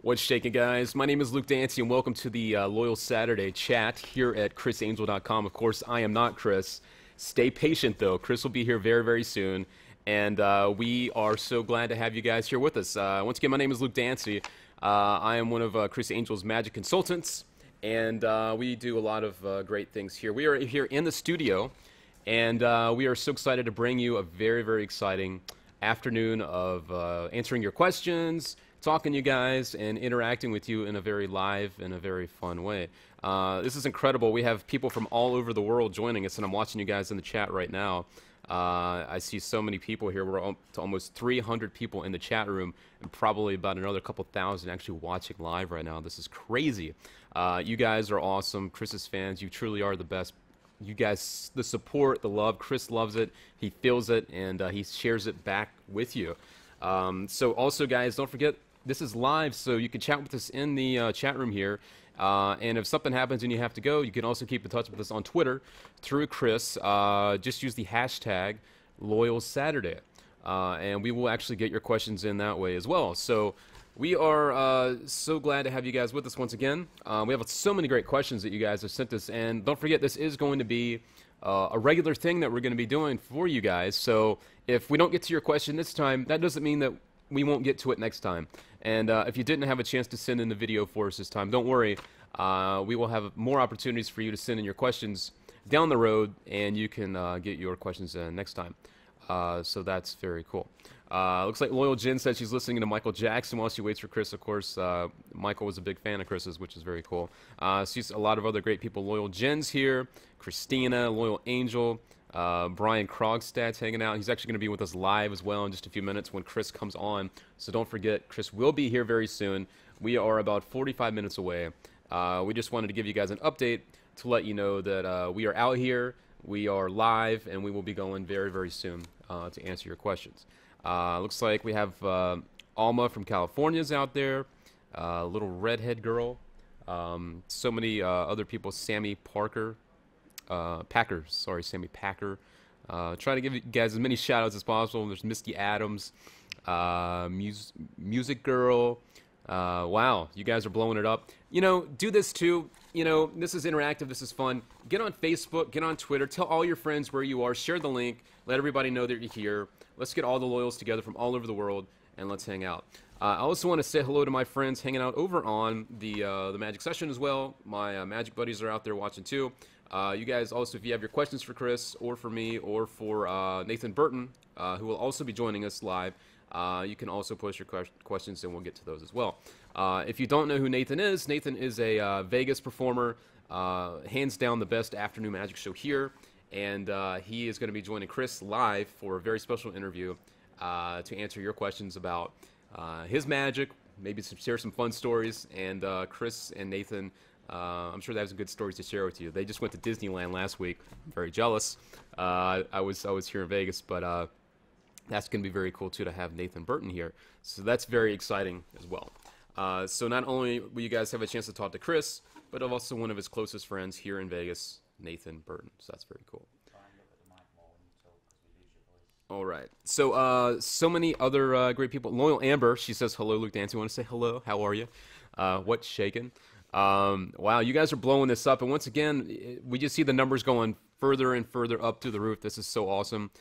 What's shaking, guys? My name is Luke Dancy, and welcome to the Loyal Saturday chat here at ChrissAngel.com. Of course, I am not Chris. Stay patient, though. Chris will be here very, very soon, and we are so glad to have you guys here with us. Once again, my name is Luke Dancy. I am one of Criss Angel's magic consultants, and we do a lot of great things here. We are here in the studio, and we are so excited to bring you a very, very exciting afternoon of answering your questions, talking to you guys, and interacting with you in a very live and a very fun way. This is incredible. We have people from all over the world joining us, and I'm watching you guys in the chat right now. I see so many people here. We're to almost 300 people in the chat room, and probably about another couple thousand actually watching live right now. This is crazy. You guys are awesome. Chris's fans, you truly are the best. You guys, the support, the love, Chris loves it. He feels it, and he shares it back with you. So also, guys, don't forget, this is live, so you can chat with us in the chat room here. And if something happens and you have to go, you can also keep in touch with us on Twitter through Criss. Just use the hashtag LoyalSaturday, and we will actually get your questions in that way as well. So we are so glad to have you guys with us once again. We have so many great questions that you guys have sent us, and don't forget, this is going to be a regular thing that we're going to be doing for you guys. So if we don't get to your question this time, that doesn't mean that we won't get to it next time. And if you didn't have a chance to send in the video for us this time, don't worry. We will have more opportunities for you to send in your questions down the road, and you can get your questions in next time. So that's very cool. Looks like Loyal Jen said she's listening to Michael Jackson while she waits for Chris. Of course, Michael was a big fan of Chris's, which is very cool. Sees a lot of other great people. Loyal Jen's here. Christina, Loyal Angel. Brian Krogstad's hanging out. He's actually going to be with us live as well in just a few minutes when Chris comes on. So don't forget, Chris will be here very soon. We are about 45 minutes away. We just wanted to give you guys an update to let you know that we are out here, we are live, and we will be going very, very soon to answer your questions. Looks like we have Alma from California's out there, little redhead girl. So many other people, Sammy Parker. Sammy Packer. Trying to give you guys as many shout outs as possible. There's Misty Adams, Music Girl. Wow, you guys are blowing it up. You know, do this too. You know, this is interactive, this is fun. Get on Facebook, get on Twitter, tell all your friends where you are, share the link, let everybody know that you're here. Let's get all the loyals together from all over the world, and let's hang out. I also want to say hello to my friends hanging out over on the Magic Session as well. My Magic buddies are out there watching too. You guys also, if you have your questions for Chris or for me or for Nathan Burton, who will also be joining us live, you can also post your questions and we'll get to those as well. If you don't know who Nathan is a Vegas performer, hands down the best afternoon magic show here, and he is going to be joining Chris live for a very special interview to answer your questions about his magic, maybe share some fun stories, and Chris and Nathan, I'm sure they have some good stories to share with you. They just went to Disneyland last week. I'm very jealous. I was here in Vegas, but that's going to be very cool too to have Nathan Burton here. So that's very exciting as well. So not only will you guys have a chance to talk to Chris, but also one of his closest friends here in Vegas, Nathan Burton. So that's very cool. All right. So so many other great people. Loyal Amber, she says hello, Luke Dancy. Want to say hello? How are you? What's shaking? Wow, you guys are blowing this up, and once again, we just see the numbers going further and further up through the roof. This is so awesome.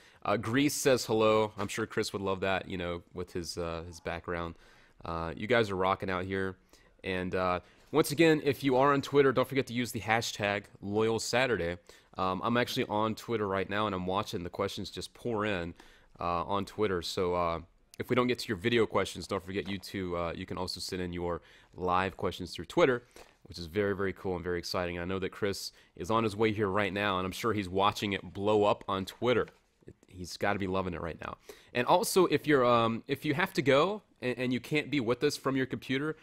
Grease says hello. I'm sure Chris would love that, you know, with his background. You guys are rocking out here, and once again, if you are on Twitter, don't forget to use the hashtag LoyalSaturday. I'm actually on Twitter right now, and I'm watching the questions just pour in on Twitter. So if we don't get to your video questions, don't forget you can also send in your live questions through Twitter, which is very, very cool and very exciting. I know that Chris is on his way here right now, and I'm sure he's watching it blow up on Twitter. He's got to be loving it right now. And also, if you have to go and you can't be with us from your computer,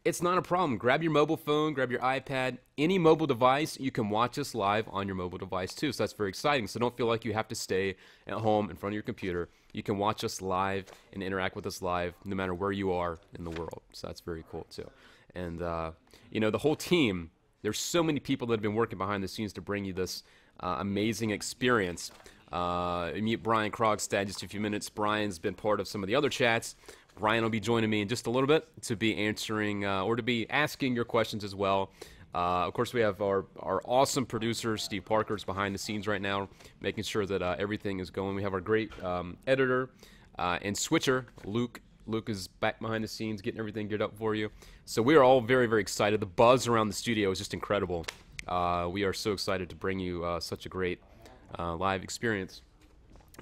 it's not a problem. Grab your mobile phone, grab your iPad, any mobile device. You can watch us live on your mobile device too. So that's very exciting. So don't feel like you have to stay at home in front of your computer. You can watch us live and interact with us live no matter where you are in the world. So that's very cool too. And you know, the whole team, there's so many people that have been working behind the scenes to bring you this amazing experience. Meet Brian Krogstad in just a few minutes. Brian's been part of some of the other chats, Ryan will be joining me in just a little bit to be answering or to be asking your questions as well. Of course, we have our awesome producer, Steve Parker's behind the scenes right now, making sure that everything is going. We have our great editor and switcher, Luke. Luke is back behind the scenes getting everything geared up for you. So we are all very, very excited. The buzz around the studio is just incredible. We are so excited to bring you such a great live experience.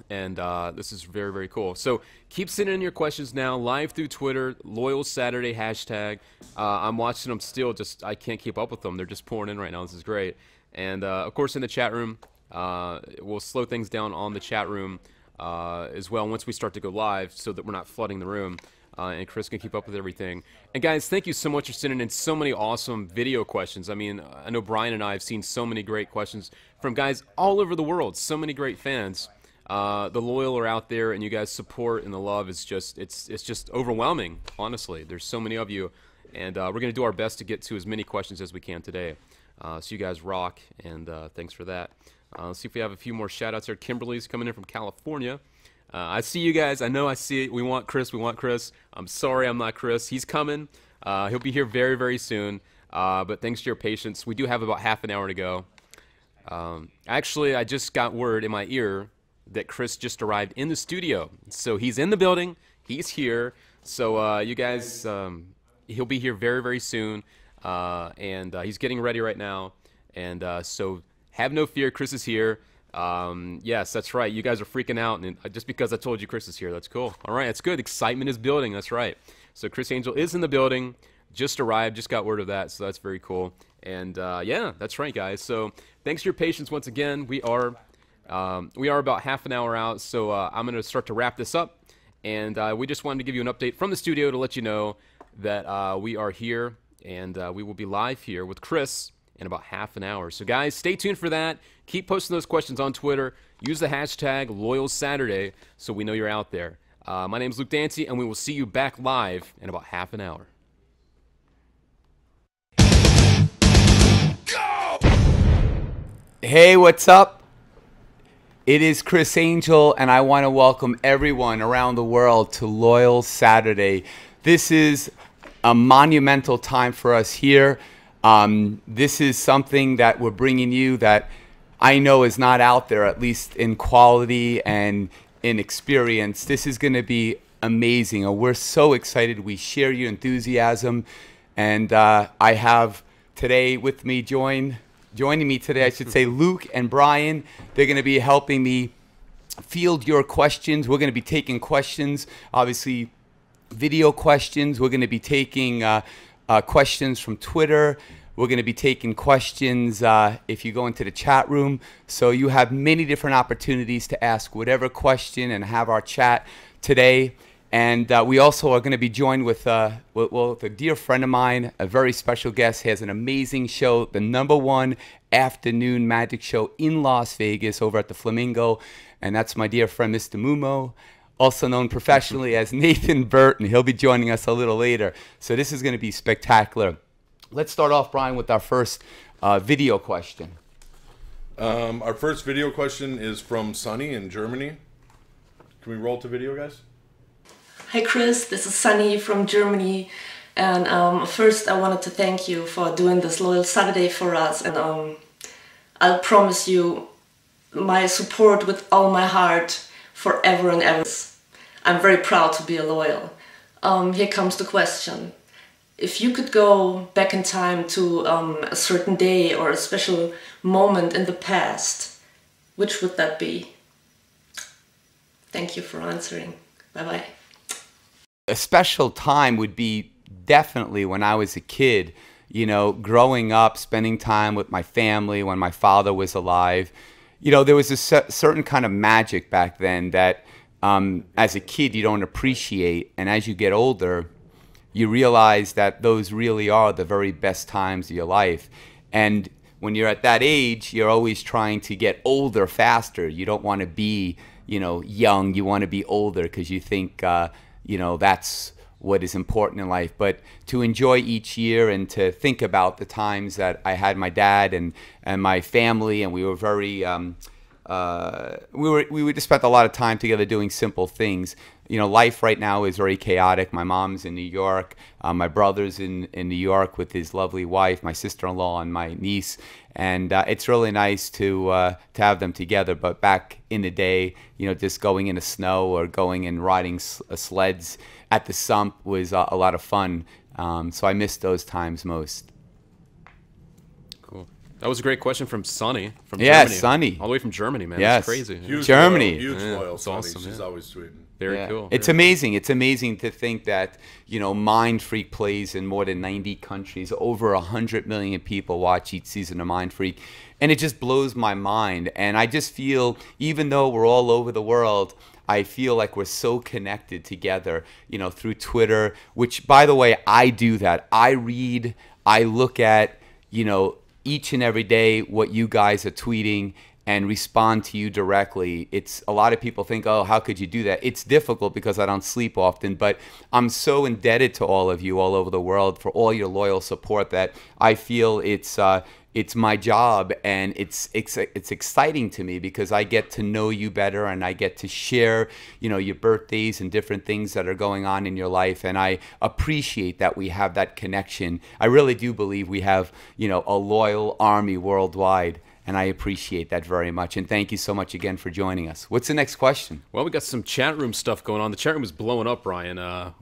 And this is very, very cool. So keep sending in your questions now, live through Twitter, Loyal Saturday hashtag. I'm watching them still. Just I can't keep up with them. They're just pouring in right now. This is great. And, of course, in the chat room, we'll slow things down on the chat room as well once we start to go live so that we're not flooding the room. And Chris can keep up with everything. And, guys, thank you so much for sending in so many awesome video questions. I mean, I know Brian and I have seen so many great questions from guys all over the world, so many great fans. The loyal are out there, and you guys' support and the love is just it's just overwhelming. Honestly, there's so many of you, and we're gonna do our best to get to as many questions as we can today. So you guys rock, and thanks for that. Let's see if we have a few more shout outs here. Kimberly's coming in from California. I see you guys. I know I see it. We want Chris. We want Chris. I'm sorry I'm not Chris. He's coming. He'll be here very, very soon. But thanks to your patience, we do have about half an hour to go. Actually, I just got word in my ear that Chris just arrived in the studio. So he's in the building. He's here. So you guys, he'll be here very, very soon. And he's getting ready right now. And so have no fear. Chris is here. Yes, that's right. You guys are freaking out. And just because I told you Chris is here, that's cool. All right, that's good. Excitement is building. That's right. So Criss Angel is in the building. Just arrived. Just got word of that. So that's very cool. And yeah, that's right, guys. So thanks for your patience once again. We are about half an hour out, so I'm going to start to wrap this up. And we just wanted to give you an update from the studio to let you know that we are here, and we will be live here with Chris in about half an hour. So, guys, stay tuned for that. Keep posting those questions on Twitter. Use the hashtag LoyalSaturday so we know you're out there. My name is Luke Dancy, and we will see you back live in about half an hour. Go! Hey, what's up? It is Criss Angel, and I want to welcome everyone around the world to Loyal Saturday. This is a monumental time for us here. This is something that we're bringing you that I know is not out there, at least in quality and in experience. This is going to be amazing. We're so excited. We share your enthusiasm, and I have today with me joining me today, I should say, Luke and Brian. They're going to be helping me field your questions. We're going to be taking questions, obviously video questions. We're going to be taking questions from Twitter. We're going to be taking questions if you go into the chat room. So you have many different opportunities to ask whatever question and have our chat today. And we also are going to be joined with a dear friend of mine, a very special guest. He has an amazing show, the #1 afternoon magic show in Las Vegas over at the Flamingo. And that's my dear friend, Mr. Mumo, also known professionally as Nathan Burton. He'll be joining us a little later. So this is going to be spectacular. Let's start off, Brian, with our first video question. Our first video question is from Sunny in Germany. Can we roll to video, guys? Hi Chris, this is Sunny from Germany, and first I wanted to thank you for doing this Loyal Saturday for us, and I'll promise you my support with all my heart forever and ever. I'm very proud to be a loyal. Here comes the question. If you could go back in time to a certain day or a special moment in the past, which would that be? Thank you for answering. Bye-bye. A special time would be definitely when I was a kid, you know, growing up, spending time with my family when my father was alive. You know, there was a certain kind of magic back then that as a kid you don't appreciate, and as you get older you realize that those really are the very best times of your life. And when you're at that age, you're always trying to get older faster. You don't want to be, you know, young. You want to be older because you think you know, that's what is important in life. But to enjoy each year and to think about the times that I had my dad and my family, and we were very we would just spend a lot of time together doing simple things. life right now is very chaotic. My mom's in New York. My brother's in New York with his lovely wife, my sister-in-law, and my niece. And it's really nice to have them together. But back in the day, just going in the snow or going and riding sleds at the sump was a lot of fun. So I miss those times most. Cool. That was a great question from Sunny from Yeah, Germany. Sunny. All the way from Germany, man. Yes. That's crazy. Huge Germany. Loyal, huge Yeah, loyal. it's Sunny. awesome, She's yeah. always tweeting. Very cool. It's Very amazing. It's amazing to think that, Mind Freak plays in more than 90 countries. Over 100 million people watch each season of Mind Freak. And it just blows my mind. And I just feel, even though we're all over the world, I feel like we're so connected together, through Twitter, which, by the way, I do that. I read, I look at, each and every day what you guys are tweeting and respond to you directly. It's a lot of people think, oh, how could you do that? It's difficult because I don't sleep often, but I'm so indebted to all of you all over the world for all your loyal support that I feel it's my job, and it's exciting to me because I get to know you better, and I get to share, your birthdays and different things that are going on in your life, and I appreciate that we have that connection. I really do believe we have, a loyal army worldwide, and I appreciate that very much. And thank you so much again for joining us. What's the next question? Well, we got some chat room stuff going on. The chat room is blowing up, Ryan. Wow,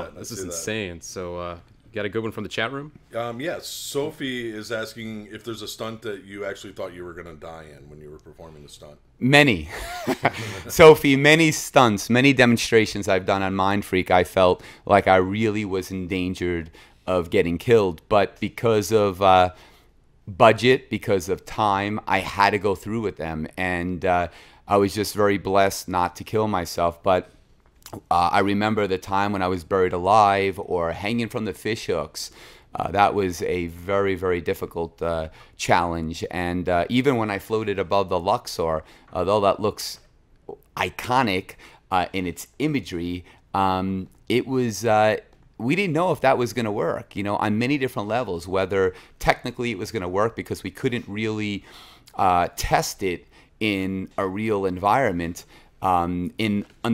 that. this is insane. So, got a good one from the chat room? Yes. Sophie is asking if there's a stunt that you actually thought you were going to die in when you were performing the stunt. Many. Sophie, many stunts, many demonstrations I've done on Mind Freak, I felt like I really was endangered of getting killed. But because of budget, because of time, I had to go through with them. And I was just very blessed not to kill myself. But I remember the time when I was buried alive or hanging from the fish hooks. That was a very, very difficult challenge. And even when I floated above the Luxor, although that looks iconic in its imagery, it was we didn't know if that was going to work, on many different levels, whether technically it was going to work because we couldn't really test it in a real environment. Under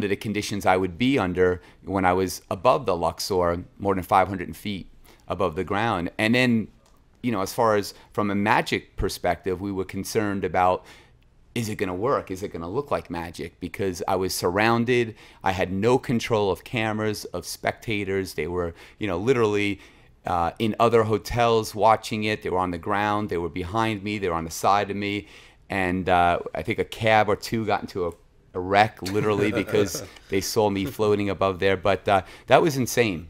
the conditions I would be under when I was above the Luxor, more than 500 feet above the ground. And then, as far as from a magic perspective, we were concerned about, is it going to work? Is it going to look like magic? Because I was surrounded. I had no control of cameras, of spectators. They were, literally in other hotels watching it. They were on the ground. They were behind me. They were on the side of me. And I think a cab or two got into a wreck, literally, because they saw me floating above there. But that was insane.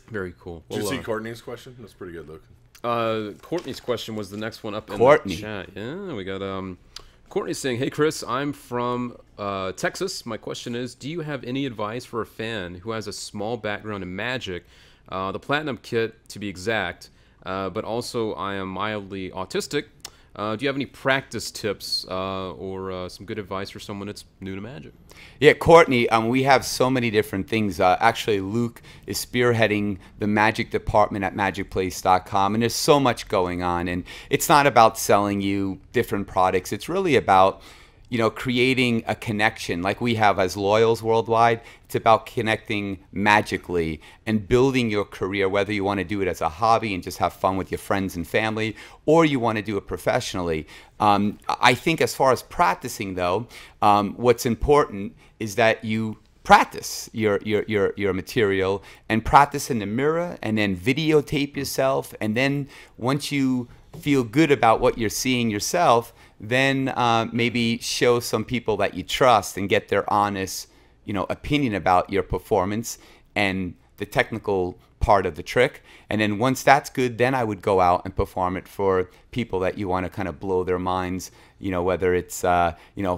Very cool. Did you see Courtney's question? That's pretty good looking. Courtney's question was the next one up in Courtney. the chat. Yeah, we got Courtney saying, "Hey Chris, I'm from Texas. My question is, do you have any advice for a fan who has a small background in magic, the Platinum Kit to be exact, but also I am mildly autistic? Do you have any practice tips or some good advice for someone that's new to magic?" Yeah, Courtney, we have so many different things. Actually, Luke is spearheading the magic department at magicplace.com, and there's so much going on. And it's not about selling you different products. It's really about, creating a connection like we have as loyals worldwide. It's about connecting magically and building your career, whether you want to do it as a hobby and just have fun with your friends and family, or you want to do it professionally. I think as far as practicing, though, what's important is that you practice your material and practice in the mirror, and then videotape yourself. And then once you feel good about what you're seeing yourself, then maybe show some people that you trust and get their honest, opinion about your performance and the technical part of the trick. And then once that's good, then I would go out and perform it for people that you want to kind of blow their minds, whether it's,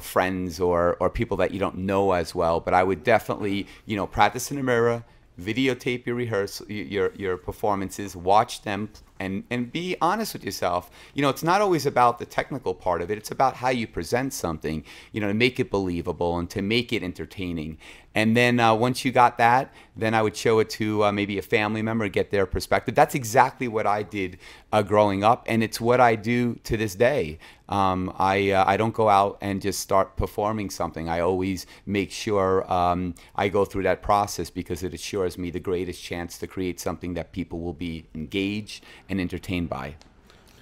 friends or people that you don't know as well. But I would definitely, practice in the mirror, videotape your rehearsal, your performances, watch them and be honest with yourself. You know, it's not always about the technical part of it. It's about how you present something, you know, to make it believable and to make it entertaining. And then once you got that, then I would show it to maybe a family member, get their perspective. That's exactly what I did growing up, and it's what I do to this day. I don't go out and just start performing something. I always make sure I go through that process because it assures me the greatest chance to create something that people will be engaged and entertained by.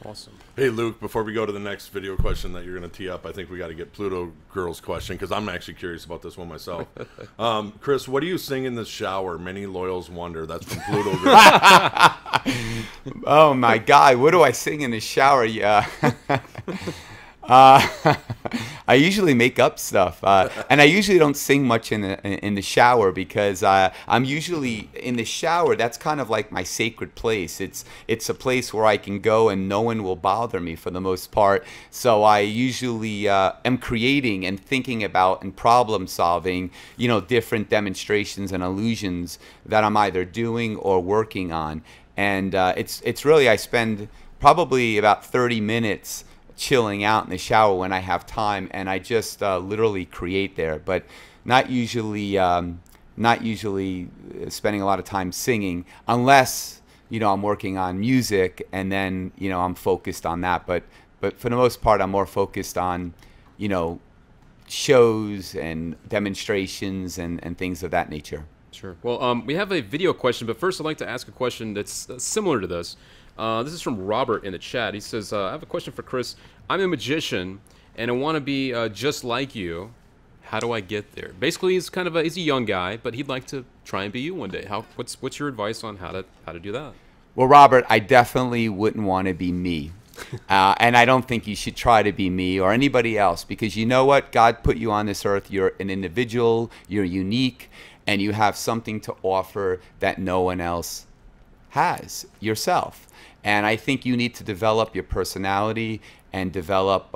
Awesome. Hey, Luke, before we go to the next video question that you're going to tee up, I think we got to get Pluto Girl's question because I'm actually curious about this one myself. Criss, what do you sing in the shower? Many loyals wonder. That's from Pluto Girl. Oh, my God. What do I sing in the shower? Yeah. I usually make up stuff, and I usually don't sing much in the shower because I'm usually in the shower. That's kind of like my sacred place. It's a place where I can go and no one will bother me for the most part. So I usually am creating and thinking about and problem solving, you know, different demonstrations and illusions that I'm either doing or working on. And it's really, I spend probably about 30 minutes chilling out in the shower when I have time, and I just literally create there, but not usually spending a lot of time singing unless, you know, I'm working on music and then, you know, I'm focused on that. But for the most part, I'm more focused on, you know, shows and demonstrations and things of that nature. Sure. Well, we have a video question, but first I'd like to ask a question that's similar to this. This is from Robert in the chat. He says, I have a question for Criss. I'm a magician, and I want to be just like you. How do I get there? Basically, he's kind of he's a young guy, but he'd like to try and be you one day. What's your advice on how to do that? Well, Robert, I definitely wouldn't want to be me. And I don't think you should try to be me or anybody else, because you know what? God put you on this earth. You're an individual. You're unique, and you have something to offer that no one else has, yourself. And I think you need to develop your personality and develop,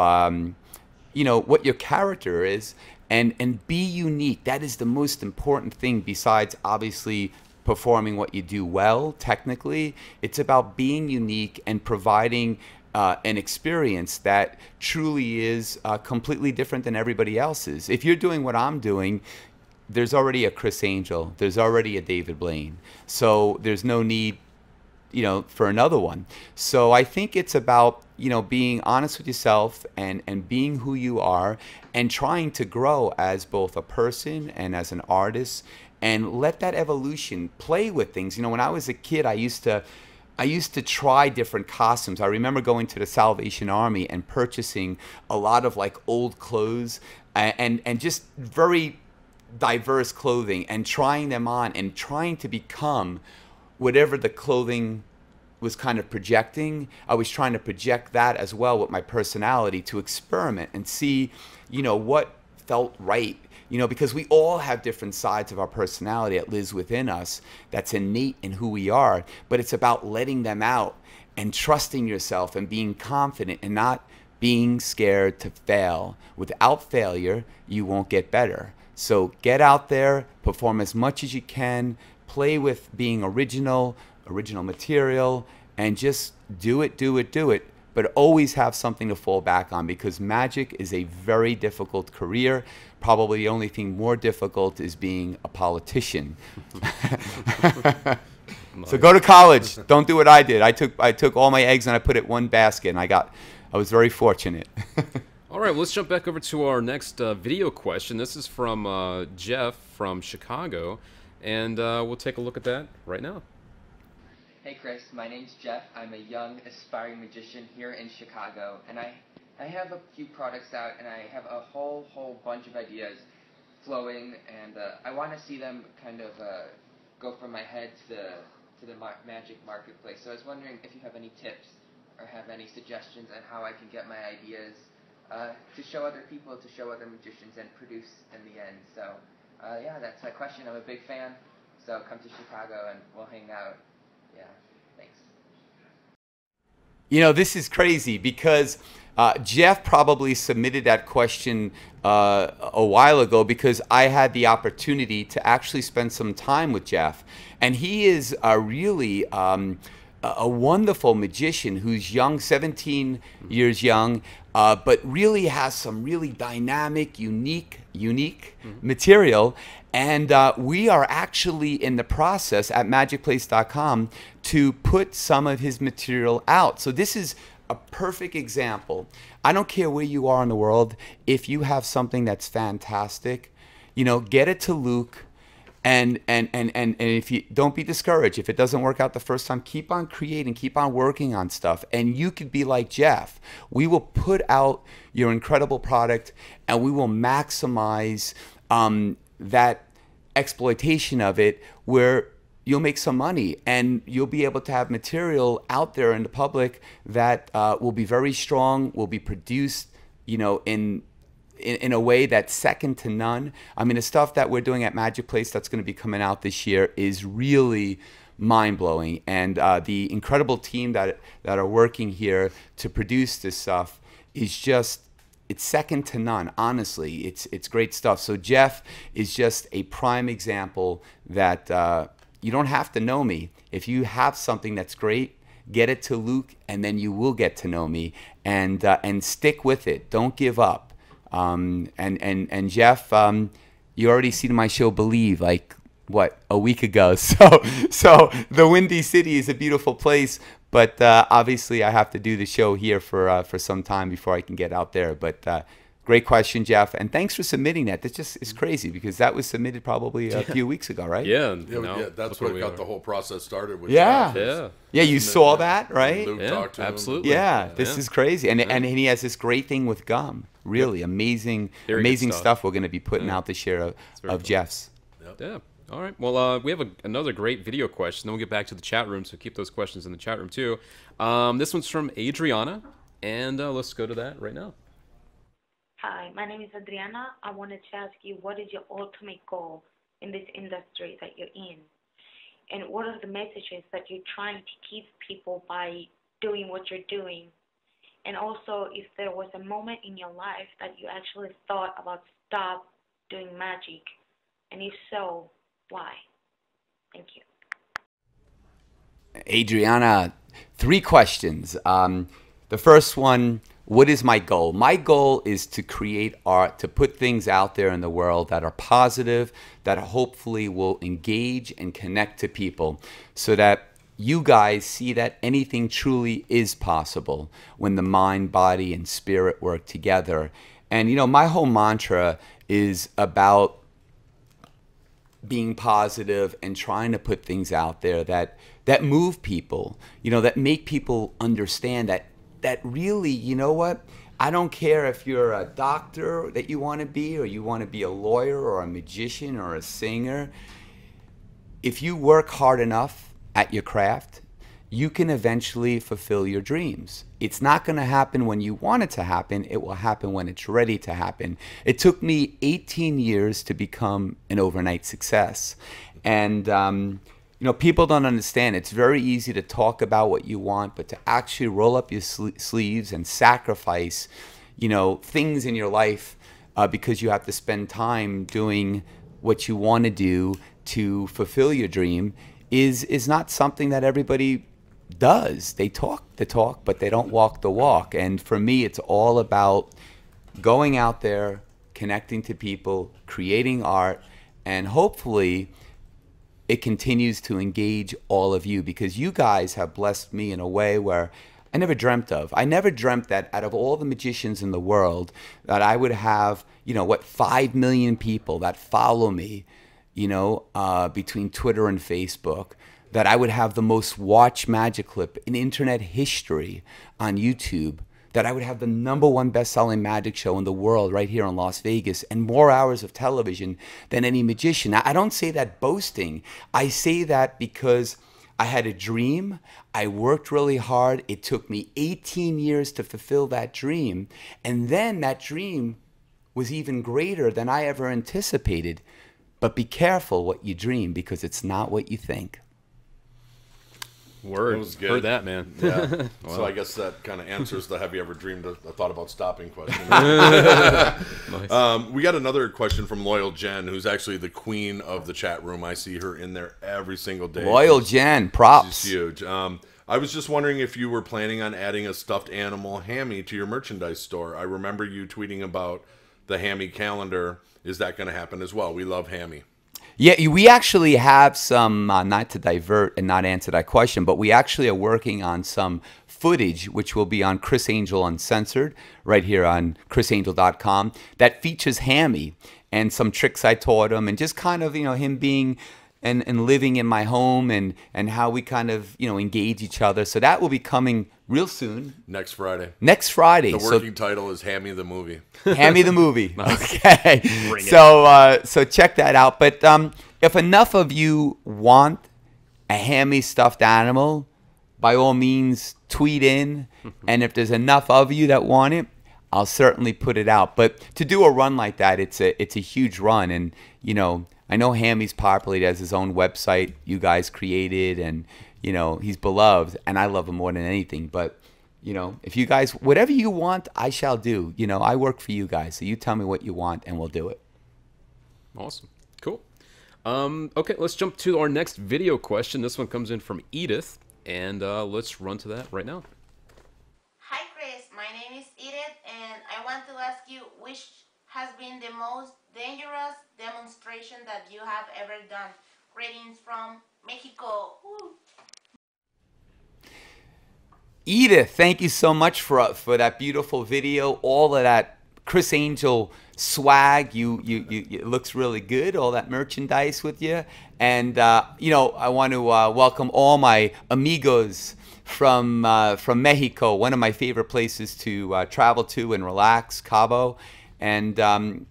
you know, what your character is, and be unique. That is the most important thing besides obviously performing what you do well technically. It's about being unique and providing an experience that truly is completely different than everybody else's. If you're doing what I'm doing, there's already a Criss Angel. There's already a David Blaine. So there's no need, you know, for another one. So I think it's about, you know, being honest with yourself and being who you are and trying to grow as both a person and as an artist, and let that evolution play with things. You know, when I was a kid, I used to try different costumes. I remember going to the Salvation Army and purchasing a lot of like old clothes and just very diverse clothing and trying them on and trying to become whatever the clothing was kind of projecting. I was trying to project that as well with my personality to experiment and see, you know, what felt right. You know, because we all have different sides of our personality that lives within us, that's innate in who we are, but it's about letting them out and trusting yourself and being confident and not being scared to fail. Without failure, you won't get better. So get out there, perform as much as you can, play with being original material, and just do it, but always have something to fall back on, because magic is a very difficult career. Probably the only thing more difficult is being a politician. So go to college. Don't do what I did. I took all my eggs and I put it in one basket, and I was very fortunate. All right, well, let's jump back over to our next video question. This is from Jeff from Chicago, and we'll take a look at that right now. Hey Criss, my name's Jeff. I'm a young aspiring magician here in Chicago, and I have a few products out, and I have a whole bunch of ideas flowing, and I want to see them kind of go from my head to the magic marketplace. So I was wondering if you have any tips or have any suggestions on how I can get my ideas to show other people, to show other magicians, and produce in the end. So yeah, that's my question. I'm a big fan, so come to Chicago and we'll hang out. Yeah, thanks. You know, this is crazy because Jeff probably submitted that question a while ago, because I had the opportunity to actually spend some time with Jeff. And he is really a wonderful magician who's young, 17 years young, but really has some really dynamic, unique material. And we are actually in the process at magicplace.com to put some of his material out. So this is a perfect example. I don't care where you are in the world. If you have something that's fantastic, you know, get it to Luke. And if you don't be discouraged, if it doesn't work out the first time, keep on creating, keep on working on stuff. And you could be like Jeff. We will put out your incredible product and we will maximize that exploitation of it, where you'll make some money and you'll be able to have material out there in the public that will be very strong, will be produced, you know, in a way that's second to none. I mean, the stuff that we're doing at Magic Place that's going to be coming out this year is really mind-blowing. And the incredible team that are working here to produce this stuff is just, it's second to none. Honestly, it's great stuff. So Jeff is just a prime example that you don't have to know me. If you have something that's great, get it to Luke, and then you will get to know me. And stick with it. Don't give up. And Jeff, you already seen my show Believe, like what, a week ago. So the Windy City is a beautiful place, but obviously I have to do the show here for some time before I can get out there. But great question, Jeff, and thanks for submitting that. That just is crazy because that was submitted probably a few weeks ago, right? Yeah, yeah, that's what got the whole process started with. Yeah, Jeff. yeah. You saw that, right? Luke talked to him. Absolutely. Yeah, this is crazy, and he has this great thing with gum. Really amazing stuff we're going to be putting out this year of Jeff's. Yeah. All right. Well, we have another great video question. Then we'll get back to the chat room, so keep those questions in the chat room too. This one's from Adriana, and let's go to that right now. Hi, my name is Adriana. I wanted to ask you, what is your ultimate goal in this industry that you're in? And what are the messages that you're trying to give people by doing what you're doing? And also, if there was a moment in your life that you actually thought about stop doing magic, and if so, why? Thank you. Adriana, 3 questions. The first one, what is my goal? My goal is to create art, to put things out there in the world that are positive, that hopefully will engage and connect to people, so that you guys see that anything truly is possible when the mind, body, and spirit work together. And, you know, my whole mantra is about being positive and trying to put things out there that move people, you know, that make people understand that really, you know what, I don't care if you're a doctor that you want to be, or you want to be a lawyer or a magician or a singer. If you work hard enough at your craft, you can eventually fulfill your dreams. It's not going to happen when you want it to happen. It will happen when it's ready to happen. It took me 18 years to become an overnight success. And, you know, people don't understand. It's very easy to talk about what you want, but to actually roll up your sleeves and sacrifice, you know, things in your life because you have to spend time doing what you want to do to fulfill your dream is not something that everybody does. They talk the talk, but they don't walk the walk. And for me, it's all about going out there, connecting to people, creating art, and hopefully it continues to engage all of you, because you guys have blessed me in a way where I never dreamt of. I never dreamt that out of all the magicians in the world that I would have, you know, 5 million people that follow me, you know, between Twitter and Facebook, that I would have the most watched magic clip in internet history on YouTube, that I would have the #1 best-selling magic show in the world right here in Las Vegas, and more hours of television than any magician. I don't say that boasting. I say that because I had a dream. I worked really hard. It took me 18 years to fulfill that dream. And then that dream was even greater than I ever anticipated. But be careful what you dream, because it's not what you think. Word. That was good. Heard that, man. Yeah. Wow. So I guess that kind of answers the "Have you ever dreamed a thought about stopping?" question. Nice. We got another question from Loyal Jen, who's actually the queen of the chat room. I see her in there every single day. Loyal Jen, props. She's huge. I was just wondering if you were planning on adding a stuffed animal hammy to your merchandise store. I remember you tweeting about the hammy calendar. Is that going to happen as well? We love hammy. Yeah, we actually have some, not to divert and not answer that question, but we actually are working on some footage, which will be on Criss Angel Uncensored, right here on ChrissAngel.com, that features Hammy and some tricks I taught him, and just kind of, him being and living in my home, and how we kind of, engage each other. So that will be coming real soon. Next Friday. Next Friday. The working title is Hammy the Movie. Hammy the Movie. Okay. So check that out. But if enough of you want a Hammy stuffed animal, by all means, tweet in. And if there's enough of you that want it, I'll certainly put it out. But to do a run like that, it's a huge run. And, I know Hammy's popular. He has his own website you guys created, and, he's beloved, and I love him more than anything. But, if you guys, whatever you want, I shall do. I work for you guys, so you tell me what you want, and we'll do it. Awesome. Cool. Okay, let's jump to our next video question. This one comes in from Edith, and let's run to that right now. Hi, Criss. My name is Edith, and I want to ask you which has been the most dangerous demonstration that you have ever done. Greetings from Mexico. Woo. Edith, thank you so much for that beautiful video. All of that Criss Angel swag, it looks really good. All that merchandise with you, and I want to welcome all my amigos from Mexico. One of my favorite places to travel to and relax, Cabo, and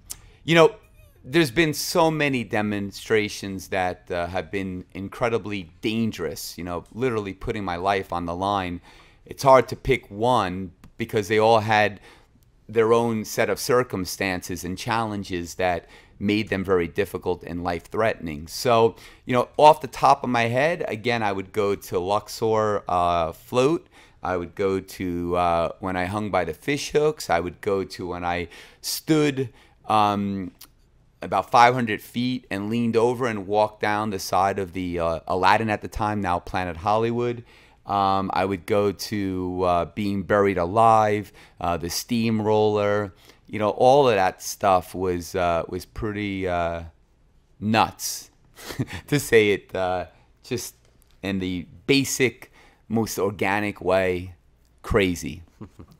there's been so many demonstrations that have been incredibly dangerous, literally putting my life on the line. It's hard to pick one because they all had their own set of circumstances and challenges that made them very difficult and life-threatening. So, off the top of my head, again, I would go to Luxor float. I would go to when I hung by the fish hooks. I would go to when I stood about 500 feet and leaned over and walked down the side of the Aladdin at the time, now Planet Hollywood. I would go to being buried alive, the steamroller. All of that stuff was pretty nuts, to say it just in the basic, most organic way. Crazy.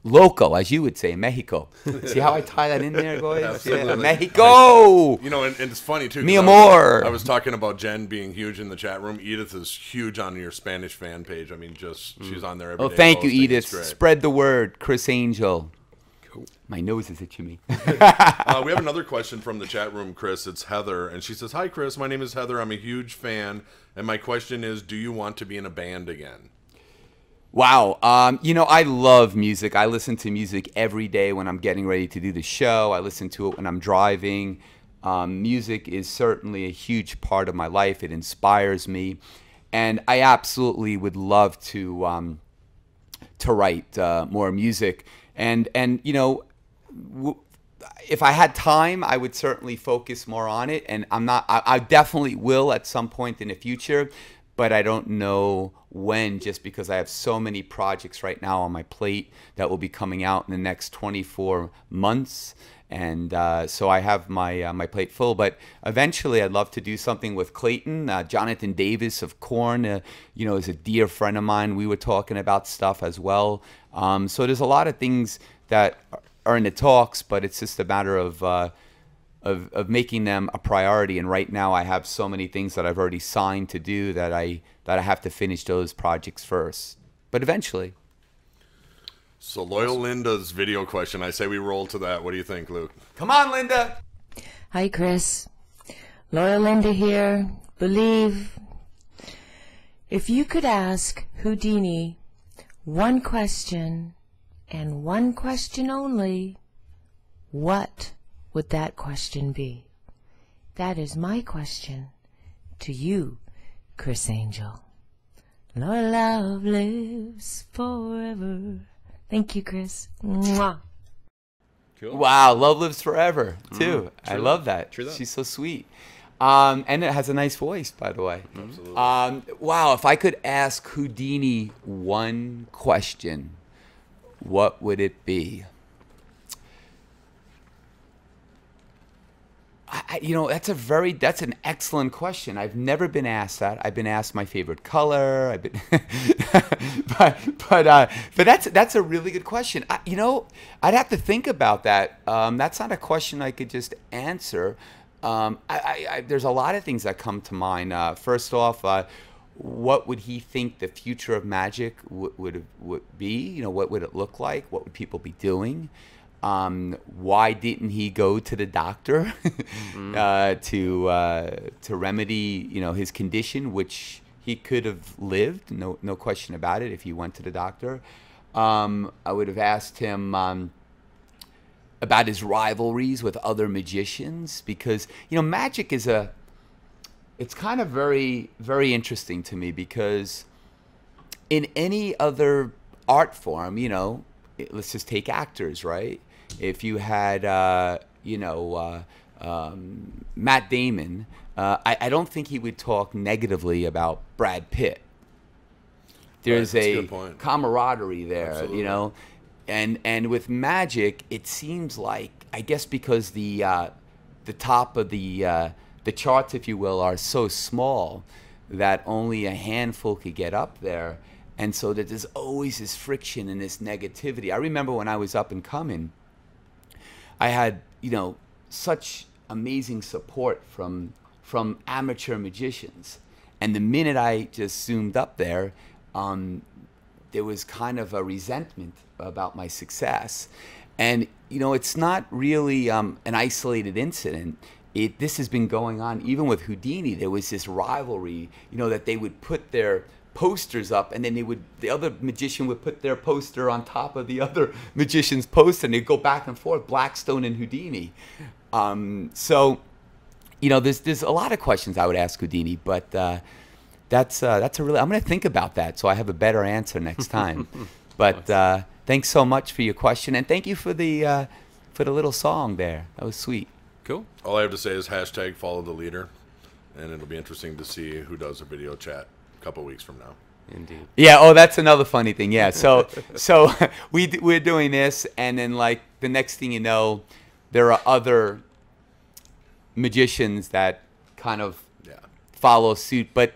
Local, as you would say, Mexico. See how I tie that in there, boys? Absolutely. Yeah, Mexico! And it's funny, too. Mi amor! I was talking about Jen being huge in the chat room. Edith is huge on your Spanish fan page. I mean, she's on there every day. Oh, thank you, posting. Edith. Spread the word, Criss Angel. Cool. My nose is itching me. We have another question from the chat room, Criss. It's Heather, and she says, "Hi, Criss. My name is Heather. I'm a huge fan, and my question is, do you want to be in a band again?" Wow. I love music. I listen to music every day when I'm getting ready to do the show. I listen to it when I'm driving. Music is certainly a huge part of my life. It inspires me. And I absolutely would love to write more music. And if I had time, I would certainly focus more on it. And I definitely will at some point in the future. But I don't know when, just because I have so many projects right now on my plate that will be coming out in the next 24 months. And so I have my plate full. But eventually I'd love to do something with Clayton. Jonathan Davis of Korn, is a dear friend of mine. We were talking about stuff as well. So there's a lot of things that are in the talks, but it's just a matter of making them a priority. And right now I have so many things that I've already signed to do that I have to finish those projects first. But eventually. So Loyal Linda's video question, I say we roll to that. What do you think, Luke? Come on, Linda. Hi, Criss. Loyal Linda here. Believe. If you could ask Houdini one question, and one question only, what would that question be? That is my question to you, Criss Angel. Loyal love lives forever. Thank you, Criss. Mwah. Cool. Wow, love lives forever, too. I love that. True that. She's so sweet. And it has a nice voice, by the way. Absolutely. Wow, if I could ask Houdini one question, what would it be? That's an excellent question. I've never been asked that. I've been asked my favorite color. But that's a really good question. I'd have to think about that. That's not a question I could just answer. There's a lot of things that come to mind. First off, what would he think the future of magic would be? What would it look like? What would people be doing? Why didn't he go to the doctor to remedy his condition, which he could have lived, no question about it, if he went to the doctor. I would have asked him about his rivalries with other magicians, because magic is it's kind of very, very interesting to me, because in any other art form, let's just take actors, right? If you had, Matt Damon, I don't think he would talk negatively about Brad Pitt. There's a camaraderie there, Absolutely. And with magic, it seems like, I guess because the top of the charts, if you will, are so small that only a handful could get up there. And so that there's always this friction and this negativity. I remember when I was up and coming, I had, such amazing support from amateur magicians. And the minute I just zoomed up there, there was kind of a resentment about my success. And, it's not really an isolated incident. This has been going on even with Houdini. There was this rivalry, that they would put their posters up, and then the other magician would put their poster on top of the other magician's poster, and they'd go back and forth, Blackstone and Houdini. So there's a lot of questions I would ask Houdini, but that's a really, I'm going to think about that so I have a better answer next time. But thanks so much for your question, and thank you for the little song there. That was sweet. Cool. All I have to say is hashtag follow the leader, and it'll be interesting to see who does a video chat a couple weeks from now. Indeed. Yeah. Oh, that's another funny thing. Yeah. So we're doing this, and then like the next thing you know, there are other magicians that kind of follow suit, but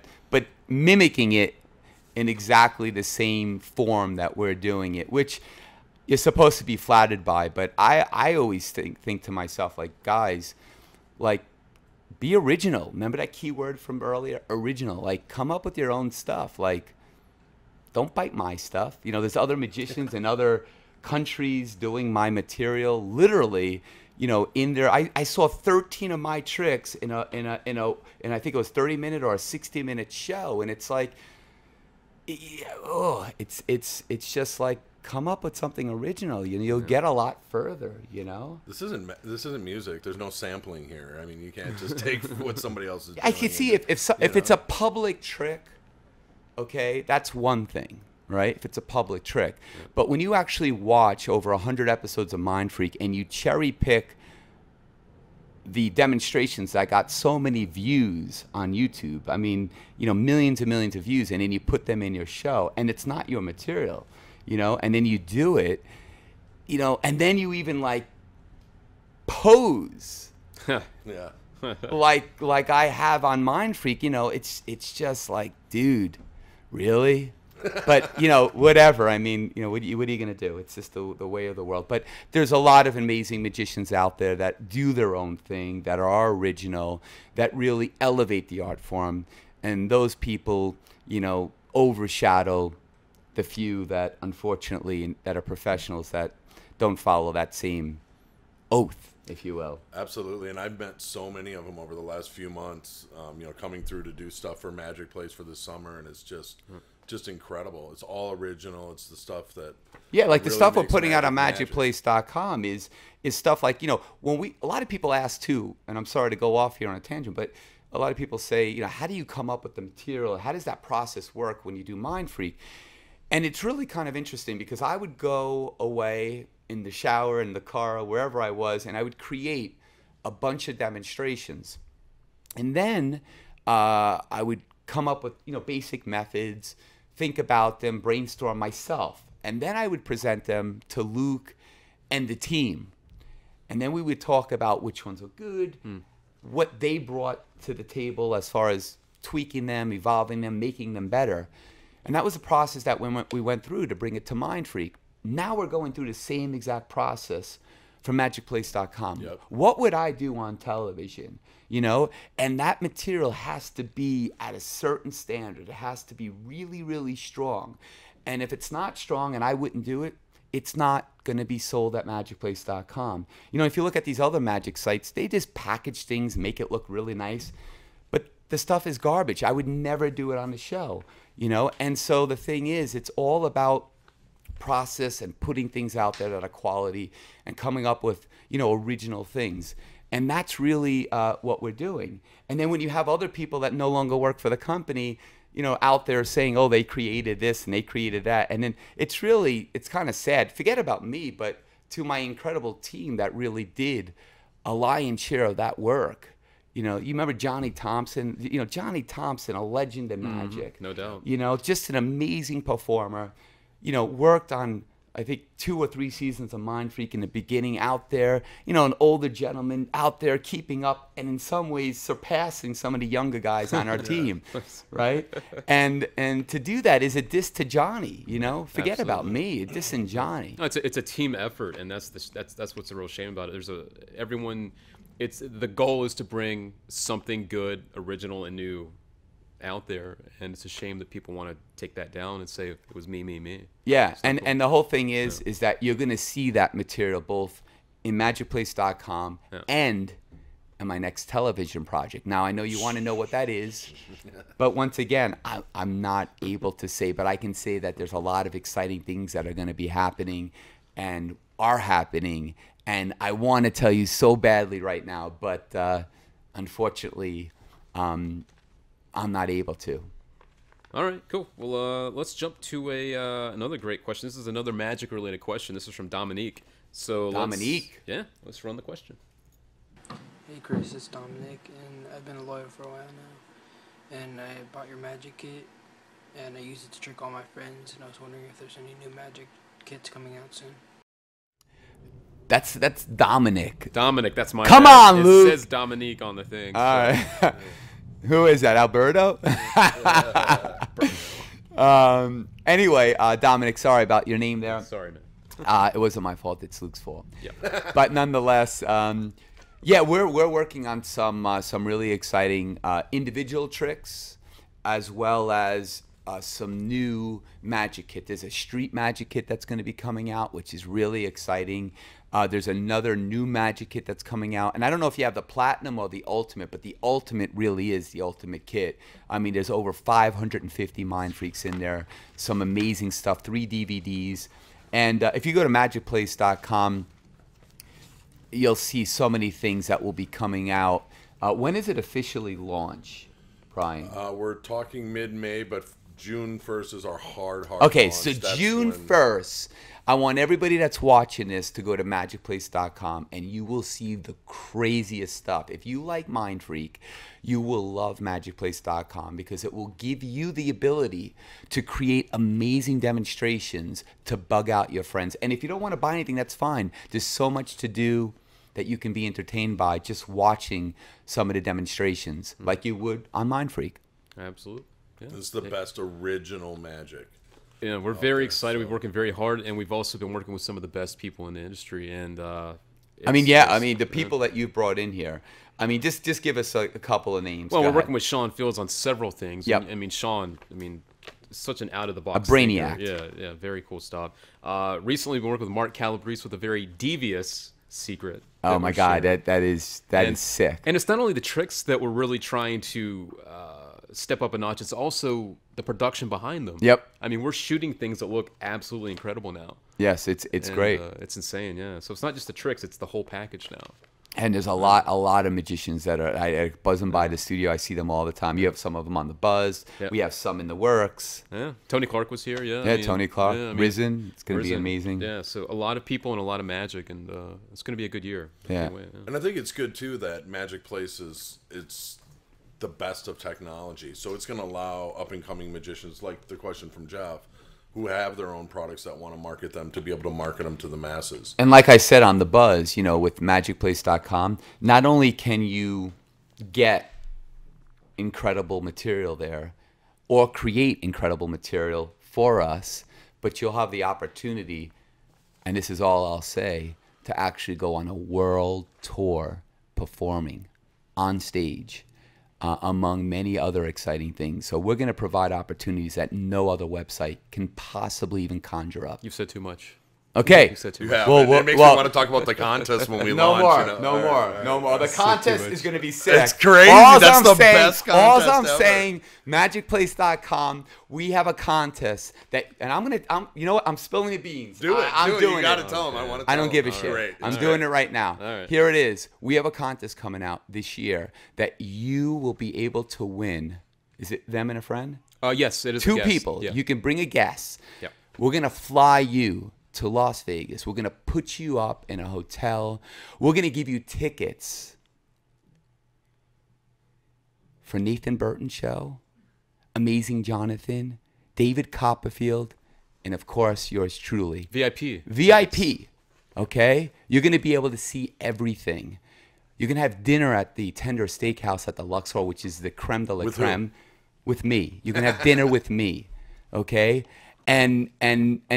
mimicking it in exactly the same form that we're doing it, which you're supposed to be flattered by. But I always think to myself, like, guys, like, be original. Remember that key word from earlier? Original. Like, come up with your own stuff. Like, don't bite my stuff. There's other magicians in other countries doing my material. Literally, in there, I saw 13 of my tricks in I think it was 30-minute or a 60-minute show, and it's like, it's just like, come up with something original. You'll get a lot further. This isn't music. There's no sampling here. I mean, you can't just take what somebody else is doing. I can see if it's a public trick, okay, that's one thing, right? If it's a public trick. But when you actually watch over 100 episodes of Mind Freak and you cherry pick the demonstrations that got so many views on YouTube, I mean, millions and millions of views, and then you put them in your show, and it's not your material, and then you do it, and then you even like pose Yeah. like I have on Mind Freak. It's just like, dude, really? But whatever. I mean, what are you gonna do? It's just the way of the world. But there's a lot of amazing magicians out there that do their own thing, that are original, that really elevate the art form, and those people, overshadow the few that, unfortunately, that are professionals that don't follow that same oath, if you will. Absolutely, and I've met so many of them over the last few months, coming through to do stuff for Magic Place for the summer, and it's just incredible. It's all original. It's the stuff that like the really stuff we're makes putting out on magic. magicplace.com is stuff like, when a lot of people ask too, and I'm sorry to go off here on a tangent, but a lot of people say, how do you come up with the material? How does that process work when you do Mind Freak? And it's really kind of interesting, because I would go away in the shower, in the car, wherever I was, and I would create a bunch of demonstrations. And then I would come up with, basic methods, think about them, brainstorm myself. And then I would present them to Luke and the team. And then we would talk about which ones were good, what they brought to the table as far as tweaking them, evolving them, making them better. And that was a process that we went through to bring it to Mindfreak. Now we're going through the same exact process for MagicPlace.com. Yep. What would I do on television? And that material has to be at a certain standard. It has to be really, really strong. And if it's not strong and I wouldn't do it, it's not going to be sold at MagicPlace.com. If you look at these other magic sites, they just package things, make it look really nice. But the stuff is garbage. I would never do it on the show, And so the thing is, it's all about process and putting things out there that are quality and coming up with, original things. And that's really what we're doing. And then when you have other people that no longer work for the company, out there saying, oh, they created this and they created that. And then it's kind of sad. Forget about me, but to my incredible team that really did a lion's share of that work. You remember Johnny Thompson? Johnny Thompson, a legend in magic. No doubt. Just an amazing performer. Worked on, I think, 2 or 3 seasons of Mindfreak in the beginning, out there, an older gentleman out there keeping up and in some ways surpassing some of the younger guys on our team, right? And to do that is a diss to Johnny, Forget about me, a diss in Johnny. No, it's a team effort, and that's what's a real shame about it. The goal is to bring something good, original, and new out there, and it's a shame that people want to take that down and say it was me. Yeah, and the whole thing is that you're going to see that material both in MagicPlace.com and in my next television project. Now, I know you want to know what that is, but once again, I'm not able to say, but I can say that there's a lot of exciting things that are going to be happening and are happening, and I want to tell you so badly right now, but unfortunately, I'm not able to. All right, cool. Well, let's jump to another great question. This is another magic-related question. This is from Dominique. So Dominique? Let's run the question. Hey Chris, it's Dominic, and I've been a lawyer for a while now. And I bought your magic kit, and I used it to trick all my friends, and I was wondering if there's any new magic kits coming out soon. That's Dominic. Dominic, that's my Come bad. on, Luke. It says Dominique on the thing. All right. Who is that, Alberto? Anyway, Dominic, sorry about your name there. Sorry, man. It wasn't my fault. It's Luke's fault. Yeah. But nonetheless, we're working on some really exciting individual tricks, as well as some new magic kit. There's a street magic kit that's going to be coming out, which is really exciting. There's another new magic kit that's coming out. And I don't know if you have the Platinum or the Ultimate, but the Ultimate really is the ultimate kit. I mean, there's over 550 Mindfreaks in there. Some amazing stuff, 3 DVDs. And if you go to MagicPlace.com, you'll see so many things that will be coming out. When is it officially launch, Brian? We're talking mid-May, but June 1st is our hard Okay, launch. so That's June when... 1st, I want everybody that's watching this to go to MagicPlace.com, and you will see the craziest stuff. If you like Mindfreak, you will love MagicPlace.com because it will give you the ability to create amazing demonstrations to bug out your friends. And if you don't want to buy anything, that's fine. There's so much to do that you can be entertained by just watching some of the demonstrations like you would on Mindfreak. Absolutely. Yeah. This is the best original magic. Yeah, we're very excited. We're working very hard, and we've also been working with some of the best people in the industry. And the people that you've brought in here. I mean, just give us a couple of names. Well, we're working with Sean Fields on several things. Yep. I mean, Sean, such an out-of-the-box a brainiac. thinker. Yeah, very cool stuff. Recently, we've been working with Mark Calabrese with a very devious secret. Oh my God, that is sick. And it's not only the tricks that we're really trying to step up a notch, it's also the production behind them. Yep. I mean, we're shooting things that look absolutely incredible now. Yes, it's great. It's insane, yeah. So it's not just the tricks, it's the whole package now. And there's a lot of magicians that are I buzzing by the studio. I see them all the time. You have some of them on the buzz. Yep. We have some in the works. Yeah, Tony Clark was here. Yeah, yeah, Tony Clark. Yeah, Risen. It's going to be amazing. Yeah, so a lot of people and a lot of magic, and it's going to be a good year. Yeah. Anyway, and I think it's good too that Magic Place is the best of technology. So it's going to allow up-and-coming magicians, like the question from Jeff, who have their own products that want to market them, to be able to market them to the masses. And like I said on the buzz, with magicplace.com, not only can you get incredible material there or create incredible material for us, but you'll have the opportunity, and this is all I'll say, to actually go on a world tour performing on stage, among many other exciting things. So we're going to provide opportunities that no other website can possibly even conjure up. You've said too much. Okay. You said too You much. have. It makes me want to talk about the contest when we launch. No more. The contest is going to be sick. It's crazy. That's the best contest All I'm ever. saying, magicplace.com, we have a contest that, and I'm you know what? I'm spilling the beans. Do it. I'm doing You it. got to tell them. I want to. I don't give a shit. Great. I'm doing it right now. All right. Here it is. We have a contest coming out this year that you will be able to win. Is it them and a friend? Yes, it is. Two a guest. people. Yeah. You can bring a guest. Yeah. We're going to fly you to Las Vegas. We're going to put you up in a hotel. We're going to give you tickets for Nathan Burton show, Amazing Jonathan, David Copperfield, and of course yours truly. VIP. VIP. Okay? You're going to be able to see everything. You can have dinner at the Tender Steakhouse at the Luxor, which is the creme de la creme, with me. You can have dinner with me. Okay? And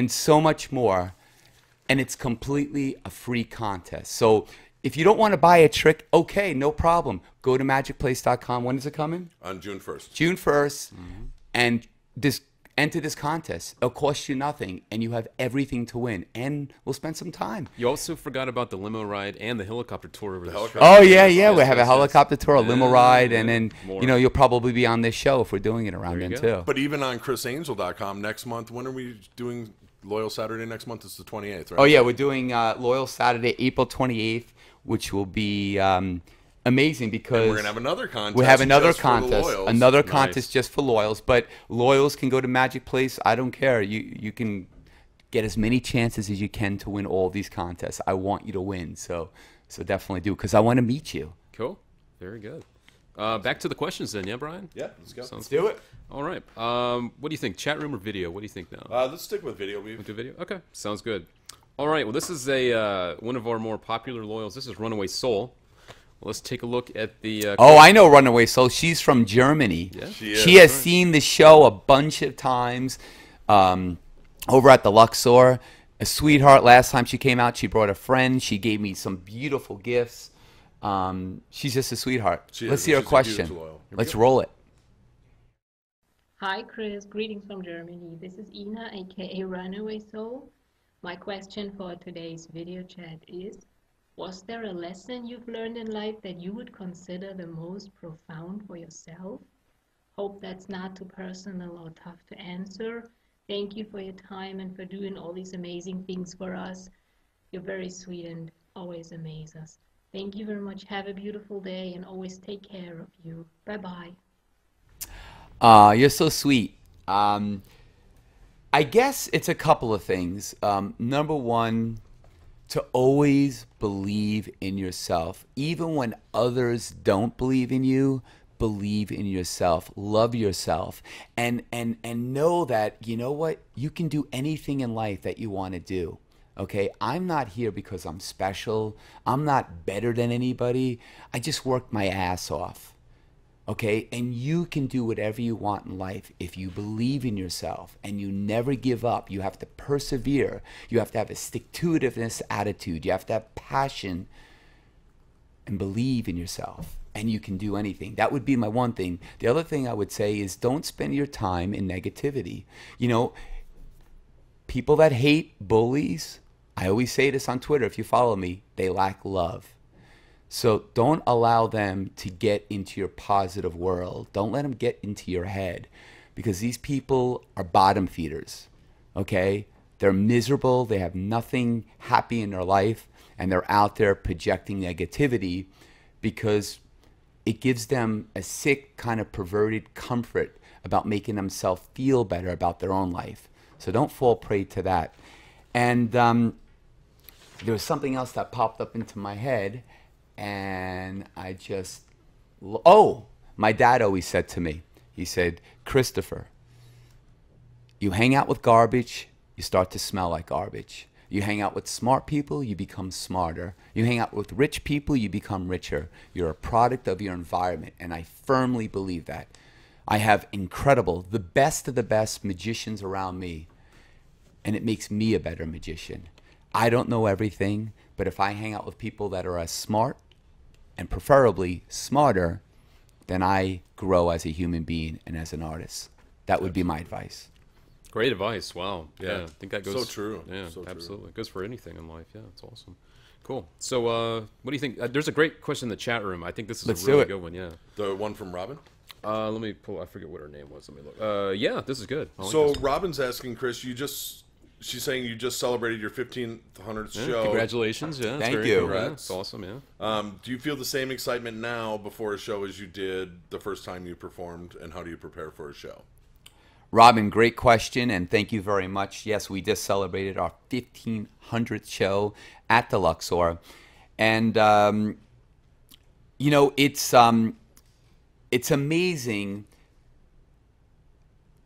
so much more. And it's completely a free contest. So if you don't want to buy a trick, okay, no problem. Go to magicplace.com. When is it coming? On June 1st. June 1st. And enter this contest. It'll cost you nothing, and you have everything to win. And we'll spend some time. You also forgot about the limo ride and the helicopter tour over the show. Oh, yeah. We have a helicopter tour, a limo ride, and then, more. you'll probably be on this show if we're doing it around then, too. But even on ChrissAngel.com next month, when are we doing Loyal Saturday next month? It's the 28th, right? Oh, yeah, we're doing Loyal Saturday, April 28th, which will be amazing because and we're going to have another contest. We have another just for the contest. loyals. Another Nice. contest just for loyals. But loyals can go to Magic Place. I don't care. You can get as many chances as you can to win all these contests. I want you to win. So definitely do, because I want to meet you. Cool. Very good. Back to the questions then, yeah, Brian? Yeah, let's go. Let's do it. All right. What do you think? Chat room or video? What do you think now? Let's stick with video. We'll do video? Okay. Sounds good. All right. Well, this is one of our more popular loyals. This is Runaway Soul. Let's take a look at the... I know Runaway Soul. She's from Germany. Yeah? She has seen the show a bunch of times over at the Luxor. A sweetheart. Last time she came out, she brought a friend. She gave me some beautiful gifts. She's just a sweetheart. Let's see her question. Let's roll it. Hi Chris, greetings from Germany. This is Ina, aka Runaway Soul. My question for today's video chat is, was there a lesson you've learned in life that you would consider the most profound for yourself? Hope that's not too personal or tough to answer. Thank you for your time and for doing all these amazing things for us. You're very sweet and always amaze us. Thank you very much. Have a beautiful day and always take care of you. Bye-bye. You're so sweet. I guess it's a couple of things. Number one, to always believe in yourself. Even when others don't believe in you, believe in yourself. Love yourself. And know that, you know what? You can do anything in life that you want to do. Okay? I'm not here because I'm special. I'm not better than anybody. I just worked my ass off. Okay, and you can do whatever you want in life if you believe in yourself and you never give up. You have to persevere. You have to have a stick-to-itiveness attitude. You have to have passion and believe in yourself, and you can do anything. That would be my one thing. The other thing I would say is don't spend your time in negativity. You know, people that hate bullies, I always say this on Twitter, if you follow me, they lack love. So don't allow them to get into your positive world. Don't let them get into your head, because these people are bottom feeders, okay? They're miserable. They have nothing happy in their life, and they're out there projecting negativity because it gives them a sick kind of perverted comfort about making themselves feel better about their own life. So don't fall prey to that. And there was something else that popped up into my head. And I just, My dad always said to me, he said, Christopher, you hang out with garbage, you start to smell like garbage. You hang out with smart people, you become smarter. You hang out with rich people, you become richer. You're a product of your environment, and I firmly believe that. I have incredible, the best of the best magicians around me, and it makes me a better magician. I don't know everything, but if I hang out with people that are as smart, and preferably smarter, then I grow as a human being and as an artist. That would be my advice. Great advice. Wow. Yeah. I think that goes. So true. Yeah, So true. absolutely. It goes for anything in life. Yeah, it's awesome. Cool. So, what do you think? There's a great question in the chat room. I think this is Let's a do really it. good one. Yeah. The one from Robin? Let me pull. I forget what her name was. Let me look. Yeah, this is good. I like So this one. Robin's asking, Chris, she's saying you just celebrated your 1500th Yeah, show. Congratulations. Yeah. Thank very you. cool. Yeah, Congrats. it's awesome. Yeah. Do you feel the same excitement now before a show as you did the first time you performed, and how do you prepare for a show? Robin, great question, and thank you very much. Yes, we just celebrated our 1500th show at the Luxor, and you know, it's amazing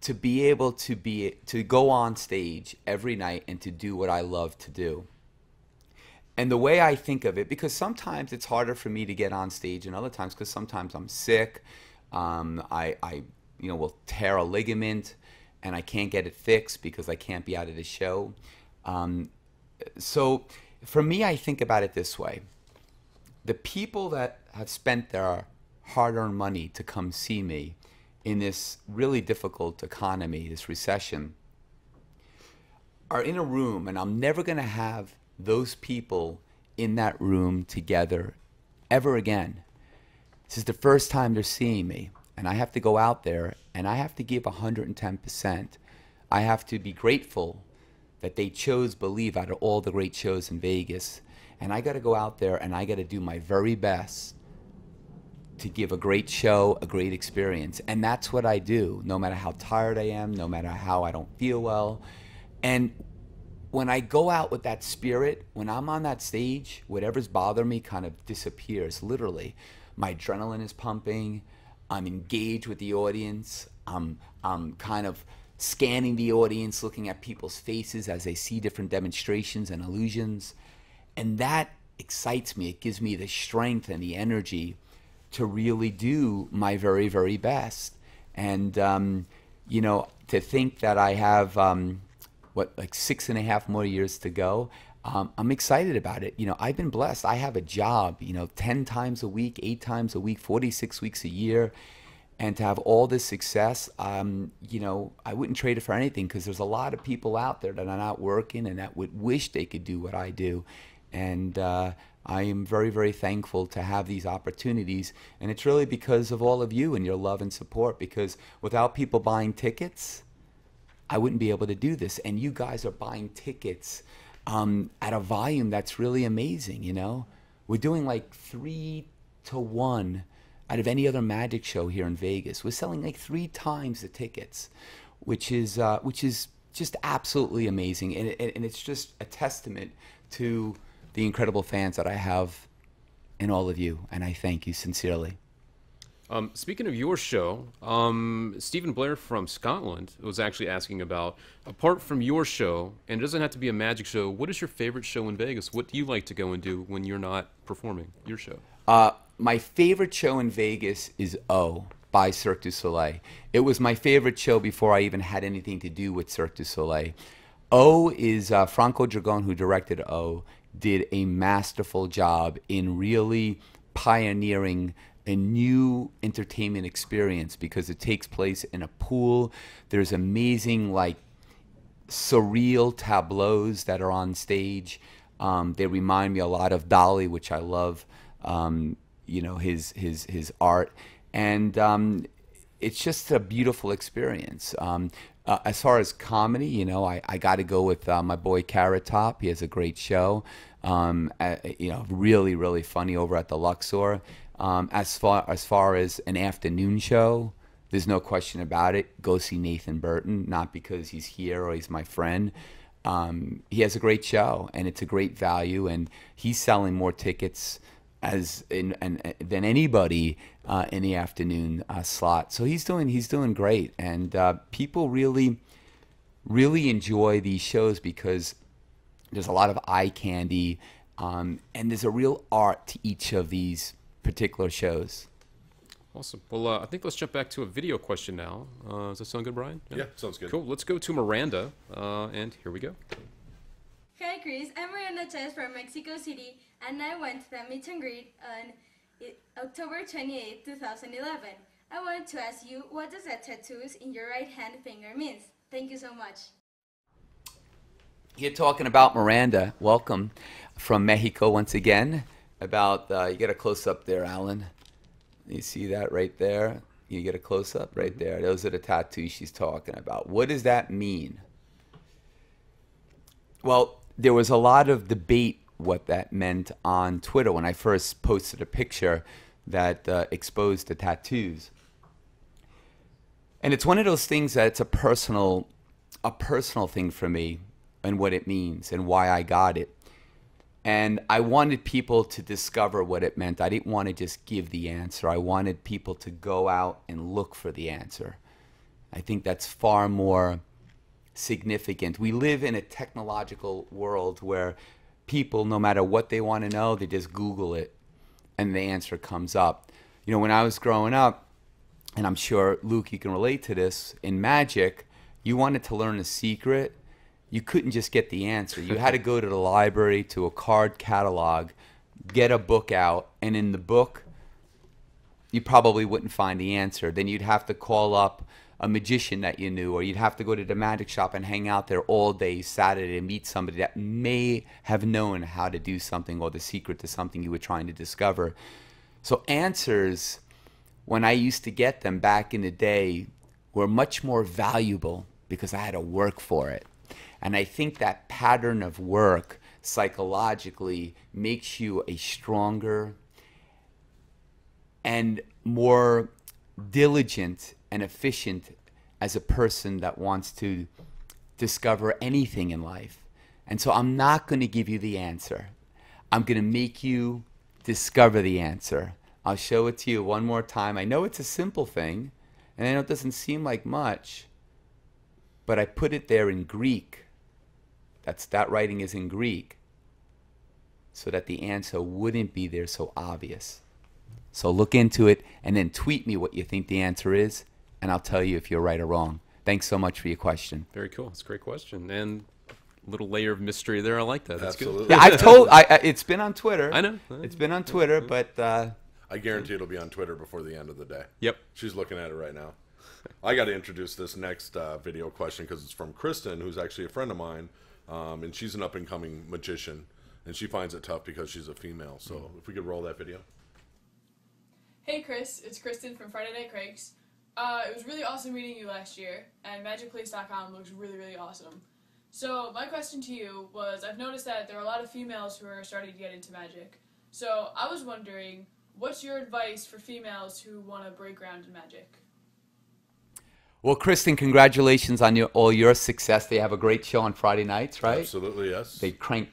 to be able to go on stage every night and to do what I love to do. And the way I think of it, because sometimes it's harder for me to get on stage, and other times because sometimes I'm sick, I will tear a ligament and I can't get it fixed because I can't be out of the show. So for me, I think about it this way. The people that have spent their hard-earned money to come see me in this really difficult economy, this recession, are in a room, and I'm never going to have those people in that room together ever again. This is the first time they're seeing me, and I have to go out there and I have to give 110%. I have to be grateful that they chose Believe out of all the great shows in Vegas, and I got to go out there and I got to do my very best to give a great show, a great experience. And that's what I do, no matter how tired I am, no matter how I don't feel well. And when I go out with that spirit, when I'm on that stage, whatever's bothering me kind of disappears, literally. My adrenaline is pumping. I'm engaged with the audience. I'm kind of scanning the audience, looking at people's faces as they see different demonstrations and illusions. And that excites me. It gives me the strength and the energy to really do my very, very best. And, to think that I have, like 6.5 more years to go, I'm excited about it. I've been blessed. I have a job, 10 times a week, 8 times a week, 46 weeks a year. And to have all this success, I wouldn't trade it for anything, because there's a lot of people out there that are not working and that would wish they could do what I do. And I am very, very thankful to have these opportunities. And it's really because of all of you and your love and support, because without people buying tickets, I wouldn't be able to do this. And you guys are buying tickets at a volume that's really amazing, We're doing like 3 to 1 out of any other magic show here in Vegas. We're selling like 3 times the tickets, which is just absolutely amazing. And it's just a testament to the incredible fans that I have in all of you. And I thank you sincerely. Speaking of your show, Stephen Blair from Scotland was actually asking about, apart from your show, and it doesn't have to be a magic show, what is your favorite show in Vegas? What do you like to go and do when you're not performing your show? My favorite show in Vegas is O by Cirque du Soleil. It was my favorite show before I even had anything to do with Cirque du Soleil. O is Franco Dragone, who directed O, did a masterful job in really pioneering a new entertainment experience, because it takes place in a pool. There's amazing, surreal tableaus that are on stage. They remind me a lot of Dali, which I love, his art. And it's just a beautiful experience. As far as comedy, I got to go with my boy Carrot Top. He has a great show. Really, really funny over at the Luxor. As far as an afternoon show, there's no question about it. Go see Nathan Burton, not because he's here or he's my friend. He has a great show, and it's a great value, and he's selling more tickets than anybody in the afternoon slot. So he's doing great, and people really enjoy these shows because there's a lot of eye candy, and there's a real art to each of these particular shows. Awesome. Well, I think let's jump back to a video question now. Does that sound good, Brian? Yeah, sounds good. Cool. Let's go to Miranda, and here we go. Hi, Chris. I'm Miranda Chez from Mexico City, and I went to the meet and greet on October 28, 2011. I wanted to ask you, what does that tattoos in your right hand finger means? Thank you so much. You're talking about Miranda. Welcome from Mexico once again. About you get a close up there, Alan. You see that right there? You get a close up right there. Those are the tattoos she's talking about. What does that mean? Well, there was a lot of debate what that meant on Twitter when I first posted a picture that exposed the tattoos. And it's one of those things that it's a personal thing for me, and what it means and why I got it. And I wanted people to discover what it meant. I didn't want to just give the answer. I wanted people to go out and look for the answer. I think that's far more significant. We live in a technological world where people, no matter what they want to know, they just Google it and the answer comes up. You know, when I was growing up, and I'm sure, Luke, you can relate to this, in magic, you wanted to learn a secret, you couldn't just get the answer. You had to go to the library, to a card catalog, get a book out, and in the book, you probably wouldn't find the answer. Then you'd have to call up a magician that you knew, or you'd have to go to the magic shop and hang out there all day Saturday and meet somebody that may have known how to do something or the secret to something you were trying to discover. So answers, when I used to get them back in the day, were much more valuable because I had to work for it. And I think that pattern of work psychologically makes you a stronger and more diligent and efficient as a person that wants to discover anything in life. And so I'm not going to give you the answer. I'm going to make you discover the answer. I'll show it to you one more time. I know it's a simple thing, and I know it doesn't seem like much, but I put it there in Greek. That writing is in Greek, so that the answer wouldn't be there so obvious. So look into it and then tweet me what you think the answer is, and I'll tell you if you're right or wrong. Thanks so much for your question. Very cool. It's a great question. And a little layer of mystery there. I like that. That's Absolutely. good. Yeah, I've told. It's been on Twitter. I know. It's been on Twitter, but I guarantee it'll be on Twitter before the end of the day. Yep. She's looking at it right now. I got to introduce this next video question because it's from Kristen, who's actually a friend of mine, and she's an up-and-coming magician, and she finds it tough because she's a female. So if we could roll that video. Hey Chris, it's Kristen from Friday Night Craigs. It was really awesome meeting you last year, and MagicPlace.com looks really, really awesome. So my question to you was, I've noticed that there are a lot of females who are starting to get into magic. So I was wondering, what's your advice for females who want to break ground in magic? well, Kristen, congratulations on all your success. They have a great show on Friday nights, right? Absolutely, yes. They crank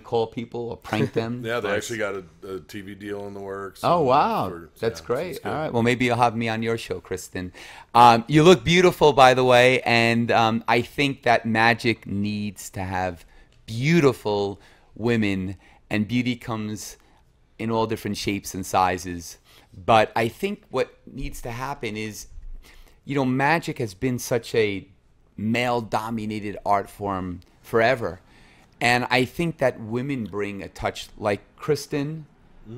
call people or prank them. Yeah, they actually got a TV deal in the works. Oh, wow. That's yeah, great. All right. Well, maybe you'll have me on your show, Kristen. You look beautiful, by the way, and I think that magic needs to have beautiful women, and beauty comes in all different shapes and sizes. But I think what needs to happen is, you know, magic has been such a male-dominated art form forever. And I think that women bring a touch, like Kristen,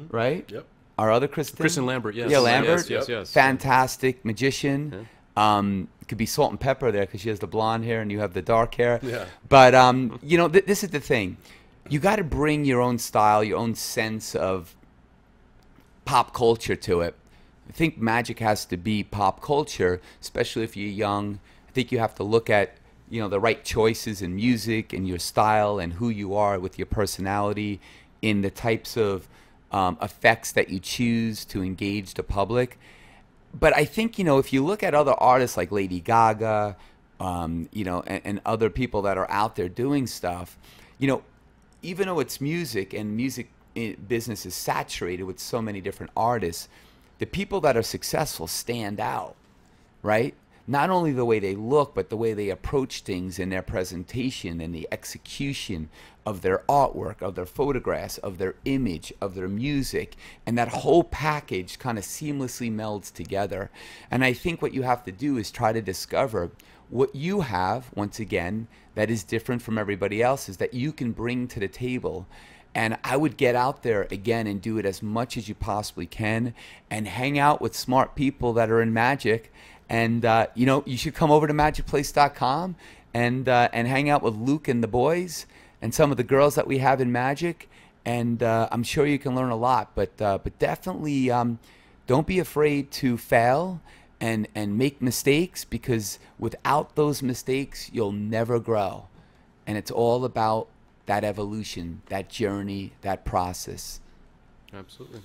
right? Yep. Our other Kristen? Kristen Lambert, yes. Yeah, Lambert. Yes. Fantastic magician. It could be salt and pepper there because she has the blonde hair and you have the dark hair. Yeah. But, you know, this is the thing. You got to bring your own style, your own sense of pop culture to it. I think magic has to be pop culture, especially if you're young. I think you have to look at, you know, the right choices in music and your style and who you are with your personality in the types of effects that you choose to engage the public. But I think, you know, if you look at other artists like Lady Gaga, you know, and other people that are out there doing stuff, you know, even though it's music and music business is saturated with so many different artists, the people that are successful stand out, right? Not only the way they look, but the way they approach things in their presentation and the execution of their artwork, of their photographs, of their image, of their music. And that whole package kind of seamlessly melds together. And I think what you have to do is try to discover what you have, once again, that is different from everybody else's, that you can bring to the table. And I would get out there again and do it as much as you possibly can and hang out with smart people that are in magic. And, you know, you should come over to magicplace.com and hang out with Luke and the boys and some of the girls that we have in Magic. And I'm sure you can learn a lot. But definitely don't be afraid to fail and make mistakes, because without those mistakes, you'll never grow. And it's all about that evolution, that journey, that process. Absolutely.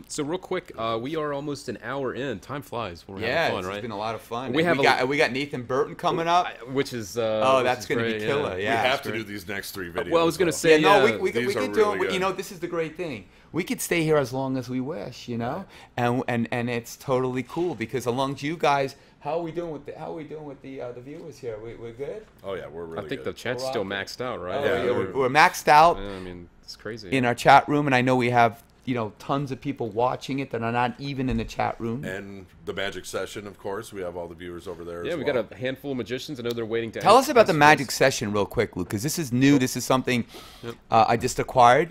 So real quick, we are almost an hour in. Time flies when we're having fun, right? It's been a lot of fun. We got Nathan Burton coming up, which is that's going to be killer. Yeah. We have to do these next 3 videos. Well, I was going to say, we could do it. You know, this is the great thing. We could stay here as long as we wish, you know, and it's totally cool, because along with you guys. How are we doing with the viewers here? We're good? Oh yeah, we're really good. I think the chat's still maxed out, right? We're maxed out. Yeah, I mean, it's crazy. In our chat room, and I know we have, you know, tons of people watching it that are not even in the chat room. And the magic session, of course, we have all the viewers over there. Yeah, we got a handful of magicians. I know they're waiting to. Tell us about the magic session real quick, Luke, because this is new. This is something I just acquired.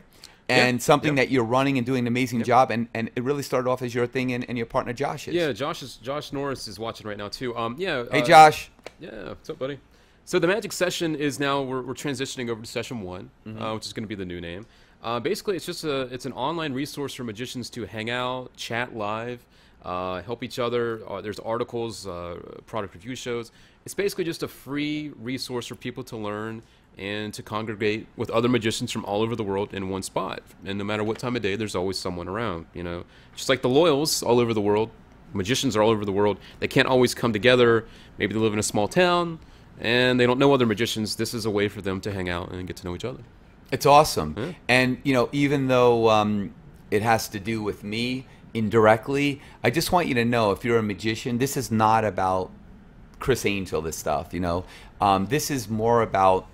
And something that you're running and doing an amazing job, and it really started off as your thing and your partner Josh's. Yeah, Josh Norris is watching right now too. Hey Josh. Yeah, what's up, buddy? So the magic session is now we're transitioning over to session 1, which is going to be the new name. Basically, it's an online resource for magicians to hang out, chat live, help each other. There's articles, product review shows. It's basically just a free resource for people to learn and to congregate with other magicians from all over the world in one spot. And no matter what time of day, there's always someone around, you know. Just like the Loyals all over the world, magicians are all over the world. They can't always come together. Maybe they live in a small town, and they don't know other magicians. This is a way for them to hang out and get to know each other. It's awesome. Yeah. And, you know, even though it has to do with me indirectly, I just want you to know, if you're a magician, this is not about Criss Angel, this stuff, you know. This is more about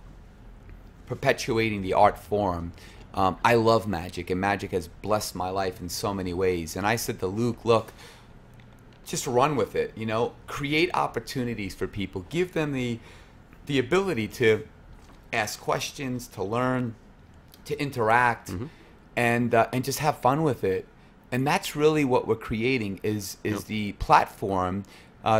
perpetuating the art form. I love magic, and magic has blessed my life in so many ways. And I said to Luke, look, just run with it, you know, create opportunities for people, give them the ability to ask questions, to learn, to interact, and just have fun with it. And that's really what we're creating is the platform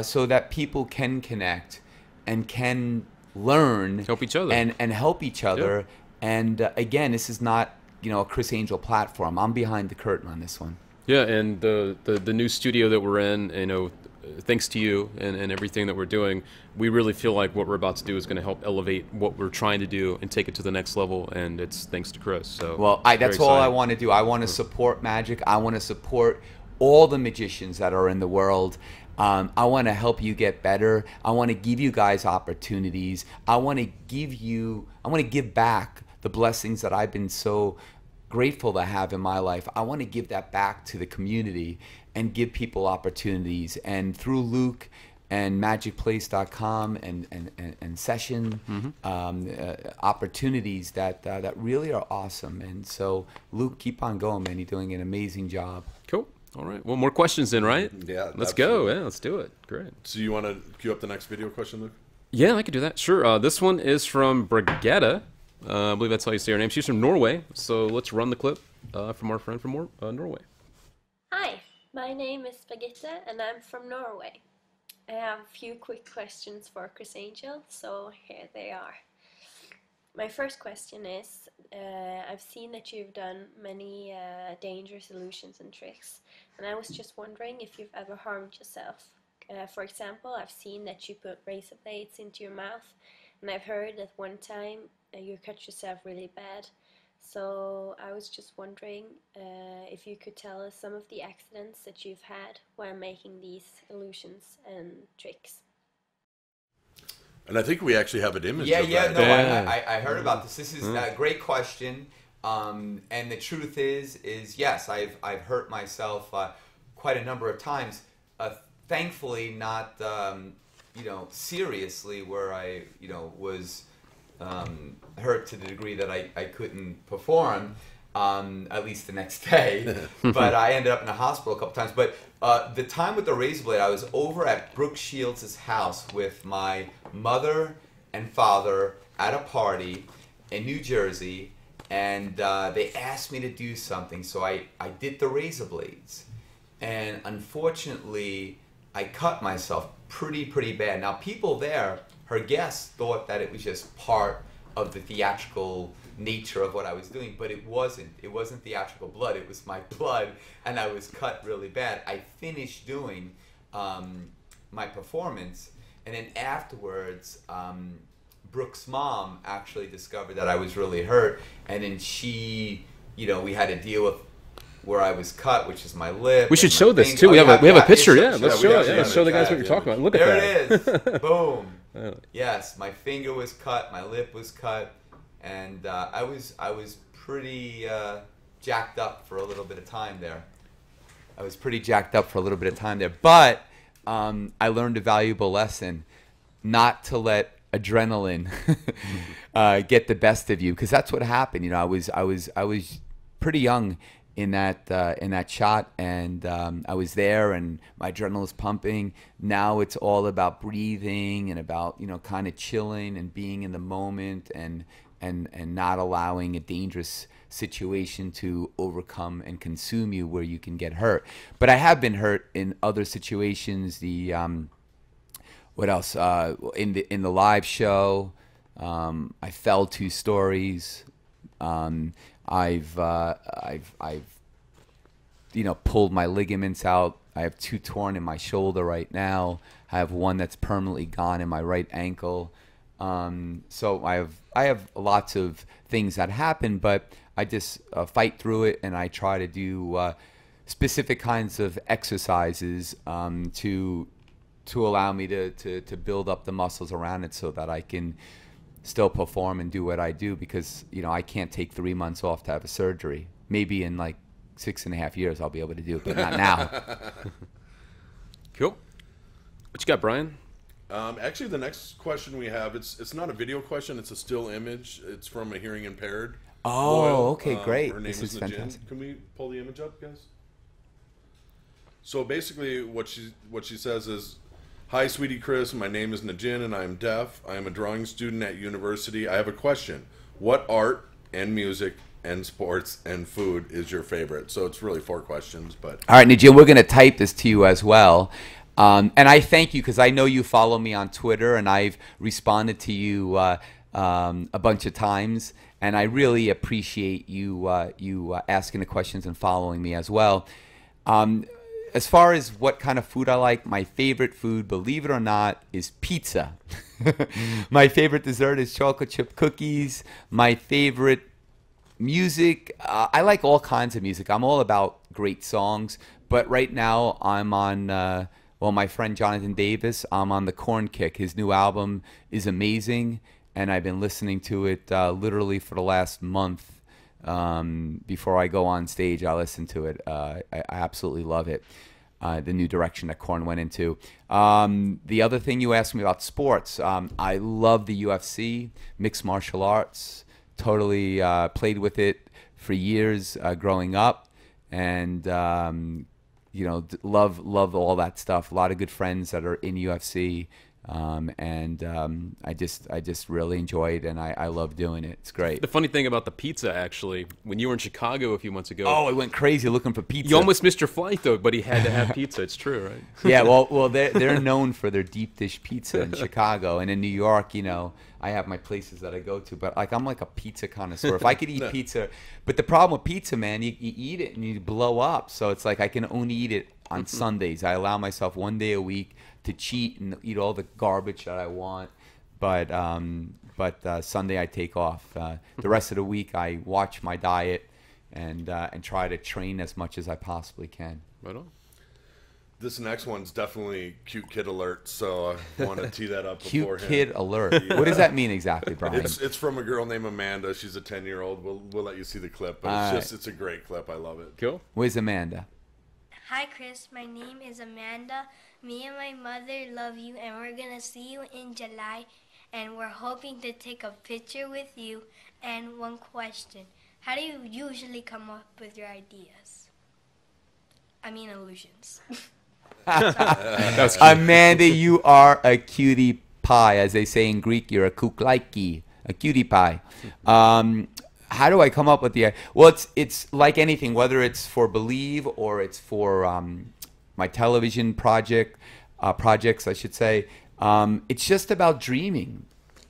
so that people can connect and can learn, help each other, and help each other. And again, this is not, you know, a Criss Angel platform. I'm behind the curtain on this one. Yeah, and the new studio that we're in, you know, thanks to you and everything that we're doing, we really feel like what we're about to do is going to help elevate what we're trying to do and take it to the next level. And it's thanks to Criss. So well, that's all I want to do. I want to support magic. I want to support all the magicians that are in the world. I want to help you get better. I want to give you guys opportunities. I want to give back the blessings that I've been so grateful to have in my life. I want to give that back to the community and give people opportunities. And through Luke and magicplace.com and session opportunities that really are awesome. And so, Luke, keep on going, man. You're doing an amazing job. Cool. All right. Well, more questions then, right? Yeah. Let's go. Yeah, let's do it. Great. So you want to queue up the next video question, Luke? Yeah, I could do that. Sure. This one is from Brigetta. I believe that's how you say her name. She's from Norway. So let's run the clip from our friend from Norway. Hi, my name is Brigitte and I'm from Norway. I have a few quick questions for Criss Angel, so here they are. My first question is, I've seen that you've done many dangerous illusions and tricks, and I was just wondering if you've ever harmed yourself. For example, I've seen that you put razor blades into your mouth, and I've heard that one time you cut yourself really bad. So I was just wondering if you could tell us some of the accidents that you've had while making these illusions and tricks. And I think we actually have an image of that. I heard about this. This is a great question. And the truth is yes, I've hurt myself quite a number of times. Thankfully, not seriously, where I was hurt to the degree that I couldn't perform. At least the next day, but I ended up in a hospital a couple times. But the time with the razor blade, I was over at Brooke Shields' house with my mother and father at a party in New Jersey, and they asked me to do something, so I did the razor blades, and unfortunately, I cut myself pretty bad. Now, people there, her guests, thought that it was just part of the theatrical nature of what I was doing, but it wasn't. It wasn't theatrical blood. It was my blood, and I was cut really bad. I finished doing my performance, and then afterwards, Brooke's mom actually discovered that I was really hurt, and then she, we had to deal with where I was cut, which is my lip. We should show this too. We have a picture. Yeah, let's show it. Yeah, let's show the guys what you're talking about. Look at that. There it is. Boom. Yes, my finger was cut, my lip was cut. And I was pretty jacked up for a little bit of time there. But I learned a valuable lesson: not to let adrenaline get the best of you, because that's what happened. I was pretty young in that shot, and I was there, and my adrenaline was pumping. Now it's all about breathing and about kind of chilling and being in the moment and not allowing a dangerous situation to overcome and consume you where you can get hurt. But I have been hurt in other situations. What else? In the live show, I fell 2 stories. I've pulled my ligaments out. I have 2 torn in my shoulder right now. I have 1 that's permanently gone in my right ankle. So I have lots of things that happen, but I just fight through it, and I try to do specific kinds of exercises to allow me to build up the muscles around it so that I can still perform and do what I do, because I can't take 3 months off to have a surgery. Maybe in like 6.5 years I'll be able to do it, but not now. Cool. What you got, Brian? Actually, the next question we have, it's not a video question, it's a still image. It's from a hearing impaired. Oh, Loyal. okay, great. Her name This is Najin. fantastic. Can we pull the image up, guys? So basically, what she says is, "Hi, sweetie Criss. My name is Najin, and I am deaf. I am a drawing student at university. I have a question. What art and music and sports and food is your favorite?" So it's really 4 questions, but all right, Najin, we're going to type this to you as well. And I thank you, because I know you follow me on Twitter, and I've responded to you a bunch of times, and I really appreciate you asking the questions and following me as well. As far as what kind of food I like, my favorite food, believe it or not, is pizza. My favorite dessert is chocolate chip cookies. My favorite music, I like all kinds of music. I'm all about great songs, but right now I'm on my friend Jonathan Davis, I'm on the Corn Kick. His new album is amazing, and I've been listening to it literally for the last month. Before I go on stage, I listen to it. I absolutely love it. The new direction that Korn went into. The other thing you asked me about sports, I love the UFC, mixed martial arts. Totally played with it for years growing up, and love all that stuff. A lot of good friends that are in UFC. I just really enjoy it, and I love doing it. It's great. The funny thing about the pizza, actually, when you were in Chicago a few months ago, I went crazy looking for pizza. You almost missed your flight though, but he had to have pizza. It's true, right? Yeah, well, they're known for their deep dish pizza in Chicago, and in New York, I have my places that I go to, but I'm like a pizza connoisseur. If I could eat pizza, but the problem with pizza, man, you eat it and you blow up. So it's like I can only eat it on Sundays. I allow myself 1 day a week to cheat and eat all the garbage that I want, but Sunday I take off. The rest of the week I watch my diet and try to train as much as I possibly can. Right on. This next one's definitely cute kid alert, so I want to tee that up Cute beforehand. kid alert. Yeah. What does that mean exactly, Brian? It's from a girl named Amanda. She's a 10-year-old. We'll let you see the clip, but it's a great clip. I love it. Cool. Where's Amanda? Hi, Chris. My name is Amanda. Me and my mother love you, and we're going to see you in July, and we're hoping to take a picture with you. And one question. How do you usually come up with your ideas? I mean, illusions. Amanda, you are a cutie pie. As they say in Greek, you're a kuklaiki, a cutie pie. How do I come up with the idea? Well, it's like anything, whether it's for Believe or it's for my television projects, I should say. It's just about dreaming.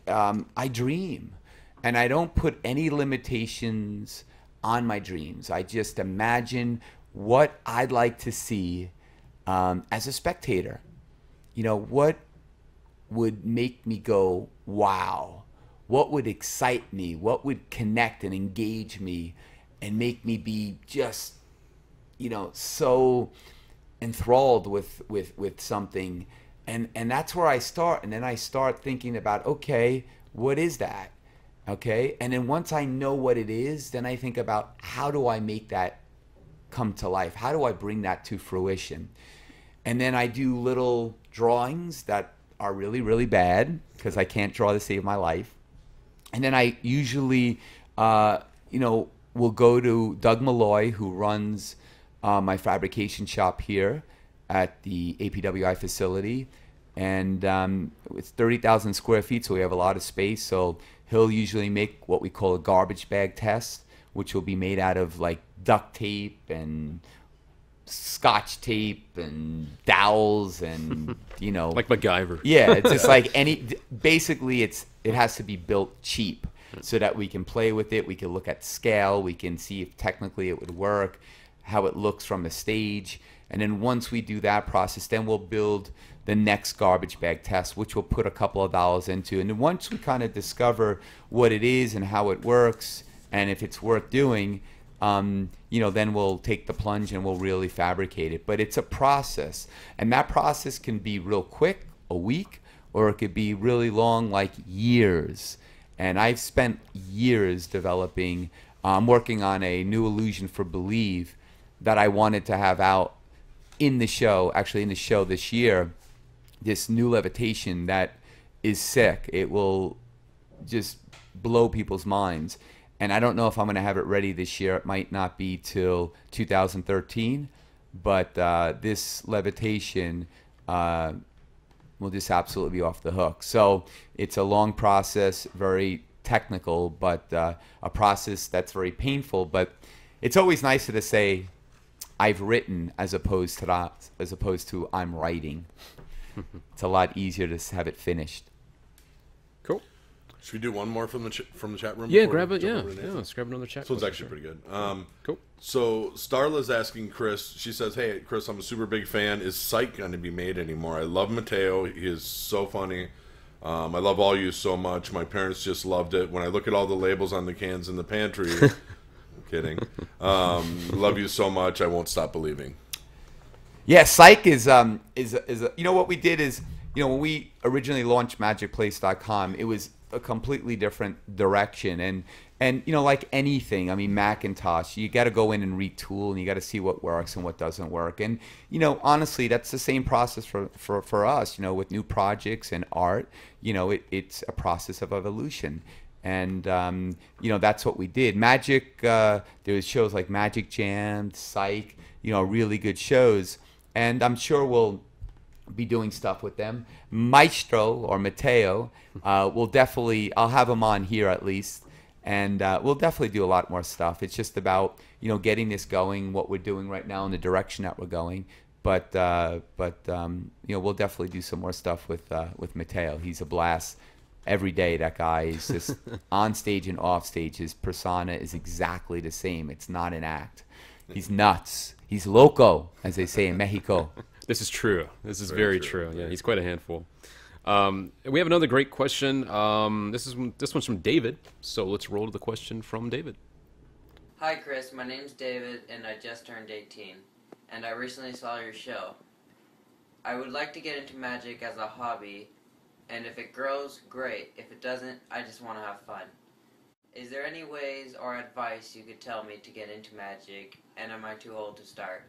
I dream, and I don't put any limitations on my dreams. I just imagine what I'd like to see as a spectator. You know, what would make me go, wow? What would excite me? What would connect and engage me and make me be just, you know, so enthralled with something? And that's where I start. And then I start thinking about, okay, what is that? Okay. And then once I know what it is, then I think about, how do I make that come to life? How do I bring that to fruition? And then I do little drawings that are really, really bad because I can't draw to save my life. And then I usually, you know, will go to Doug Malloy, who runs my fabrication shop here at the APWI facility. And it's 30,000 square feet, so we have a lot of space. So he'll usually make what we call a garbage bag test, which will be made out of like duct tape and Scotch tape and dowels and, you know, like MacGyver. Yeah, it's just like basically it has to be built cheap so that we can play with it. We can look at scale. We can see if technically it would work, how it looks from a stage. And then once we do that process, then we'll build the next garbage bag test, which we'll put a couple of dollars into. And then once we kind of discover what it is and how it works and if it's worth doing, you know, then we'll take the plunge and we'll really fabricate it. But it's a process, and that process can be real quick, a week, or it could be really long, like years. And I've spent years developing, working on a new illusion for Believe that I wanted to have out in the show, actually in the show this year, this new levitation that is sick. It will just blow people's minds. And I don't know if I'm going to have it ready this year. It might not be till 2013. But this levitation will just absolutely be off the hook. So it's a long process, very technical, but a process that's very painful. But it's always nicer to say, I've written as opposed to I'm writing. It's a lot easier to have it finished. Cool. Should we do one more from the chat room? Yeah, grab it. Yeah, let's grab another chat. This one's actually pretty good. Cool. So Starla's asking Chris. She says, "Hey, Chris, I'm a super big fan. Is Psych going to be made anymore? I love Mateo. He is so funny. I love all you so much. My parents just loved it. When I look at all the labels on the cans in the pantry, I'm kidding. Love you so much. I won't stop believing." Yeah, Psych is you know what we did is, you know, when we originally launched MagicPlace.com, it was a completely different direction, and you know, like anything, I mean, Macintosh, you got to go in and retool, and you got to see what works and what doesn't work. And you know, honestly, that's the same process for us. You know, with new projects and art, you know, it's a process of evolution. And you know, that's what we did. Magic, there was shows like Magic Jam, Psych, you know, really good shows, and I'm sure we'll be doing stuff with them. Maestro or Mateo will definitely, I'll have him on here at least, and we'll definitely do a lot more stuff. It's just about, you know, getting this going, what we're doing right now, and the direction that we're going. But you know, we'll definitely do some more stuff with Mateo. He's a blast every day. That guy is just on stage and off stage. His persona is exactly the same. It's not an act. He's nuts. He's loco, as they say in Mexico. This is true. This is very true. Yeah, he's quite a handful. We have another great question. This one's from David. So let's roll to the question from David. Hi, Chris. My name's David, and I just turned 18. And I recently saw your show. I would like to get into magic as a hobby, and if it grows, great. If it doesn't, I just want to have fun. Is there any ways or advice you could tell me to get into magic, and am I too old to start?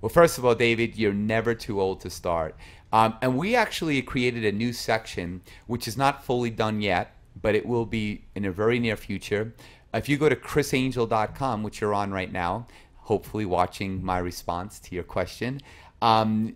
Well, first of all, David, you're never too old to start. And we actually created a new section, which is not fully done yet, but it will be in a very near future. If you go to chrisangel.com, which you're on right now, hopefully watching my response to your question,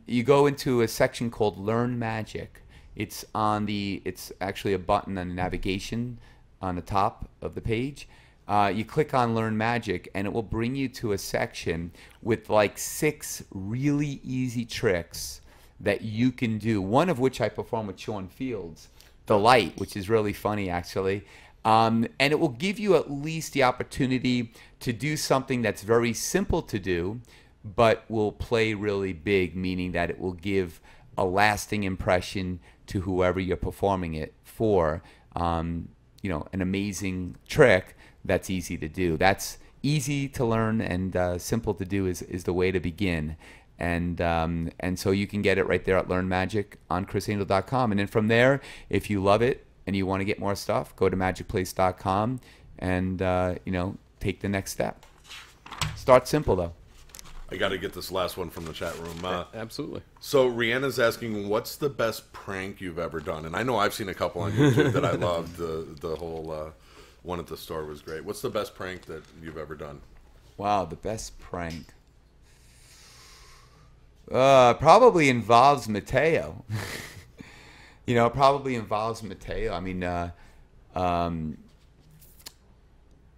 you go into a section called Learn Magic. It's actually a button on the navigation on the top of the page. You click on Learn Magic, and it will bring you to a section with like 6 really easy tricks that you can do, one of which I perform with Sean Fields, the light, which is really funny actually. And it will give you at least the opportunity to do something that's very simple to do, but will play really big, meaning that it will give a lasting impression to whoever you're performing it for. You know, an amazing trick that's easy to do. That's easy to learn and simple to do is the way to begin. And so you can get it right there at Learn Magic on chrisangel.com. And then from there, if you love it and you want to get more stuff, go to magicplace.com and you know, take the next step. Start simple though. I got to get this last one from the chat room. Absolutely. So Rihanna's asking, what's the best prank you've ever done? And I know I've seen a couple on YouTube that I loved. The whole one at the store was great. What's the best prank that you've ever done? Wow, the best prank. Probably involves Mateo. You know, probably involves Mateo. I mean,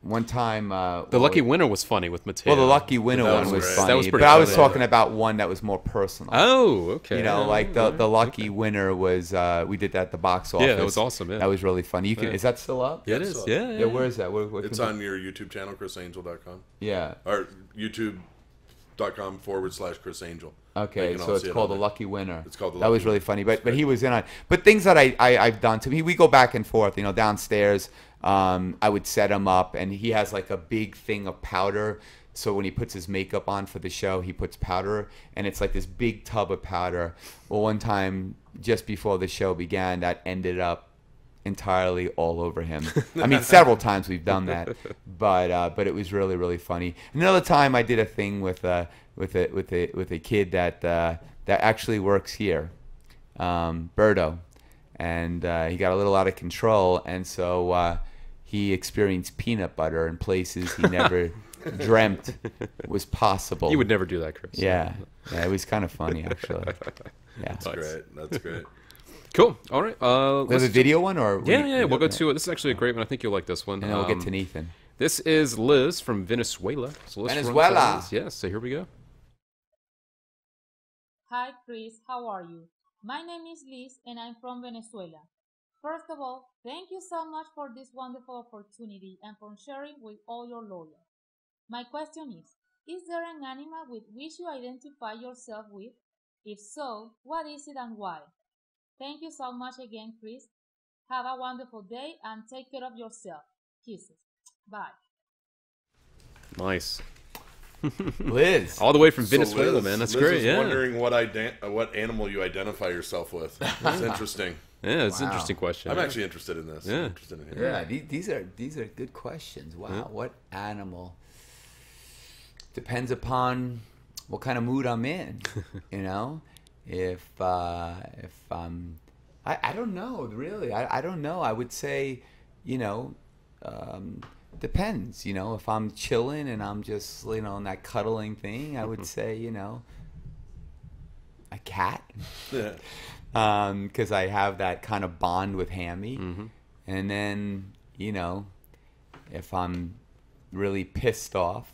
one time... the Lucky Winner was funny with Mateo. Well, the Lucky Winner one was funny. That was pretty but I was funny. talking about one that was more personal. Oh, okay. You know, like the Lucky Winner was... we did that at the box office. Yeah, that was awesome. Yeah. That was really funny. You can, Is that still up? Yeah, it is. Yeah. Where is that? It's on your YouTube channel, chrisangel.com. Yeah. Or youtube.com/Criss Angel. Okay, so it's called The Lucky Winner. It's called The Lucky Winner. That was really funny, but he was in on. But things that I've done to me, we go back and forth. You know, downstairs, I would set him up, and he has like a big thing of powder. So when he puts his makeup on for the show, he puts powder, and it's like this big tub of powder. Well, one time just before the show began, that ended up entirely all over him. I mean, several times we've done that, but it was really, really funny. Another time I did a thing with a kid that actually works here, Berto, and he got a little out of control, and so he experienced peanut butter in places he never dreamt was possible. You would never do that, Chris. Yeah, it was kind of funny actually. Yeah, that's great. That's great. Cool. All right. There's a video one, or yeah. We'll go to it. This is actually a great one. I think you'll like this one. And then we'll get to Nathan. This is Liz from Venezuela. So let's Venezuela. Yes. So here we go. Hi, Chris. How are you? My name is Liz, and I'm from Venezuela. First of all, thank you so much for this wonderful opportunity and for sharing with all your lawyers. My question is there an animal with which you identify yourself with? If so, what is it and why? Thank you so much again, Chris. Have a wonderful day and take care of yourself. Kisses. Bye. Nice. Liz. All the way from So Venezuela, Liz, man. That's Liz great. is Yeah. wondering what animal you identify yourself with. It's interesting. Yeah, it's an interesting question. I'm actually interested in this. Yeah. I'm interested in hearing Yeah, these are good questions. Wow, Yeah. what animal? Depends upon what kind of mood I'm in. You know, if I'm, I don't know really. I don't know. I would say, you know, depends. You know, if I'm chilling and I'm just, you know, in that cuddling thing, I would say, you know, a cat. Yeah. Because I have that kind of bond with Hammy. Mm-hmm. And then, you know, if I'm really pissed off,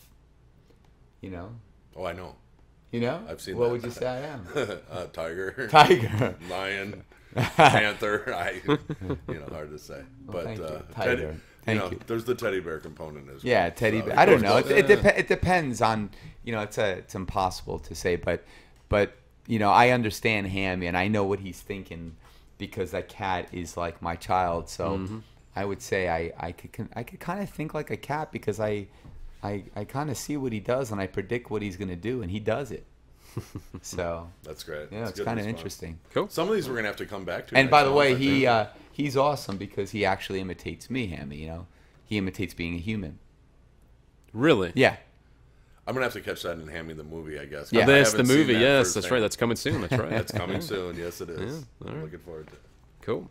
you know. Oh, I know. You know? I've seen what that. would you say I am? Tiger. Tiger. Lion. Panther. Hard to say. Well, But thank you. Teddy, Tiger. Thank you. There's the teddy bear component as well. Yeah, teddy So bear. it I don't goes know. both. It depends on, you know, it's impossible to say, but you know, I understand Hammy and I know what he's thinking because that cat is like my child. So Mhm. I would say I could kind of think like a cat because I kind of see what he does and I predict what he's going to do and he does it. So that's great. Yeah, That's it's good kind of response. interesting. Cool. Some of these we're gonna have to come back to. And next by the month, way, I think. he's awesome because he actually imitates me, Hammy. You know, he imitates being a human. Really? Yeah. I'm gonna have to catch that in Hammy the movie, I guess. Yeah. I That's haven't the seen movie. that Yes, that's firsthand. right. That's coming soon. That's right. That's coming Yeah. soon. Yes, it is. Yeah, all I'm right. looking forward to it. Cool.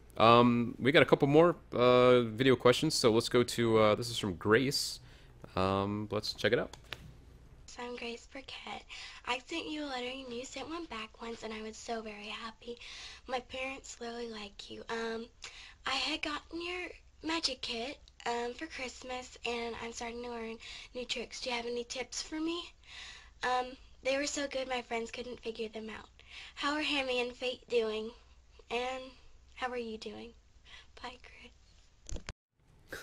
We got a couple more video questions, so let's go to this is from Grace. Let's check it out. I'm Grace Burkett. I sent you a letter and you sent one back once, and I was so very happy. My parents really like you. I had gotten your magic kit for Christmas, and I'm starting to learn new tricks. Do you have any tips for me? They were so good my friends couldn't figure them out. How are Hammy and Fate doing? And how are you doing? Bye, Chris.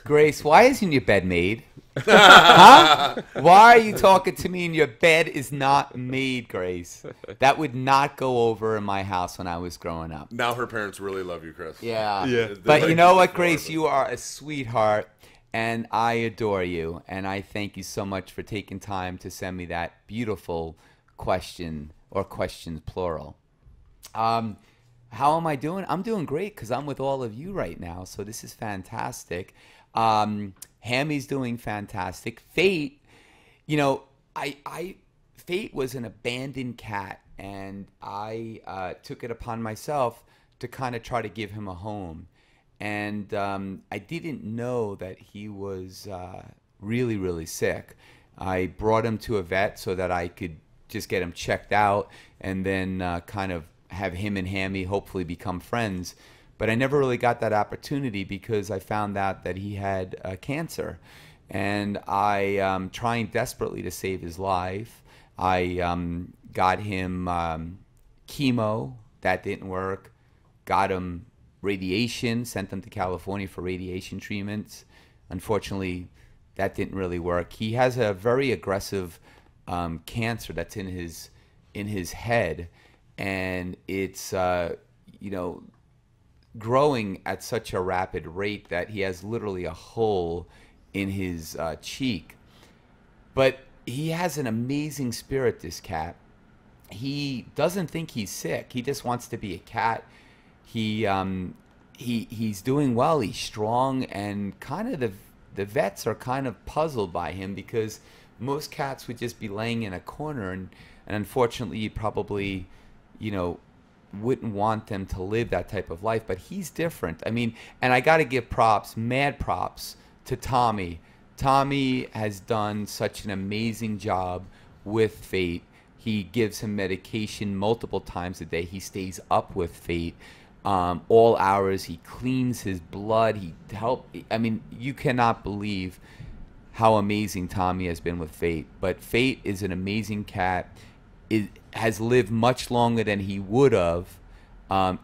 Grace, why isn't your bed made? Huh? Why are you talking to me and your bed is not made, Grace? That would not go over in my house when I was growing up. Now her parents really love you, Chris. Yeah. They But like you know what, before, Grace? but- You are a sweetheart, and I adore you. And I thank you so much for taking time to send me that beautiful question, or questions plural. How am I doing? I'm doing great because I'm with all of you right now. So this is fantastic. Hammy's doing fantastic. Fate, you know, Fate was an abandoned cat, and I took it upon myself to kind of try to give him a home. And I didn't know that he was really, really sick. I brought him to a vet so that I could just get him checked out and then kind of have him and Hammy hopefully become friends. But I never really got that opportunity because I found out that he had cancer. And I trying desperately to save his life. I got him chemo. That didn't work. Got him radiation, sent him to California for radiation treatments. Unfortunately, that didn't really work. He has a very aggressive cancer that's in his head, and it's growing at such a rapid rate that he has literally a hole in his cheek. But he has an amazing spirit, this cat. He doesn't think he's sick. He just wants to be a cat. He's doing well. He's strong, and kind of the vets are kind of puzzled by him because most cats would just be laying in a corner, and unfortunately, you probably, wouldn't want them to live that type of life. But he's different. I mean, and I got to give props, mad props, to Tommy. Tommy has done such an amazing job with Fate. He gives him medication multiple times a day. He stays up with Fate all hours. He cleans his blood. I mean, you cannot believe how amazing Tommy has been with Fate. But Fate is an amazing cat. It has lived much longer than he would have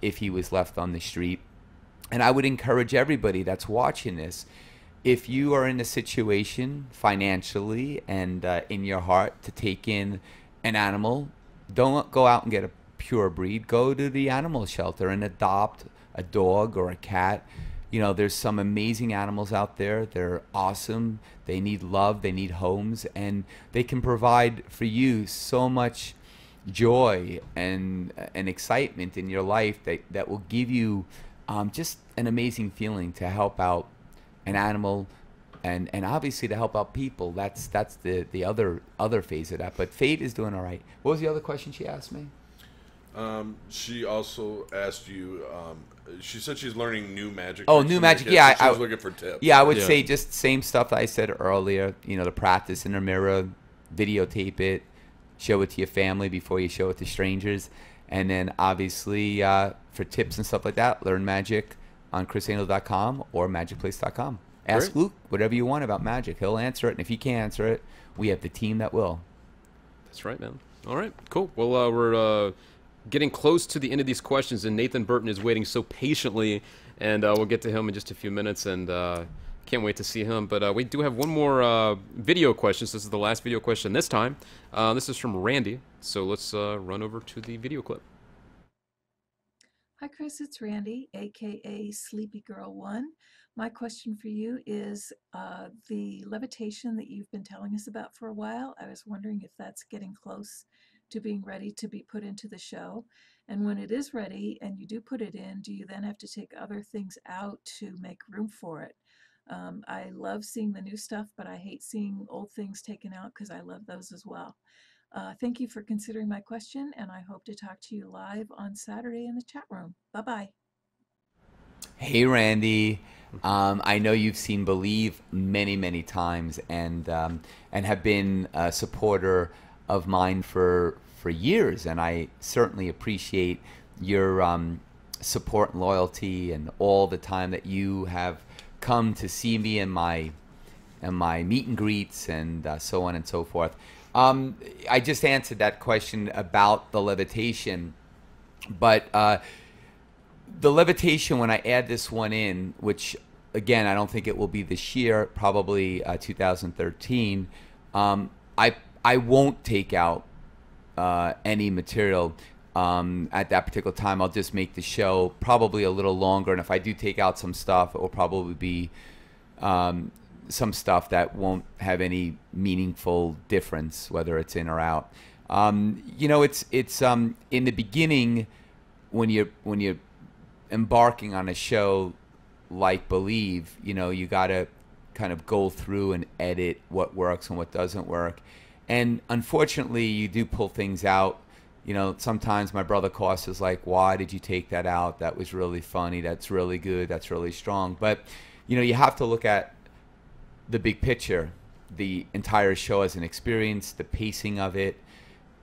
if he was left on the street. And I would encourage everybody that's watching this, if you are in a situation financially and in your heart to take in an animal, don't go out and get a pure breed. Go to the animal shelter and adopt a dog or a cat. There's some amazing animals out there. They're awesome. They need love. They need homes. And they can provide for you so much joy and excitement in your life that will give you just an amazing feeling to help out an animal and obviously to help out people. That's the other phase of that. But Fate is doing all right. What was the other question she asked me? She also asked you. She said she's learning new magic. Oh, tricks new from magic. your kids, Yeah, so she was looking for tips. Yeah, I would say just same stuff that I said earlier. To practice in the mirror, videotape it, show it to your family before you show it to strangers, and then obviously for tips and stuff like that, learn magic on chrisangel.com or magicplace.com. Ask Great. Luke whatever you want about magic. He'll answer it, and if he can't answer it, we have the team that will. That's right, man. All right, cool. Well, we're getting close to the end of these questions, and Nathan Burton is waiting so patiently, and we'll get to him in just a few minutes, and can't wait to see him. But we do have one more video question. So this is the last video question this time. This is from Randy, so let's run over to the video clip. Hi, Chris. It's Randy, aka Sleepy Girl 1. My question for you is the levitation that you've been telling us about for a while. I was wondering if that's getting close to being ready to be put into the show? And when it is ready and you do put it in, do you then have to take other things out to make room for it? I love seeing the new stuff, but I hate seeing old things taken out because I love those as well. Thank you for considering my question, and I hope to talk to you live on Saturday in the chat room. Bye-bye. Hey, Randy. I know you've seen Believe many, many times, and have been a supporter of mine for years, and I certainly appreciate your support and loyalty and all the time that you have come to see me in my meet and greets and so on and so forth. I just answered that question about the levitation, but the levitation, when I add this one in, which again I don't think it will be this year, probably 2013, I won't take out any material at that particular time. I'll just make the show probably a little longer, and if I do take out some stuff, it will probably be some stuff that won't have any meaningful difference, whether it's in or out. You know, it's in the beginning when you're embarking on a show like Believe, you know, you got to kind of go through and edit what works and what doesn't work. And unfortunately, you do pull things out. You know, sometimes my brother Cost is like, why did you take that out? That was really funny. That's really good. That's really strong. But, you know, you have to look at the big picture, the entire show as an experience, the pacing of it,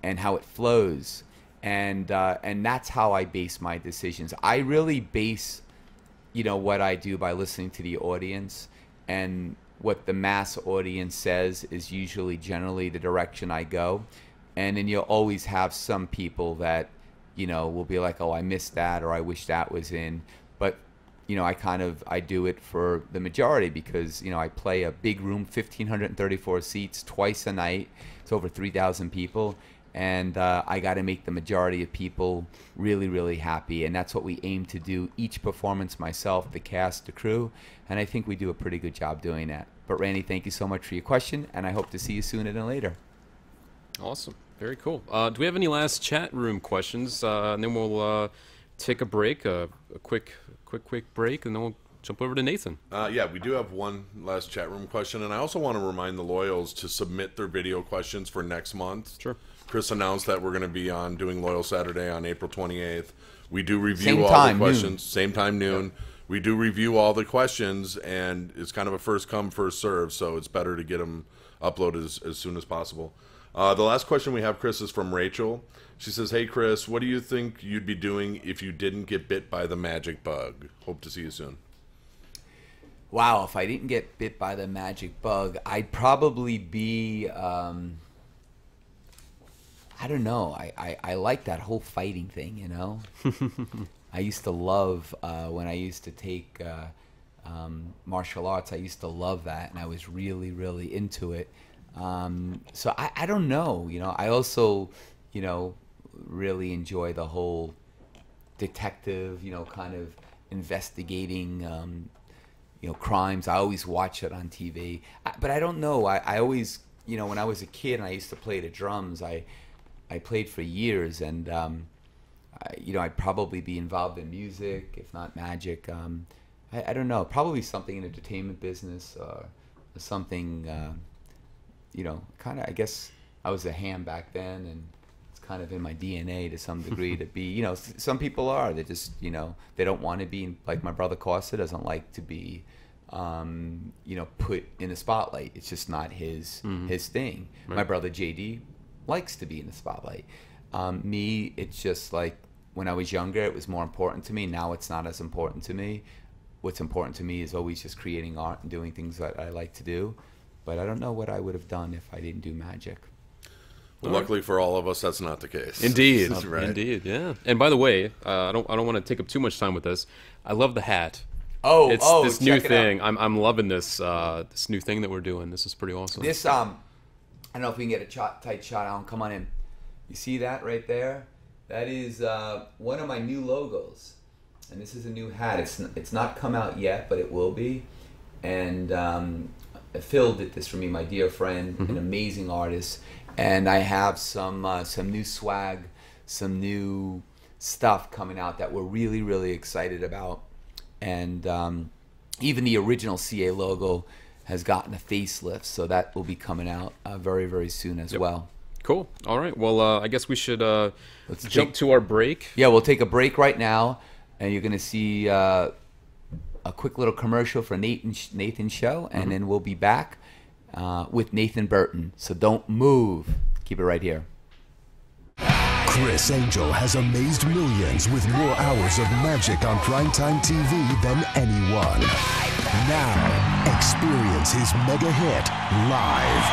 and how it flows. And that's how I base my decisions. I really base, you know, what I do by listening to the audience, and what the mass audience says is usually generally the direction I go. And then you'll always have some people that, you know, will be like, oh, I missed that, or I wish that was in. But, you know, I do it for the majority because, you know, I play a big room, 1,534 seats twice a night. It's over 3,000 people. And I got to make the majority of people really, really happy. And that's what we aim to do each performance, myself, the cast, the crew. And I think we do a pretty good job doing that. But Randy, thank you so much for your question, and I hope to see you sooner than later. Awesome. Very cool. Do we have any last chat room questions? And then we'll take a break, a quick break, and then we'll jump over to Nathan. Yeah, we do have one last chat room question, and I also want to remind the Loyals to submit their video questions for next month. Sure. Criss announced that we're going to be on doing Loyal Saturday on April 28th. We do review all the questions. Noon. Same time, noon. Yeah. We do review all the questions, and it's kind of a first come, first serve, so it's better to get them uploaded as soon as possible. The last question we have, Criss, is from Rachel. She says, hey, Criss, what do you think you'd be doing if you didn't get bit by the magic bug? Hope to see you soon. Wow, if I didn't get bit by the magic bug, I'd probably be... I don't know. I like that whole fighting thing, you know? I used to love, when I used to take martial arts, I used to love that, and I was really, really into it. So I don't know, you know? I also, you know, really enjoy the whole detective, you know, kind of investigating, you know, crimes. I always watch it on TV. But I don't know. I always, you know, when I was a kid and I used to play the drums, I played for years, and you know, I'd probably be involved in music, if not magic. I don't know, probably something in the entertainment business, or something. You know, kind of. I guess I was a ham back then, and it's kind of in my DNA to some degree to be. You know, some people are. They just, you know, they don't want to be like my brother Costa doesn't like to be. You know, put in the spotlight. It's just not his thing. Right. My brother JD likes to be in the spotlight. Me, it's just like when I was younger, it was more important to me. Now it's not as important to me. What's important to me is always just creating art and doing things that I like to do. But I don't know what I would have done if I didn't do magic. Well, luckily for all of us, that's not the case. Indeed, right. Indeed, yeah. And by the way, I don't want to take up too much time with this. I love the hat. It's this new thing. I'm loving this this new thing that we're doing. This is pretty awesome. This I don't know if we can get a tight shot on. Come on in. You see that right there? That is one of my new logos, and this is a new hat. It's not come out yet, but it will be. And Phil did this for me, my dear friend, an amazing artist, and I have some new swag, some new stuff coming out that we're really, really excited about. And even the original CA logo has gotten a facelift, so that will be coming out very, very soon as well. Cool. All right. Well, I guess we should jump to our break. Yeah, we'll take a break right now, and you're going to see a quick little commercial for Nathan's show, and then we'll be back with Nathan Burton. So don't move. Keep it right here. Criss Angel has amazed millions with more hours of magic on primetime TV than anyone. Now, experience his mega hit live.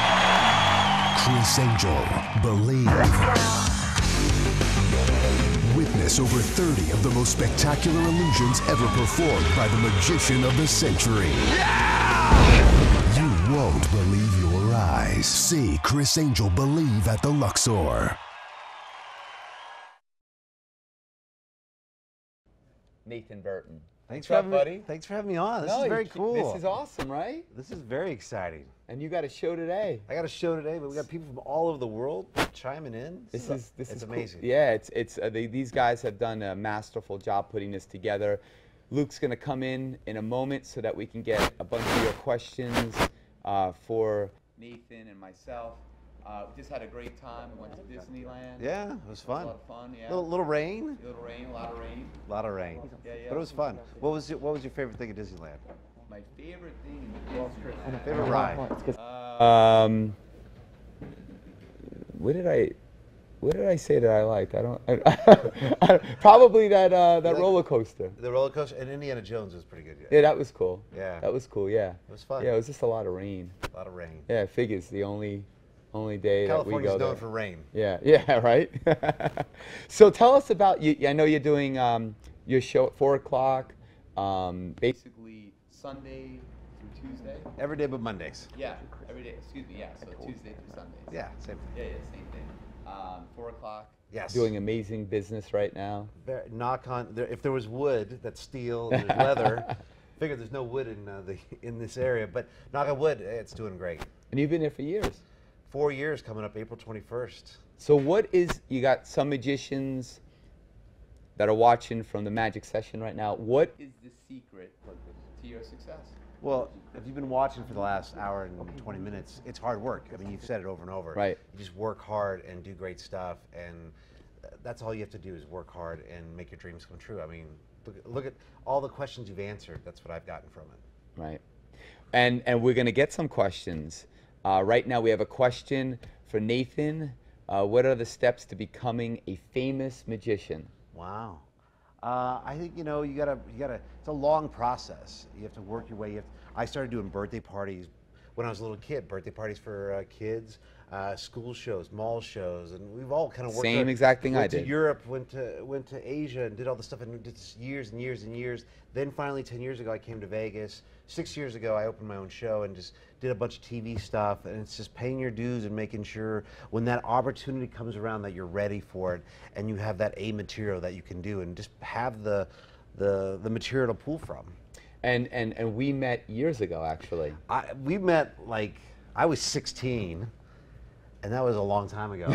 Criss Angel, Believe. Witness over 30 of the most spectacular illusions ever performed by the magician of the century. You won't believe your eyes. See Criss Angel, Believe at the Luxor. Nathan Burton. Thanks What's for up, having buddy? me. Thanks for having me on. This No, is very you- cool. This is awesome, right? This is very exciting. And you got a show today. I got a show today, but we got people from all over the world chiming in. This it's is cool. amazing. Yeah, these guys have done a masterful job putting this together. Luke's going to come in a moment so that we can get a bunch of your questions for Nathan and myself. We just had a great time. We went to Disneyland. Yeah, it was fun. A lot of fun. Yeah. Little rain. Little rain. A lot of rain. A lot of rain. Yeah, yeah. But it was fun. What was your favorite thing at Disneyland? My favorite thing in Disneyland. Favorite ride. What did I say that I liked? Probably that roller coaster. The roller coaster and Indiana Jones was pretty good. Yeah, that was cool. Yeah. That was cool. Yeah. It was fun. Yeah, it was just a lot of rain. A lot of rain. Yeah, it figures the only day that we California's go known there. for rain. Yeah, yeah, right. So tell us about you. I know you're doing your show at 4 o'clock, basically Sunday through Tuesday. Every day but Mondays. Yeah, every day. Excuse me. Yeah, so Tuesday through Sundays. Yeah, same thing. Yeah, yeah, same thing. 4 o'clock. Yes. Doing amazing business right now. Knock on. If there was wood, that's steel. There's leather. Figure there's no wood in this area, but knock on wood, it's doing great. And you've been there for years. 4 years coming up April 21st. So you got some magicians that are watching from the magic session right now. What is the secret to your success? Well, if you've been watching for the last hour and 20 minutes, it's hard work. I mean, you've said it over and over. Right. You just work hard and do great stuff, and that's all you have to do is work hard and make your dreams come true. I mean, look at all the questions you've answered. That's what I've gotten from it. Right. And we're going to get some questions. Right now we have a question for Nathan. What are the steps to becoming a famous magician? Wow. I think you gotta. It's a long process. You have to work your way. I started doing birthday parties when I was a little kid. Birthday parties for kids, school shows, mall shows, and we've all kind of worked. Same exact thing I did. Went to Europe, went to Asia, and did all this stuff, and did this years and years and years. Then finally, 10 years ago, I came to Vegas. 6 years ago, I opened my own show and just did a bunch of TV stuff. And it's just paying your dues and making sure when that opportunity comes around that you're ready for it, and you have that A material that you can do, and just have the material to pull from. And we met years ago, actually. We met I was 16. And that was a long time ago.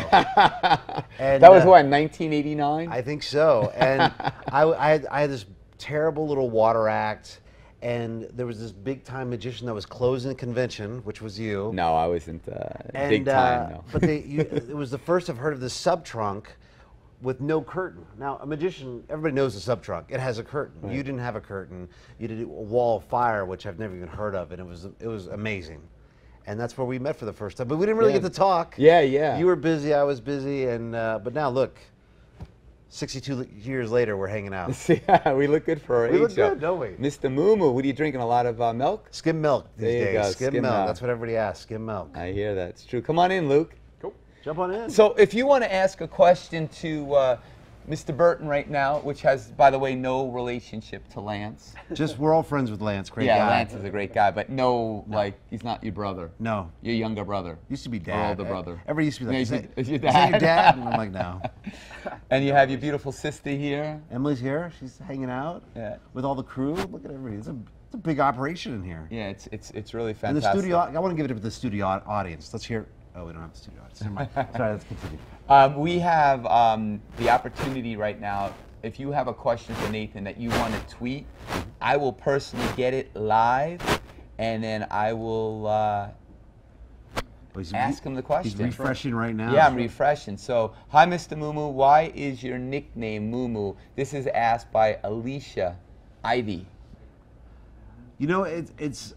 And that was what, 1989? I think so. And I had this terrible little water act, and there was this big time magician that was closing the convention, which was you. No, I wasn't big time. No. But it was the first I've heard of the sub trunk with no curtain. Now, a magician, everybody knows the sub trunk. It has a curtain. Right. You didn't have a curtain. You did a wall of fire, which I've never even heard of, and it was amazing. And that's where we met for the first time. But we didn't really get to talk. Yeah, yeah. You were busy, I was busy, and but now look, 62 years later, we're hanging out. Yeah, we look good for our age. We look good, don't we? Mr. Moo, what are you drinking? A lot of milk? Skim milk these there you days. go. Skim milk. That's what everybody asks. Skim milk. I hear that. It's true. Come on in, Luke. Cool. Jump on in. So if you want to ask a question to Mr. Burton right now, which has, by the way, no relationship to Lance. Just, we're all friends with Lance. Great yeah, guy. Lance is a great guy, but no, he's not your brother. No. Your younger brother. Used to be Or dad. older brother. Everybody used to be like, No, is your that dad? your dad? And I'm like, no. And you have your beautiful sister here. Emily's here. She's hanging out with all the crew. Look at everybody. It's a big operation in here. Yeah, it's really And fantastic. the studio, I want to give it to the studio audience. Let's hear Oh, we don't have the studio audience. Never mind. Sorry, let's continue. We have the opportunity right now. If you have a question for Nathan that you want to tweet, I will personally get it live, and then I will ask him the question. He's refreshing right now. Yeah, I'm refreshing. So, hi, Mr. Mumu. Why is your nickname Mumu? This is asked by Alicia Ivy. You know, it's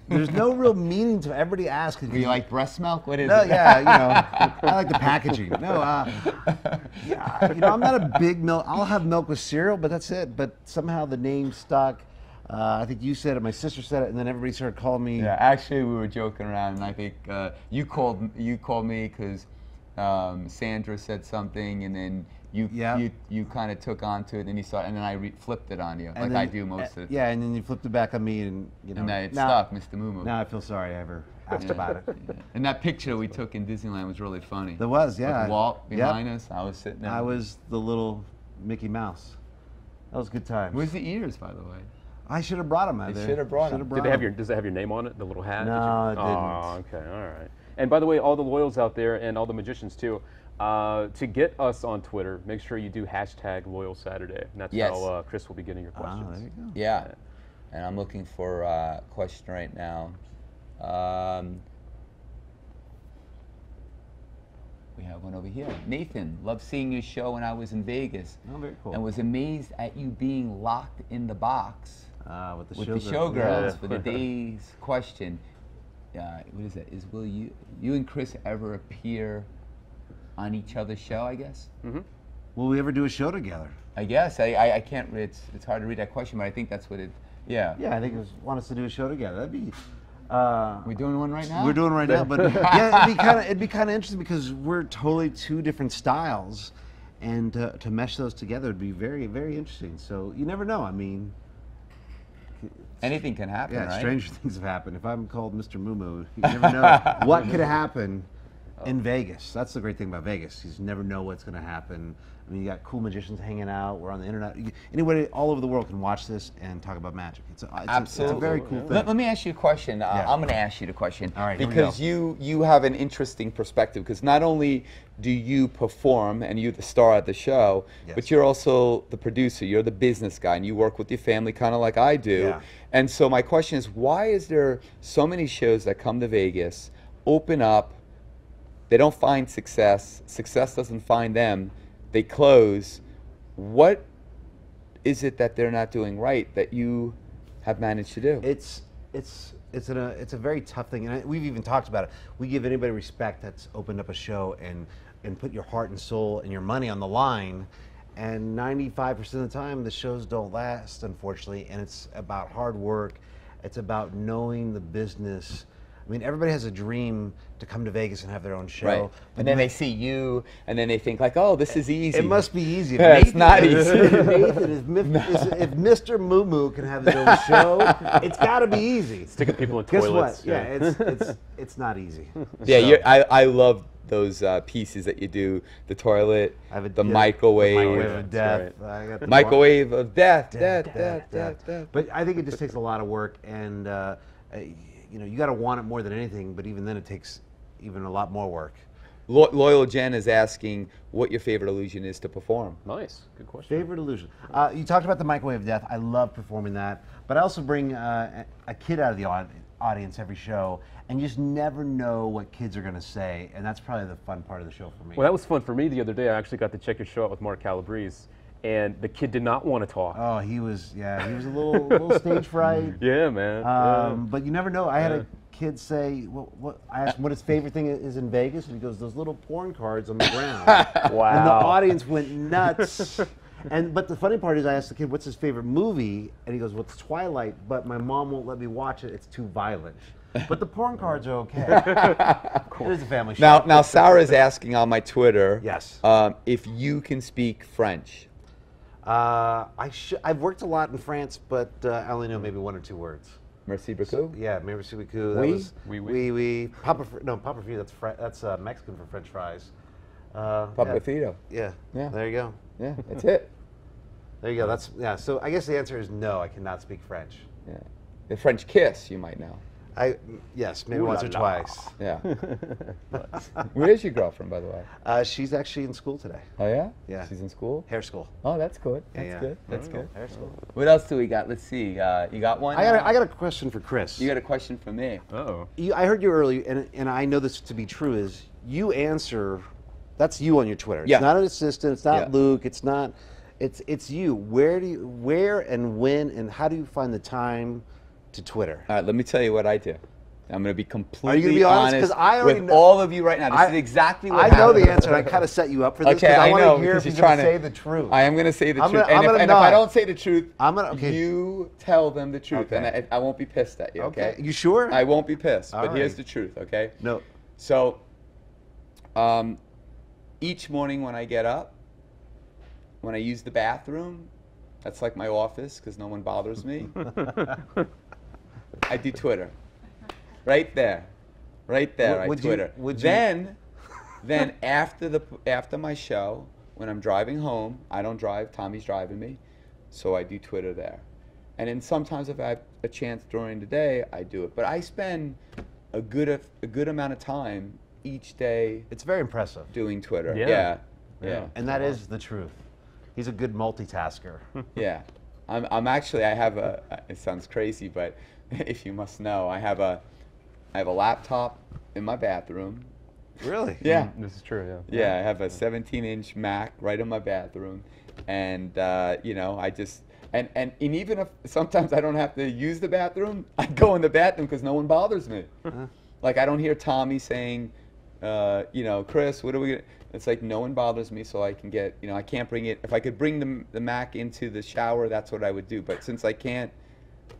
there's no real meaning to everybody asking. Do you like breast milk? What is no, it? Yeah, you know, I like the packaging. No, yeah, you know, I'm not a big milk. I'll have milk with cereal, but that's it. But somehow the name stuck. I think you said it, my sister said it, and then everybody started calling me. Yeah, actually, we were joking around, and I think you called me because Sandra said something, and then you kind of took on to it, and you saw, and then I flipped it on you, like I do most of it. Yeah, and then you flipped it back on me, and you know. And now it stuck, Mr. Mumu. Now I feel sorry I ever asked about it. Yeah. And that picture we took in Disneyland was really funny. There was, yeah. With Walt behind us, I was sitting there. I was the little Mickey Mouse. That was good times. Where's the ears, by the way? I should have brought them. They should have brought them. Does it have your name on it, the little hat? No, it didn't. Oh, okay, all right. And by the way, all the loyals out there and all the magicians too, to get us on Twitter, make sure you do #LoyalSaturday. And that's how Criss will be getting your questions. There you go. Yeah. And I'm looking for a question right now. We have one over here. Nathan, loved seeing your show when I was in Vegas. Oh, very cool. And was amazed at you being locked in the box with the showgirls for the day's question. What is that? Will you and Criss ever appear on each other's show, I guess? Mm-hmm. Will we ever do a show together? I guess. I can't, it's hard to read that question, but I think that's what it, yeah. Yeah, I think it was, want us to do a show together. That'd be... we doing one right now? We're doing right now, but yeah, it'd be kind of interesting because we're totally two different styles, and to mesh those together would be very, very interesting. So you never know. I mean, anything can happen, yeah, right? Stranger things have happened. If I'm called Mr. Mumu, you never know what could happen in Vegas. That's the great thing about Vegas. You just never know what's going to happen. I mean, you got cool magicians hanging out. We're on the internet. Anybody all over the world can watch this and talk about magic. Absolutely. It's a very cool thing. Let me ask you a question. I'm going to ask you the question. All right, because you have an interesting perspective. Because not only do you perform and you're the star at the show, but you're also the producer. You're the business guy, and you work with your family kind of like I do. Yeah. And so my question is, why is there so many shows that come to Vegas, open up, they don't find success, success doesn't find them, they close? What is it that they're not doing right that you have managed to do? It's a very tough thing, and we've even talked about it. We give anybody respect that's opened up a show and put your heart and soul and your money on the line, and 95% of the time the shows don't last, unfortunately. And it's about hard work. It's about knowing the business. I mean, everybody has a dream to come to Vegas and have their own show. Right. And then they see you, and then they think like, oh, this is easy. It must be easy. It's not easy. Nathan, if Mr. Mumu can have his own show, it's got to be easy. Sticking people in Guess toilets. what? Yeah, it's not easy. Yeah, I love those pieces that you do. The toilet, the microwave of death. Microwave of death. But I think it just takes a lot of work, and you know, you got to want it more than anything, but even then it takes even a lot more work. Loyal Jen is asking what your favorite illusion is to perform. Nice, good question. Favorite illusion. You talked about the microwave of death. I love performing that, but I also bring a kid out of the audience every show, and you just never know what kids are going to say, and that's probably the fun part of the show for me. Well, that was fun for me the other day. I actually got to check your show out with Mark Calabrese, and the kid did not want to talk. Oh, he was a little stage fright. Yeah, man. But you never know. I had a kid say, I asked him what his favorite thing is in Vegas, and he goes, those little porn cards on the ground. Wow. And the audience went nuts. But the funny part is I asked the kid, what's his favorite movie? And he goes, well, it's Twilight, but my mom won't let me watch it. It's too violent. But the porn cards are okay. Cool. It is a family show. Now Sarah's asking on my Twitter if you can speak French. I've worked a lot in France, but I only know maybe one or two words. Merci beaucoup. Yeah, merci beaucoup. That Oui? was oui. Papa Frito, that's Mexican for French fries. Papa Frito. Yeah. There you go. Yeah, that's it. There you go. So I guess the answer is no. I cannot speak French. Yeah. The French kiss, you might know. Yes, maybe once or twice. Yeah. Where's your girlfriend, by the way? She's actually in school today. Oh yeah? Yeah. She's in school? Hair school. Oh, that's good. Yeah, That's yeah. good. That's good. Hair school. What else do we got? Let's see. You got one? I got a question for Criss. You got a question for me? Uh-oh. I heard you earlier, and I know this to be true, is you answer, that's you on your Twitter. It's not an assistant, it's not Luke, it's not, it's you. Where and when and how do you find the time to Twitter? All right, let me tell you what I do. I'm going to be completely Are you gonna be honest? 'Cause I already with know, all of you right now. This is exactly what I know happened. the answer, and I kind of set you up for this. Okay, I want know, to hear if because you're going to trying say the truth. I am going to say the I'm truth. gonna And if I don't say the truth, okay. you tell them the truth, Okay. and I won't be pissed at you, okay? You sure? I won't be pissed, All but here's right. the truth, okay? No. So, each morning when I get up, when I use the bathroom, that's like my office because no one bothers me. I do Twitter. Right there. Right there, I Twitter. Then after my show, when I'm driving home, I don't drive, Tommy's driving me, so I do Twitter there. And then sometimes if I have a chance during the day, I do it. But I spend a good amount of time each day. It's very impressive. Doing Twitter. Yeah. Yeah. And that is the truth. He's a good multitasker. Yeah. I'm actually, I have it sounds crazy, but if you must know, I have a laptop in my bathroom. Really? Yeah. This is true, yeah. Yeah, I have a 17-inch Mac right in my bathroom. And, you know, I just, and even if sometimes I don't have to use the bathroom, I go in the bathroom because no one bothers me. Like, I don't hear Tommy saying, you know, Criss, what are we going to, it's like no one bothers me, so I can get, you know, I can't bring it, if I could bring the Mac into the shower, that's what I would do. But since I can't,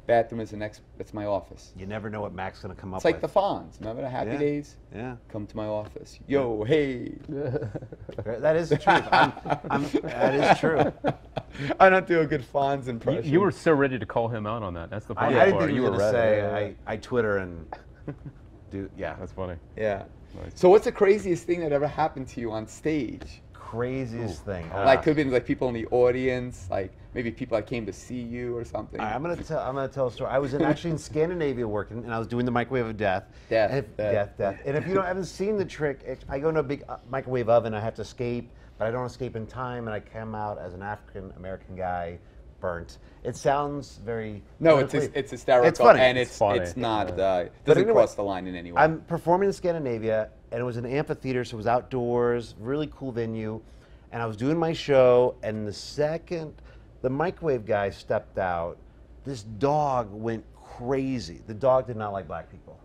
bathroom is that's my office. You never know what Mac's going to come up with. It's like with. the Fonz. Remember the Happy Days? Yeah. Come to my office. Yo, hey. That is the truth. That is true. I don't do a good Fonz impression. You were so ready to call him out on that. That's the funny I didn't part. think you were going to say, I Twitter and do, That's funny. Yeah. Nice. So what's the craziest thing that ever happened to you on stage? Craziest thing. Like could have been like people in the audience, like maybe people that came to see you or something. I'm gonna tell a story. I was actually in Scandinavia working, and I was doing the microwave of death. Death. And if you haven't seen the trick, I go into a big microwave oven. I have to escape, but I don't escape in time, and I come out as an African American guy, burnt. It sounds very it's hysterical. It's funny. And it's not doesn't cross the line in any way. I'm performing in Scandinavia, and it was an amphitheater, so it was outdoors, really cool venue, and I was doing my show, and the second the microwave guy stepped out, this dog went crazy. The dog did not like black people.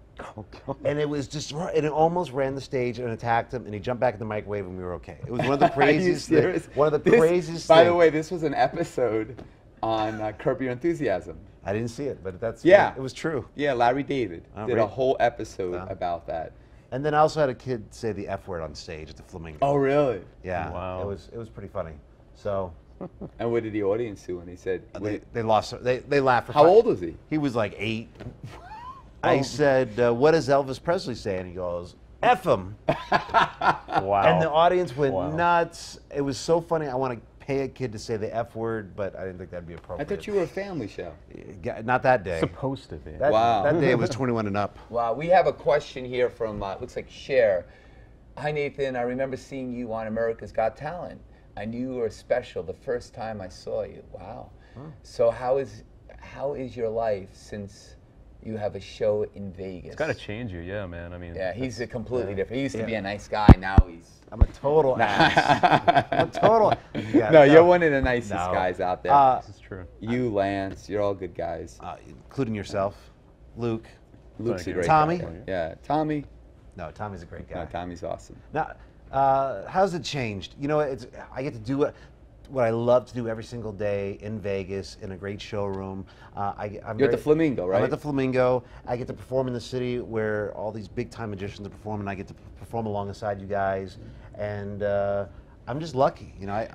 And it was just, and it almost ran the stage and attacked him, and he jumped back in the microwave, and we were okay. It was one of the craziest things. One of the craziest By things. the way, this was an episode on Curb Your Enthusiasm. I didn't see it, but that's it was true. Yeah, Larry David did a whole episode about that. And then I also had a kid say the F word on stage at the Flamingo. Oh, really? Yeah. Wow. It was pretty funny. So. And what did the audience do when he said? They lost. They laughed. How old was he? He was like 8. I said, "What does Elvis Presley say?" And he goes, "F him." Wow. And the audience went nuts. It was so funny. I want to pay a kid to say the F word, but I didn't think that'd be appropriate. I thought you were a family show. Not that day. Supposed to be. That day it was 21 and up. Wow. We have a question here from looks like Cher. Hi Nathan, I remember seeing you on America's Got Talent. I knew you were special the first time I saw you. Wow. So how is your life since you have a show in Vegas? It's got to change you, yeah, man. I mean. Yeah, he's a completely different. He used to be a nice guy. Now he's. I'm a total ass. I'm a total. Yeah, no, you're one of the nicest guys out there. This is true. You, Lance, you're all good guys. Including yourself, Luke. Luke's a great Tommy. guy. Yeah, Tommy. No, Tommy's a great guy. No, Tommy's awesome. Now, how's it changed? You know, I get to do what I love to do every single day in Vegas in a great showroom. You're at the Flamingo, right? I'm at the Flamingo. I get to perform in the city where all these big time magicians are performing. I get to perform alongside you guys, and I'm just lucky. You know,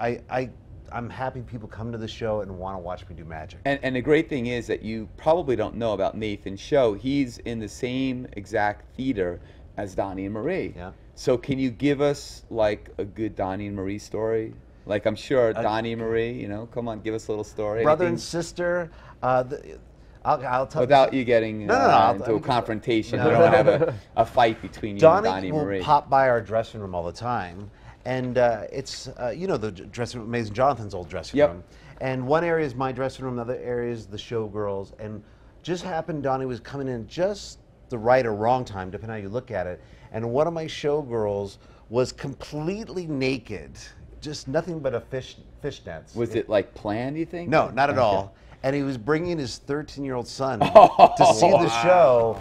I'm happy people come to the show and want to watch me do magic. And the great thing is that you probably don't know about Nathan's show. He's in the same exact theater as Donnie and Marie. Yeah. So can you give us like a good Donnie and Marie story? Like I'm sure Donnie and Marie, you know, come on, give us a little story. Brother Anything? and sister. I'll tell without you getting into a confrontation. You don't have a fight between you and Donnie Marie. Will pop by our dressing room all the time, and it's you know, the dressing room, Amazing Jonathan's old dressing room, and one area is my dressing room, another area is the showgirls, and just happened Donnie was coming in just the right or wrong time, depending on how you look at it, and one of my showgirls was completely naked, just nothing but a fishnets. Was it like planned, you think? No, not at all. And he was bringing his 13-year-old son to see the show,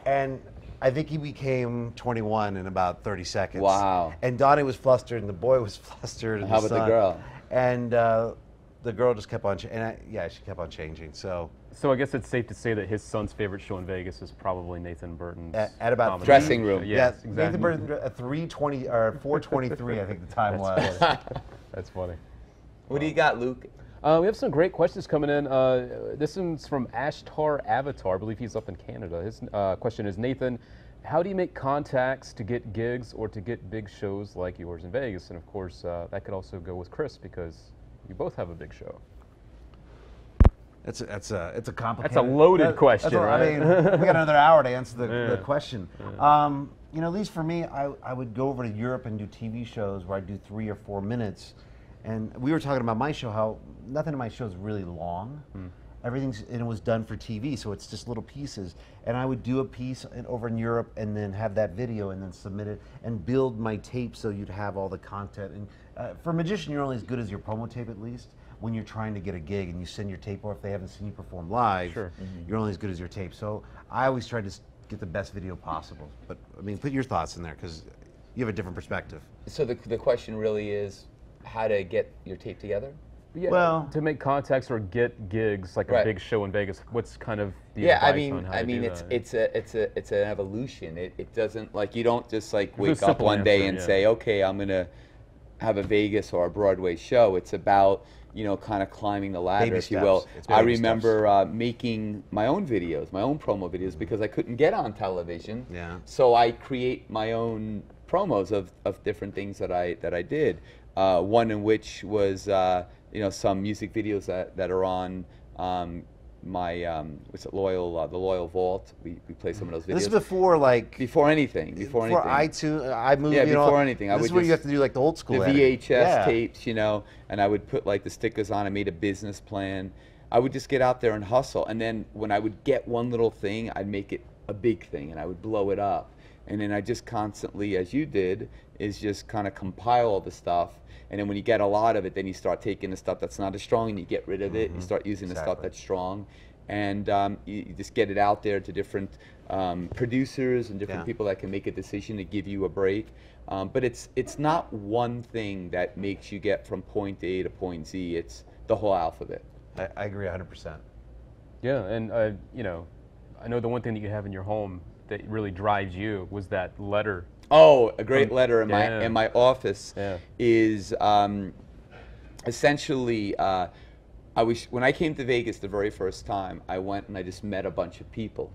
and I think he became 21 in about 30 seconds. Wow. And Donnie was flustered, and the boy was flustered. And how about the girl? And the girl just kept on, she kept on changing. So I guess it's safe to say that his son's favorite show in Vegas is probably Nathan Burton's at about dressing room. Yes, exactly. Nathan Burton at 3:20 or 4:23, I think the time was. That's funny. What do you got, Luke? We have some great questions coming in. This one's from Ashtar Avatar. I believe he's up in Canada. His question is, Nathan, how do you make contacts to get gigs or to get big shows like yours in Vegas? And of course, that could also go with Criss because you both have a big show. It's a complicated. That's a loaded question, right? I mean, we got another hour to answer the question. You know, at least for me, I would go over to Europe and do TV shows where I do 3 or 4 minutes. And we were talking about my show, how nothing in my show is really long. Everything's, and it was done for TV, so it's just little pieces. And I would do a piece over in Europe and then have that video and then submit it and build my tape so you'd have all the content. And for a magician, you're only as good as your promo tape, at least, when you're trying to get a gig and you send your tape, or if they haven't seen you perform live, you're only as good as your tape. So I always try to get the best video possible. But I mean, put your thoughts in there because you have a different perspective. So the question really is how to get your tape together? Yeah, well, to make contacts or get gigs like a big show in Vegas, what's kind of the advice on how to do that? it's an evolution. It doesn't, like, you don't just like wake up one day and say, okay, I'm gonna have a Vegas or a Broadway show. It's about, you know, kind of climbing the ladder, baby if you steps. will. It's I baby remember making my own videos, my own promo videos, because I couldn't get on television. Yeah. So I create my own promos of different things that I did. One in which was you know, some music videos that are on my what's it, the Loyal Vault. We play some of those videos. This is before anything. Before iTunes, iMovie. Yeah, you know, before anything. This is where you have to do like the old school the editing. VHS tapes, you know, and I would put like the stickers on. I made a business plan. I would just get out there and hustle, and then when I would get one little thing, I'd make it a big thing, and I would blow it up. And then I just constantly, as you did, is just kind of compile all the stuff. And then when you get a lot of it, then you start taking the stuff that's not as strong and you get rid of it. And you start using the stuff that's strong. And you just get it out there to different producers and different people that can make a decision to give you a break. But it's not one thing that makes you get from point A to point Z. It's the whole alphabet. I agree 100%. Yeah, and you know, I know the one thing that you have in your home that really drives you was that letter. Oh, a great letter in my office is essentially when I came to Vegas the very first time, I went and I just met a bunch of people,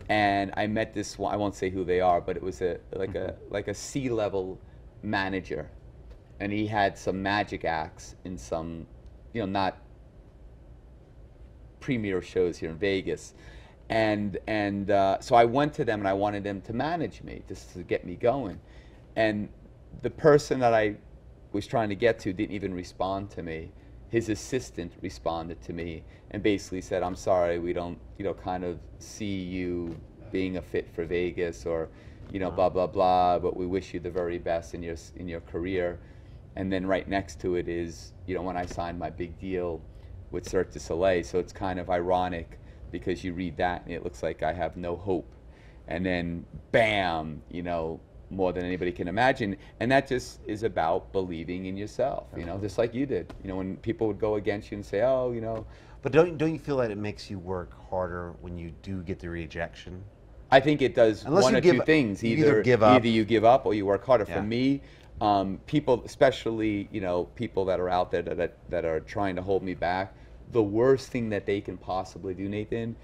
and I met this one. I won't say who they are, but it was like a C-level manager, and he had some magic acts in some, you know, not premier shows here in Vegas. And so I went to them and I wanted them to manage me, just to get me going. And the person that I was trying to get to didn't even respond to me. His assistant responded to me and basically said, I'm sorry, we don't, you know, kind of see you being a fit for Vegas, or, you know, blah, blah, blah, but we wish you the very best in your career. And then right next to it is, you know, when I signed my big deal with Cirque du Soleil. So it's kind of ironic, because you read that and it looks like I have no hope, and then bam, you know, more than anybody can imagine. And that just is about believing in yourself, you know, just like you did. You know, when people would go against you and say, oh, you know. But don't you feel that it makes you work harder when you do get the rejection? I think it does. Unless one you or two things. Either you give up or you work harder. For me, people, especially, you know, people that are out there that are trying to hold me back, the worst thing that they can possibly do, Nathan,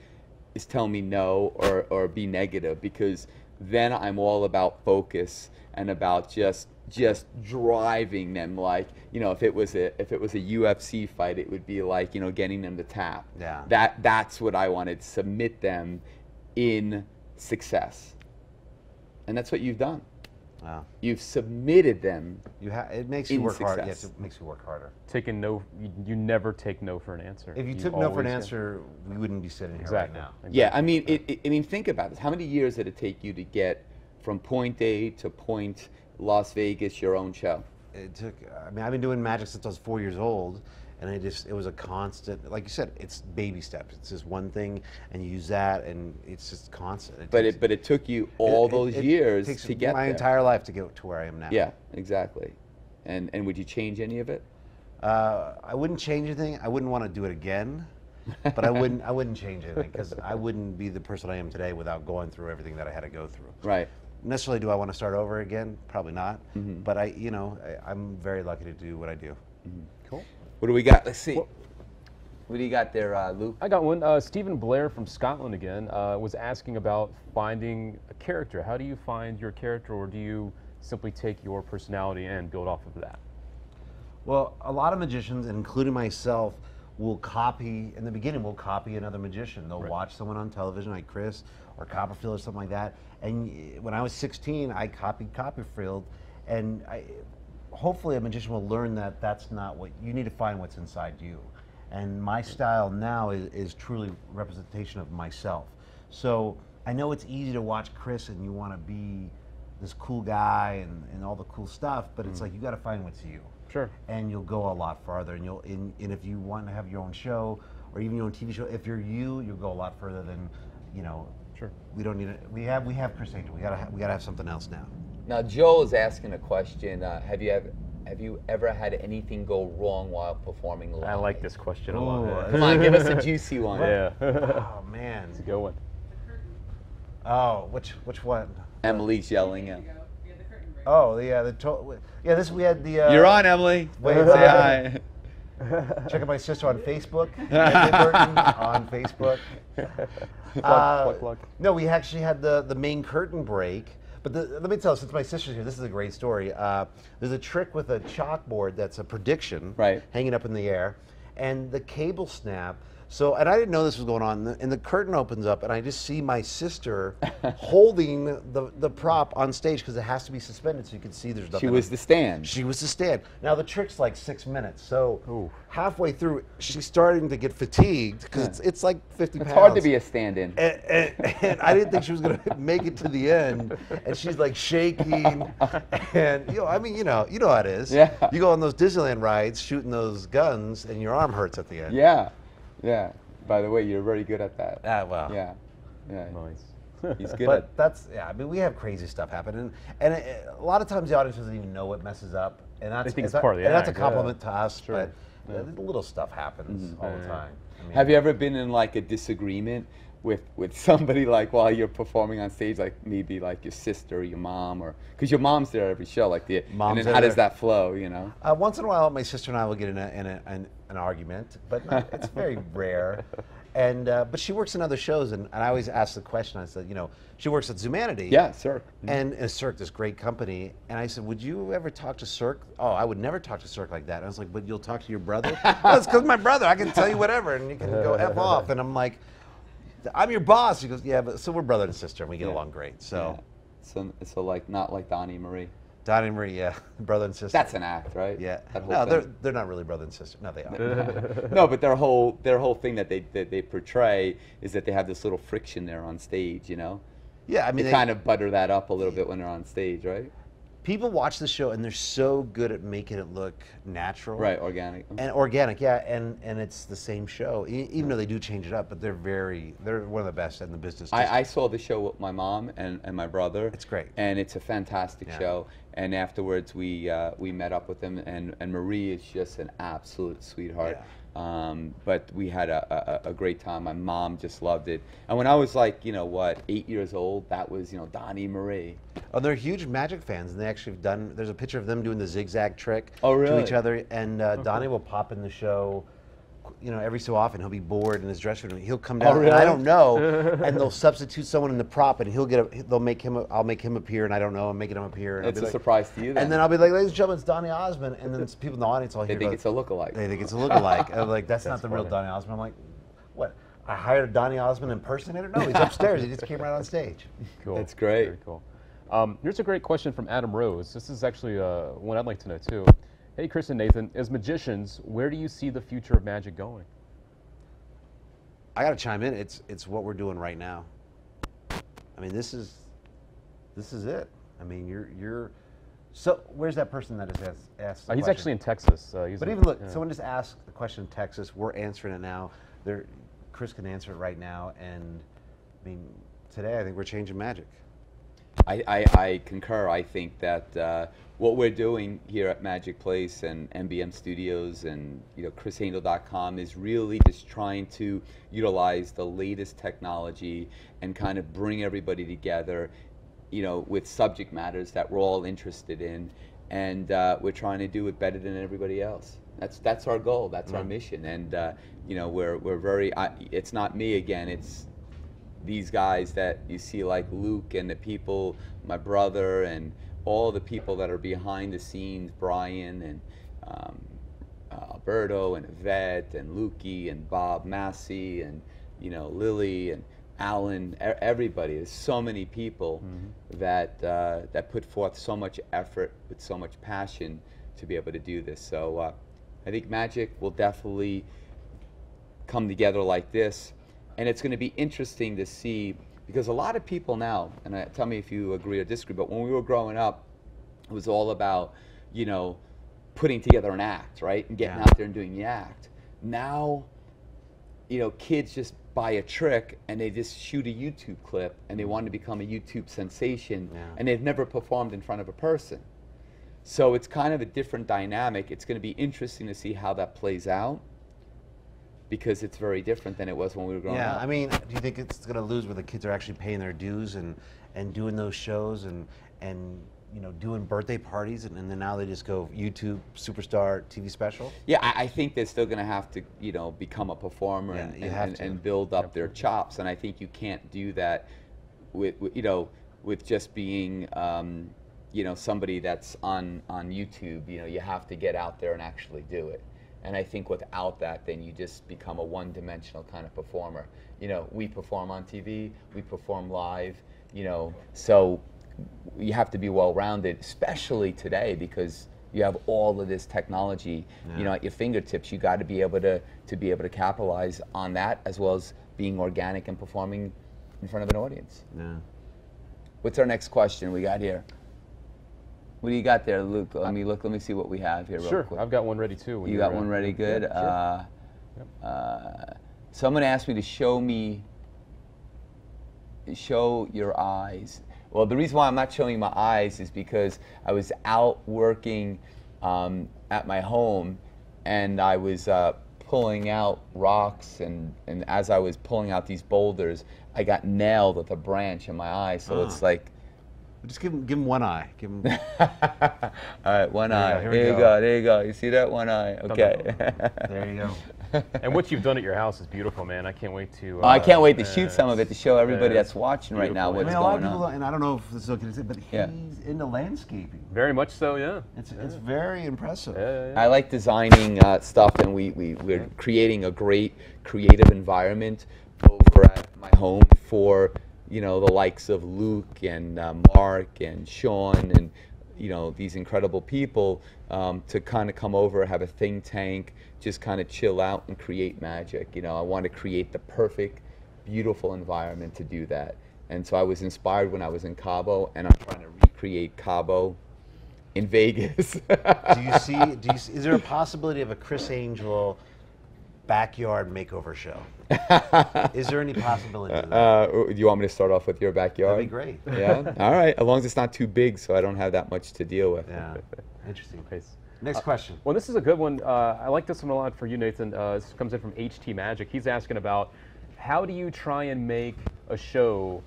is tell me no or be negative, because then I'm all about focus and about just just driving them, like, you know, if it was a UFC fight, it would be like, you know, getting them to tap. Yeah. That's what I wanted, submit them in success. And that's what you've done. Wow. You've submitted them. It makes you work harder. Yes, it makes you work harder. Taking no, you never take no for an answer. If you took no for an answer, we wouldn't be sitting here right now. Yeah, I mean, I mean, think about this. How many years did it take you to get from point A to point Las Vegas, your own show? It took. I mean, I've been doing magic since I was 4 years old, and it was a constant. Like you said, it's baby steps. It's just one thing, and you use that, and it's just constant. But it took you all those years to get my there. entire life to get to where I am now. Yeah, exactly. And would you change any of it? I wouldn't change anything. I wouldn't want to do it again, but I wouldn't change anything because I wouldn't be the person I am today without going through everything that I had to go through. Right. Necessarily, do I want to start over again? Probably not. But I'm very lucky to do what I do. Cool. What do we got? Let's see. What do you got there, Luke? I got one. Stephen Blair from Scotland again was asking about finding a character. How do you find your character, or do you simply take your personality and build off of that? Well, a lot of magicians, and including myself, will copy, in the beginning, will copy another magician. They'll watch someone on television like Criss or Copperfield or something like that. And when I was 16, I copied Copperfield, and hopefully a magician will learn that that's not what, you need to find what's inside you. And my style now is truly representation of myself. So I know it's easy to watch Criss and you want to be this cool guy and all the cool stuff, but it's like you got to find what's you. Sure. And you'll go a lot farther. And and if you want to have your own show or even your own TV show, if you're you'll go a lot further than, you know. Sure. We don't need it. We have Criss Angel. We gotta have something else now. Now Joel is asking a question. Have you ever had anything go wrong while performing live? I like this question a lot. Come on, give us a juicy one. Yeah. Oh man. It's a good one. Oh, which one? Emily's yelling at. Oh yeah, this we had the. You're on, Emily. Wait, say hi. Check out my sister on Facebook. Nathan Burton on Facebook. Plug. No, we actually had the main curtain break. But let me tell you, since my sister's here, this is a great story. There's a trick with a chalkboard that's a prediction hanging up in the air, and the cable snap. So, and I didn't know this was going on, and the curtain opens up, and I just see my sister holding the prop on stage because it has to be suspended so you can see there's nothing. She was the stand. She was the stand. Now the trick's like 6 minutes, so halfway through, she's starting to get fatigued because it's like 50 pounds. It's hard to be a stand-in. And I didn't think she was going to make it to the end, and she's like shaking, and I mean, you know how it is. Yeah. You go on those Disneyland rides, shooting those guns, and your arm hurts at the end. Yeah. Yeah. By the way, you're very good at that. Well. Yeah. Yeah. Nice. He's good But that's, I mean, we have crazy stuff happen. And a lot of times the audience doesn't even know what messes up. And that's, think it's part of the and that's a act, compliment to us. Sure. But little stuff happens all the time. I mean, Have you ever been in like a disagreement with somebody, like while you're performing on stage, like maybe like your sister or your mom, or because your mom's there every show, like and then how does that flow, Once in a while, my sister and I will get in an argument, but it's very rare. And but she works in other shows, and I always ask the question. I said, she works at Zumanity. Yeah, Cirque. And Cirque, this great company. And I said, would you ever talk to Cirque? Oh, I would never talk to Cirque like that. And I was like, but you'll talk to your brother? Well, it's because my brother. I can tell you whatever, and you can go F off. And I'm like, I'm your boss. He goes, yeah, but so we're brother and sister, and we get along great. So, so like not like Donnie and Marie. Donnie and Marie, yeah, brother and sister. That's an act, right? Yeah. That whole No, thing. they're not really brother and sister. No, they are. No, but their whole thing that they portray is that they have this little friction there on stage, Yeah, I mean, they kind of butter that up a little bit when they're on stage, right? People watch the show and they're so good at making it look natural. Right, organic. And organic, yeah, and it's the same show, even though they do change it up, but they're one of the best in the business. I saw the show with my mom and my brother. It's great. And it's a fantastic show. And afterwards we met up with them, and Marie is just an absolute sweetheart. Yeah. But we had a great time. My mom just loved it. And when I was like, 8 years old, that was, Donnie Marie. Oh, they're huge Magic fans, and they actually have done, there's a picture of them doing the zigzag trick to each other, and Donnie will pop in the show you know, every so often he'll be bored in his dressing room. He'll come down, really? and I don't know, and they'll substitute someone in the prop, and I'll make him appear, and I don't know, I'm making him appear. And It's a surprise to you then. And then I'll be like, ladies and gentlemen, it's Donny Osmond, and then people in the audience all They hear think about, it's a lookalike. They think it's a lookalike. I'm like, that's not the real funny. Donny Osmond. I'm like, what? I hired a Donny Osmond impersonator? No, he's upstairs. He just came right on stage. Cool. That's great. Very cool. Here's a great question from Adam Rose. This is actually one I'd like to know too. Hey, Criss and Nathan, as magicians, where do you see the future of magic going? I got to chime in. It's what we're doing right now. I mean, this is it. I mean, you're. So where's that person that has asked? The He's question? actually in Texas. But even look, someone just asked the question in Texas. We're answering it now. Criss can answer it right now. And I mean, today I think we're changing magic. I concur. I think that what we're doing here at Magic Place and MBM Studios and ChrissAngel.com is really just trying to utilize the latest technology and kind of bring everybody together, with subject matters that we're all interested in, and we're trying to do it better than everybody else. That's our goal. That's our mission. And we're very. It's not me again. It's these guys that you see, like Luke and the people, my brother, and all the people that are behind the scenes, Brian and Alberto and Yvette and Lukey and Bob Massey and Lily and Alan, everybody. There's so many people that put forth so much effort with so much passion to be able to do this. So I think magic will definitely come together like this. And it's going to be interesting to see, because a lot of people now, and tell me if you agree or disagree, but when we were growing up, it was all about, putting together an act, right? And getting out there and doing the act. Now, kids just buy a trick and they just shoot a YouTube clip and they want to become a YouTube sensation, and they've never performed in front of a person. So it's kind of a different dynamic. It's going to be interesting to see how that plays out, because it's very different than it was when we were growing up. Yeah, I mean, do you think it's going to lose where the kids are actually paying their dues and doing those shows and doing birthday parties, and then now they just go YouTube superstar TV special? Yeah, I think they're still going to have to, become a performer and build up their chops. And I think you can't do that with just being, somebody that's on YouTube. You have to get out there and actually do it. And I think without that, then you just become a one-dimensional kind of performer. We perform on TV, we perform live, so you have to be well-rounded, especially today, because you have all of this technology, at your fingertips. You got to be able to capitalize on that, as well as being organic and performing in front of an audience. Yeah. What's our next question we got here? What do you got there, Luke? Let me see what we have here real quick. I've got one ready too. You got one ready? Good. Yeah, Someone asked me to show your eyes. Well, the reason why I'm not showing my eyes is because I was out working at my home, and I was pulling out rocks, and as I was pulling out these boulders, I got nailed with a branch in my eye. So it's like, just give him one eye. Give him. All right, one eye. Here There you go. There you go. You see that? One eye. Okay. There you go. And what you've done at your house is beautiful, man. I can't wait to. I can't wait to shoot some of it to show everybody that's watching right now what's a going lot of on. people, and I don't know if this is okay to say, but he's into landscaping. Very much so, yeah. It's very impressive. I like designing stuff, and we're creating a great creative environment over at my home for the likes of Luke and Mark and Sean and these incredible people to kind of come over, have a think tank, just kind of chill out and create magic. I want to create the perfect, beautiful environment to do that. And so I was inspired when I was in Cabo, and I'm trying to recreate Cabo in Vegas. Do you see? Is there a possibility of a Criss Angel backyard makeover show? Is there any possibility of that? Do you want me to start off with your backyard? That'd be great. Yeah? All right. As long as it's not too big, so I don't have that much to deal with. Yeah. Interesting. Okay. Next question. Well, this is a good one. I like this one a lot for you, Nathan. This comes in from HT Magic. He's asking about, how do you try and make a show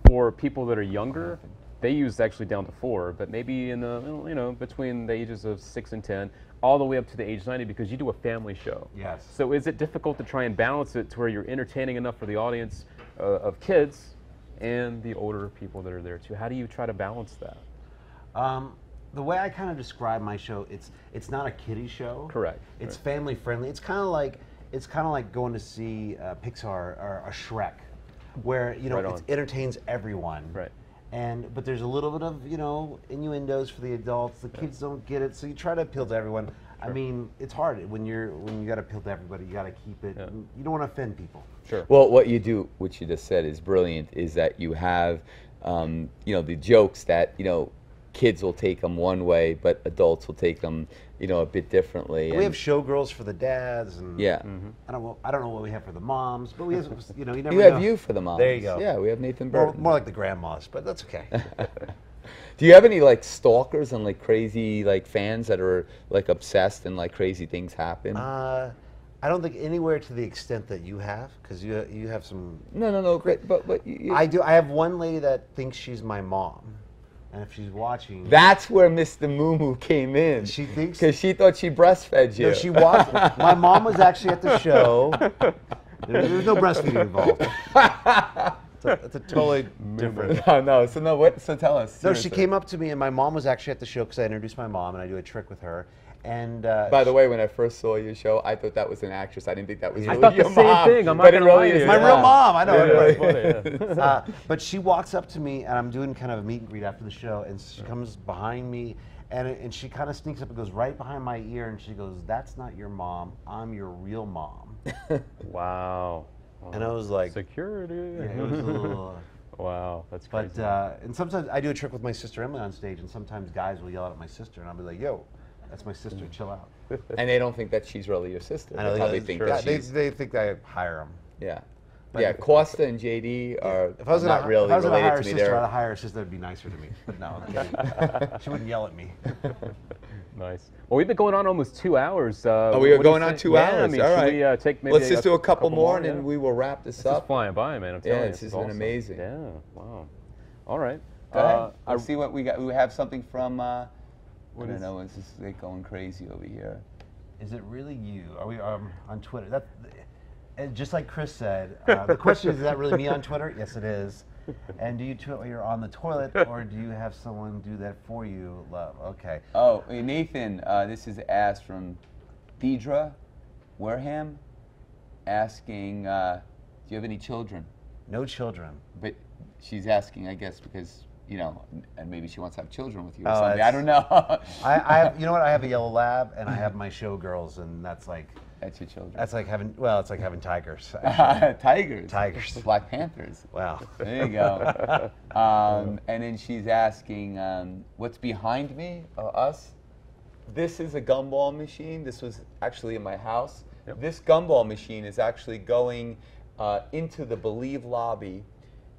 for people that are younger they used actually down to 4, but maybe in the, you know, between the ages of 6 and 10, all the way up to the age 90, because you do a family show. Yes. So is it difficult to try and balance it to where you're entertaining enough for the audience of kids and the older people that are there too? How do you try to balance that? The way I kind of describe my show, it's not a kiddie show. Correct. It's family friendly. It's kind of like going to see Pixar or a Shrek, where you know it entertains everyone. Right. But there's a little bit of innuendos for the adults. The kids don't get it, so you try to appeal to everyone. I mean, it's hard when you got to appeal to everybody. You got to keep it. You don't want to offend people. Sure. Well, what you do, which you just said, is brilliant. Is that you have, the jokes that kids will take them one way, but adults will take them, a bit differently. We have showgirls for the dads, and yeah. I don't know what we have for the moms, but we have, you never know. You have you for the moms. There you go. Yeah, we have Nathan Burton. More like the grandmas, but that's okay. Do you have any stalkers and crazy fans that are obsessed and crazy things happen? I don't think anywhere to the extent that you have, because you have some. No, great, but I do. I have one lady that thinks she's my mom. And if she's watching... That's where Mr. Moo came in. She thinks... Because she thought she breastfed you. No, she watched... My mom was actually at the show. There was no breastfeeding involved. It's a totally different... So tell us. Seriously. No, she came up to me, and my mom was actually at the show, because I introduced my mom, and I do a trick with her. And by the way, when I first saw your show, I thought that was an actress. I didn't think that was really I thought your the same mom. thing. I'm but not it gonna lie really to is you. my real mom. I know. Yeah. But she walks up to me, and I'm doing kind of a meet and greet after the show, and she comes behind me, and she kind of sneaks up and goes right behind my ear, and she goes, "That's not your mom. I'm your real mom." Wow. And I was like, security. Yeah, it was a little. Wow, that's crazy. But and sometimes I do a trick with my sister Emily on stage, and sometimes guys will yell out at my sister, and I'll be like, "Yo, that's my sister. Chill out." And they don't think that she's really your sister. I know, They probably think that she's... They think I hire them. Yeah. Yeah, Costa and JD are if I was not really related hire to me. Sister, I'd hire a sister that'd be nicer to me. But no, I'm kidding. She wouldn't yell at me. Nice. Well, we've been going on almost 2 hours. We are going on 2 hours. Yeah, I mean, all right. should we take maybe Let's just do a couple more, and then we will wrap this up. It's flying by, man. I'm telling you. This has been amazing. Yeah. Wow. All right. Go ahead. Let's see what we got. We have something from. I don't know. Is this going crazy over here? Is it really you? Are we on Twitter? That, just like Chris said, the question is that really me on Twitter? Yes, it is. And do you tweet while you're on the toilet, or do you have someone do that for you? Love. Okay. Oh, Nathan, this is asked from Deidre Wareham, asking, do you have any children? No children. But she's asking, I guess, because and maybe she wants to have children with you or something. I don't know. I have, you know what? I have a yellow lab, and I have my showgirls, and that's like. That's your children. That's like having. Well, it's like having tigers. Tigers. Tigers. Black Panthers. Wow. There you go. And then she's asking, what's behind me? Us. This is a gumball machine. This was actually in my house. Yep. This gumball machine is actually going into the Believe lobby,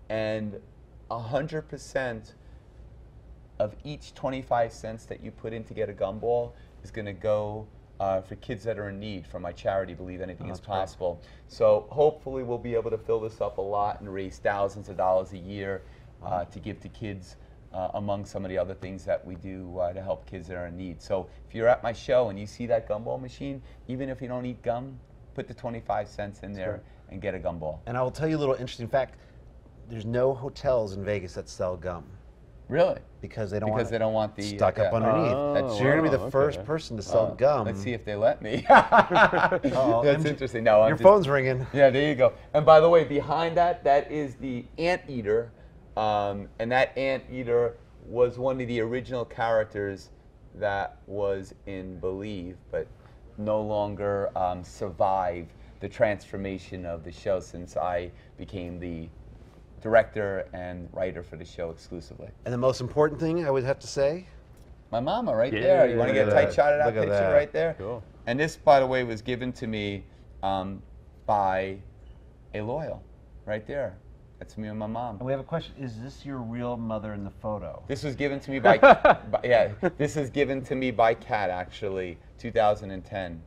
and 100% of each 25 cents that you put in to get a gumball is going to go for kids that are in need from my charity, Believe Anything is Possible. Great. So hopefully we'll be able to fill this up a lot and raise thousands of dollars a year to give to kids among some of the other things that we do to help kids that are in need. So if you're at my show and you see that gumball machine, even if you don't eat gum, put the 25 cents in there and get a gumball. And I will tell you a little interesting fact. There's no hotels in Vegas that sell gum. Really? Because they don't want the stuck up underneath. So you're gonna be the first person to sell gum. Let's see if they let me. That's interesting. No, your phone's ringing. Yeah, there you go. And by the way, behind that is the anteater, and that anteater was one of the original characters that was in Believe, but no longer survived the transformation of the show since I became the director and writer for the show exclusively. And the most important thing I would have to say? My mama right there. You want to get a tight shot of that picture right there? Cool. And this, by the way, was given to me by a loyal right there. That's me and my mom. And we have a question. Is this your real mother in the photo? This was given to me by, this is given to me by Kat, actually, 2010,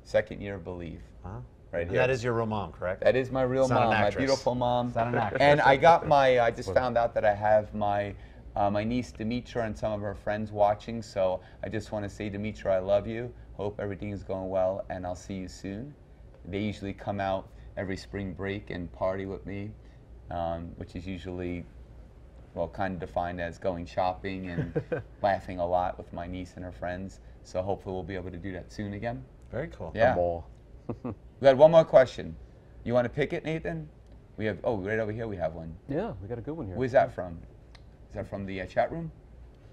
second year of Believe. Huh? Right and here. That is your real mom, correct? That is my real mom, my beautiful mom. It's not an actress. And I got my, I just found out that I have my my niece Demetra and some of her friends watching, so I just want to say, Demetra, I love you. Hope everything is going well, and I'll see you soon. They usually come out every spring break and party with me, which is usually, well, kind of defined as going shopping and laughing a lot with my niece and her friends. So hopefully we'll be able to do that soon again. Very cool. Yeah. We got one more question. You want to pick it, Nathan? We have, oh, right over here we have one. Yeah, we got a good one here. Where's that from? Is that from the chat room?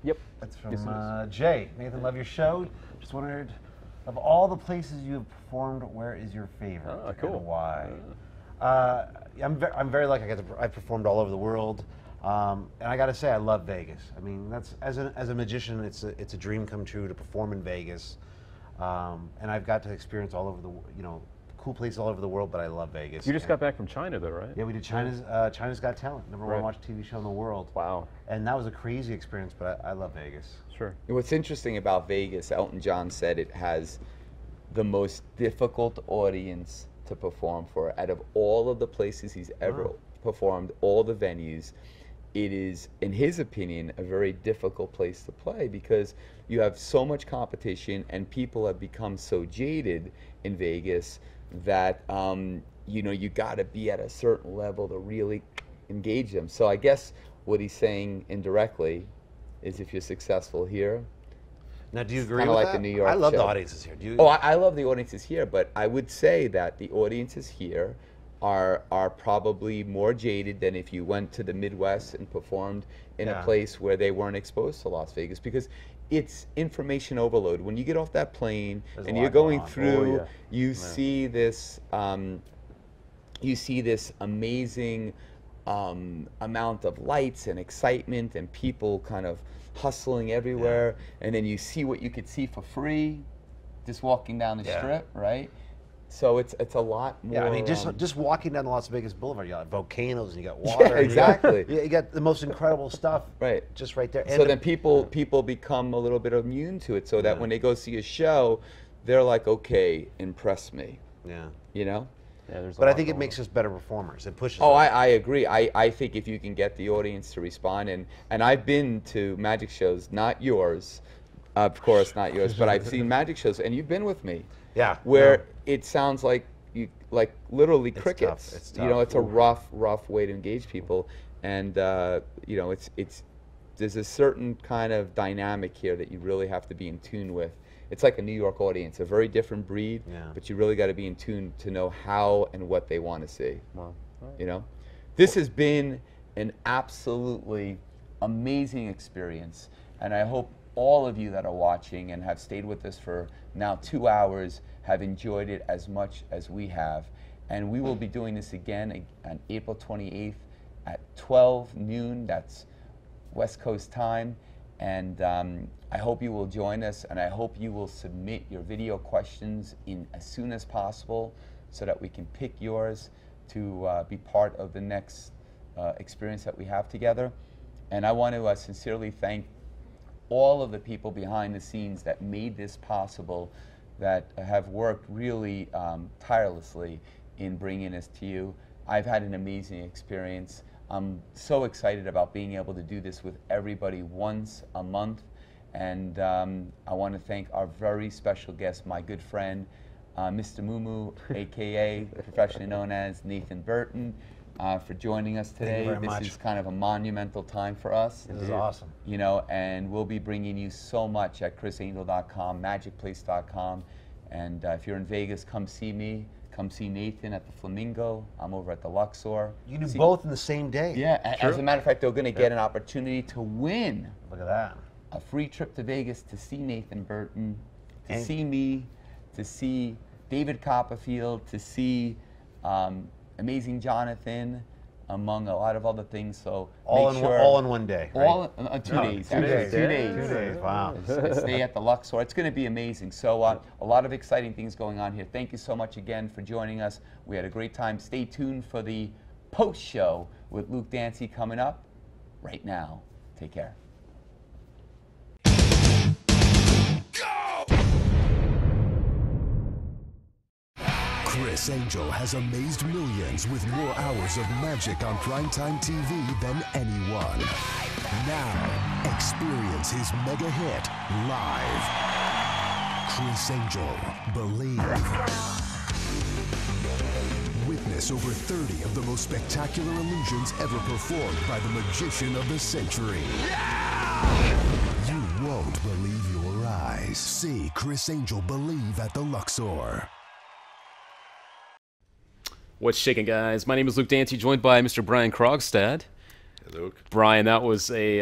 Yep. That's from Jay. Nathan, love your show. Just wondered, of all the places you have performed, where is your favorite? Oh, cool. And why? I'm very lucky. I've performed all over the world, and I got to say, I love Vegas. I mean, that's as a magician, it's a dream come true to perform in Vegas, and I've got to experience all over the cool places all over the world. But I love Vegas. You just got back from China, though, right? Yeah, we did China's Got Talent, number one watched TV show in the world. Wow. And that was a crazy experience, but I love Vegas. Sure. What's interesting about Vegas, Elton John said it has the most difficult audience to perform for. Out of all of the places he's ever performed, all the venues, it is, in his opinion, a very difficult place to play because you have so much competition and people have become so jaded in Vegas that you got to be at a certain level to really engage them. So I guess what he's saying indirectly is if you're successful here. Now, do you agree with with like that? the New York I love show. the audiences here. Do you? Oh, I love the audiences here, but I would say that the audiences here are probably more jaded than if you went to the Midwest and performed in a place where they weren't exposed to Las Vegas, because it's information overload. When you get off that plane and you're going through, you see this amazing amount of lights and excitement and people kind of hustling everywhere, and then you see what you could see for free just walking down the strip, right? So it's a lot more. Yeah, I mean, just walking down the Las Vegas Boulevard, you got volcanoes and you got water. Yeah, exactly. You got the most incredible stuff, just right there. So then people become a little bit immune to it, so that when they go see a show, they're like, okay, impress me. Yeah. You know? Yeah, but I think it makes us better performers. It pushes. Oh, us. I agree. I think if you can get the audience to respond, and I've been to magic shows, not yours, of course, not yours, but I've seen magic shows, and you've been with me. Yeah. Where it sounds like literally crickets. It's tough. You know, it's a rough way to engage people, and it's there's a certain kind of dynamic here that you really have to be in tune with. It's like a New York audience, a very different breed, but you really got to be in tune to know how and what they want to see. Wow. You know, this has been an absolutely amazing experience, and I hope all of you that are watching and have stayed with us for now 2 hours have enjoyed it as much as we have. And we will be doing this again on April 28th at 12 noon. That's West Coast time. And I hope you will join us, and I hope you will submit your video questions in as soon as possible so that we can pick yours to be part of the next experience that we have together. And I want to sincerely thank all of the people behind the scenes that made this possible, that have worked really tirelessly in bringing this to you. I've had an amazing experience. I'm so excited about being able to do this with everybody once a month. And I want to thank our very special guest, my good friend, Mr. Mumu, a.k.a. professionally known as Nathan Burton, for joining us today. Thank you very much. Is kind of a monumental time for us. This is awesome. You know, and we'll be bringing you so much at ChrissAngel.com, MagicPlace.com. And if you're in Vegas, come see me. Come see Nathan at the Flamingo. I'm over at the Luxor. You can do both in the same day. Yeah, as a matter of fact, they're going to get an opportunity to win. Look at that. A free trip to Vegas to see Nathan Burton, to see me, to see David Copperfield, to see Amazing Jonathan, among a lot of other things. So all in one day. Right? All 2 days. 2 days. 2 days. 2 days. Wow. Stay at the Luxor. It's going to be amazing. So a lot of exciting things going on here. Thank you so much again for joining us. We had a great time. Stay tuned for the post show with Luke Dancy coming up right now. Take care. Criss Angel has amazed millions with more hours of magic on primetime TV than anyone. Now, experience his mega hit live. Criss Angel, Believe. Witness over 30 of the most spectacular illusions ever performed by the magician of the century. You won't believe your eyes. See Criss Angel Believe at the Luxor. What's shaking, guys? My name is Luke Dancy, joined by Mr. Brian Krogstad. Hey, Luke. Brian, that was a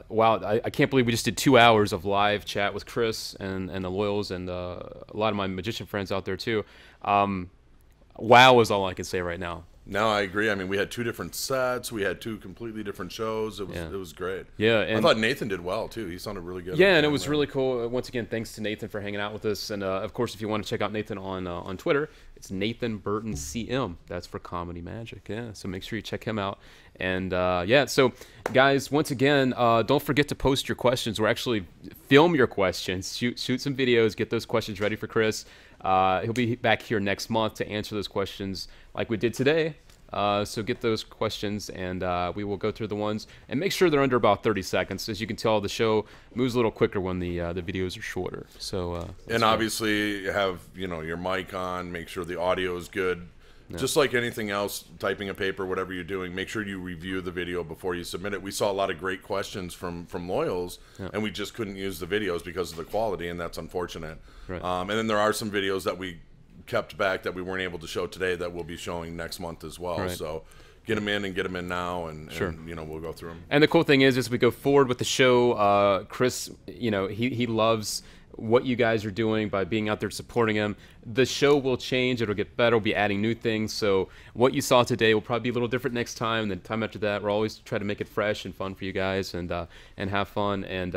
wow! I can't believe we just did 2 hours of live chat with Criss and the Loyals and a lot of my magician friends out there too. Wow is all I can say right now. No, I agree. I mean, we had 2 different sets. We had 2 completely different shows. It was great. Yeah, and I thought Nathan did well too. He sounded really good. Yeah, and it was really cool. Once again, thanks to Nathan for hanging out with us. And of course, if you want to check out Nathan on Twitter, it's Nathan Burton CM. That's for Comedy Magic. Yeah, so make sure you check him out. And yeah, so guys, once again, don't forget to post your questions. Or actually film your questions. Shoot some videos. Get those questions ready for Criss. He'll be back here next month to answer those questions like we did today. So get those questions, and we will go through the ones. And make sure they're under about 30 seconds. As you can tell, the show moves a little quicker when the videos are shorter. So and obviously have your mic on. Make sure the audio is good. Yeah. Just like anything else, typing a paper, whatever you're doing, make sure you review the video before you submit it. We saw a lot of great questions from Loyals, and we just couldn't use the videos because of the quality, and that's unfortunate. Right. And then there are some videos that we kept back that we weren't able to show today that we'll be showing next month as well. Right. So get them in and get them in now, and, Sure. and we'll go through them. And the cool thing is, as we go forward with the show, Criss, he loves what you guys are doing by being out there supporting him. The show will change. It'll get better. We'll be adding new things. So what you saw today will probably be a little different next time. And then time after that, we're always try to make it fresh and fun for you guys and have fun. And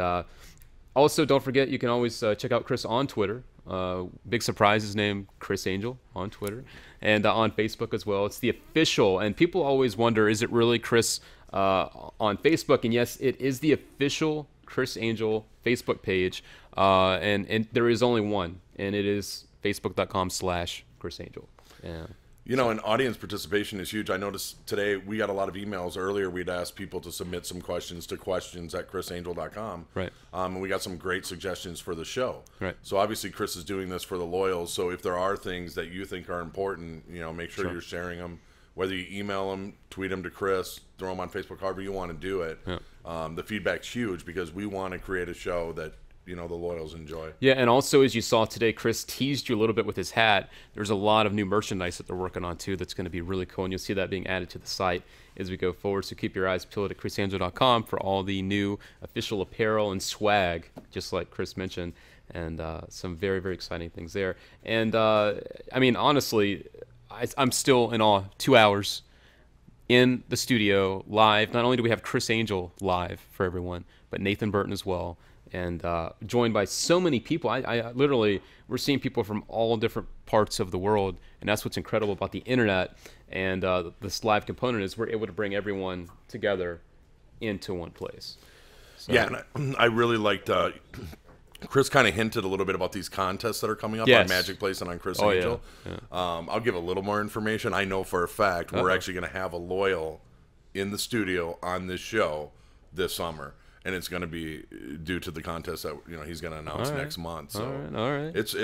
also, don't forget, you can always check out Criss on Twitter. Big surprise, his name, Criss Angel on Twitter. And on Facebook as well. It's the official. And people always wonder, is it really Criss on Facebook? And yes, it is the official Criss Angel Facebook page. And there is only one, and it is facebook.com/Criss Angel. Yeah. And audience participation is huge. I noticed today we got a lot of emails. Earlier we'd asked people to submit some questions to questions@ChrissAngel.com. Right. And we got some great suggestions for the show. Right. So obviously Criss is doing this for the Loyals. So if there are things that you think are important, make sure Sure. you're sharing them. Whether you email them, tweet them to Criss, throw them on Facebook, however you want to do it. Yeah. The feedback's huge because we want to create a show that the Loyals enjoy. Yeah, and also, as you saw today, Criss teased you a little bit with his hat. There's a lot of new merchandise that they're working on, too, that's going to be really cool, and you'll see that being added to the site as we go forward. So keep your eyes peeled at ChrissAngel.com for all the new official apparel and swag, just like Criss mentioned, and some very, very exciting things there. And, I mean, honestly, I'm still in awe. 2 hours in the studio, live. Not only do we have Criss Angel live for everyone, but Nathan Burton as well. And joined by so many people. I literally, we're seeing people from all different parts of the world, and that's what's incredible about the internet and this live component is we're able to bring everyone together into one place. So. Yeah, and I really liked. Criss kind of hinted a little bit about these contests that are coming up Yes. on Magic Place and on Criss Oh, Angel. yeah. I'll give a little more information. I know for a fact we're actually going to have a Loyal in the studio on this show this summer. And it's going to be due to the contest that he's going to announce next month. So all right. it's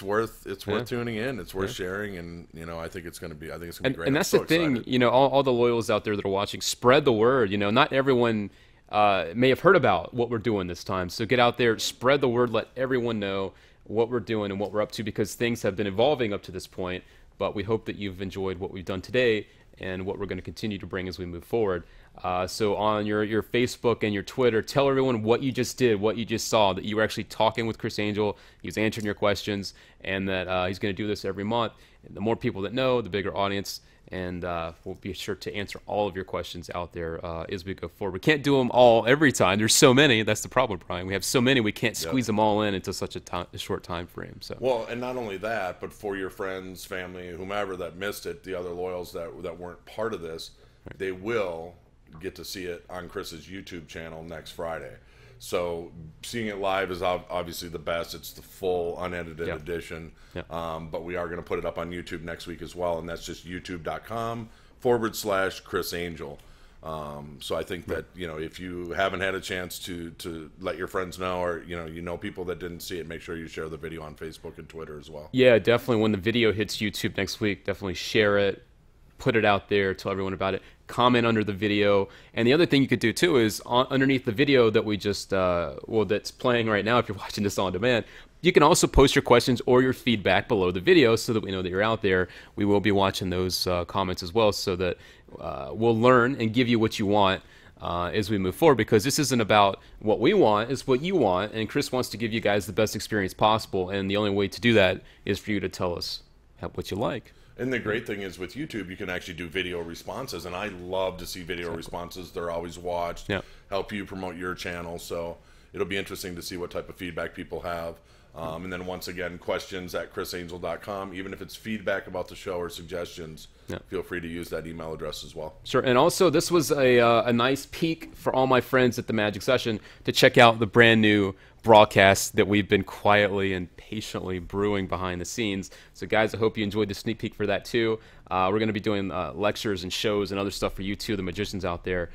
worth tuning in. It's worth sharing, and I think it's going to be great. And that's the thing, all the Loyals out there that are watching, spread the word. Not everyone may have heard about what we're doing this time. So get out there, spread the word, let everyone know what we're doing and what we're up to, because things have been evolving up to this point. But we hope that you've enjoyed what we've done today and what we're going to continue to bring as we move forward. So on your Facebook and your Twitter, tell everyone what you just did, what you just saw, that you were actually talking with Criss Angel, he was answering your questions, and that he's going to do this every month. And the more people that know, the bigger audience, and we'll be sure to answer all of your questions out there as we go forward. We can't do them all every time. There's so many. That's the problem, Brian. We have so many, we can't squeeze them all in into such a short time frame. So. Well, and not only that, but for your friends, family, whomever that missed it, the other Loyals that weren't part of this, they will get to see it on Criss's YouTube channel next Friday. So seeing it live is obviously the best. It's the full unedited edition. But we are going to put it up on YouTube next week as well, and that's just youtube.com/Criss Angel. So I think that, you know, if you haven't had a chance to let your friends know, or you know people that didn't see it, make sure you share the video on Facebook and Twitter as well. Yeah, definitely. When the video hits YouTube next week, definitely share it, put it out there, tell everyone about it, comment under the video. And the other thing you could do too is underneath the video that we just that's playing right now, if you're watching this on demand, you can also post your questions or your feedback below the video so that we know that you're out there. We will be watching those comments as well, so that we'll learn and give you what you want as we move forward, because this isn't about what we want, it's what you want, and Criss wants to give you guys the best experience possible, and the only way to do that is for you to tell us what you like. And the great thing is with YouTube, you can actually do video responses, and I love to see video responses. They're always watched, help you promote your channel, so it'll be interesting to see what type of feedback people have. And then once again, questions at chrisangel.com. Even if it's feedback about the show or suggestions, feel free to use that email address as well. Sure. And also, this was a nice peek for all my friends at the Magic Session to check out the brand new broadcast that we've been quietly and patiently brewing behind the scenes. So guys, I hope you enjoyed the sneak peek for that too. We're going to be doing lectures and shows and other stuff for you too, the magicians out there.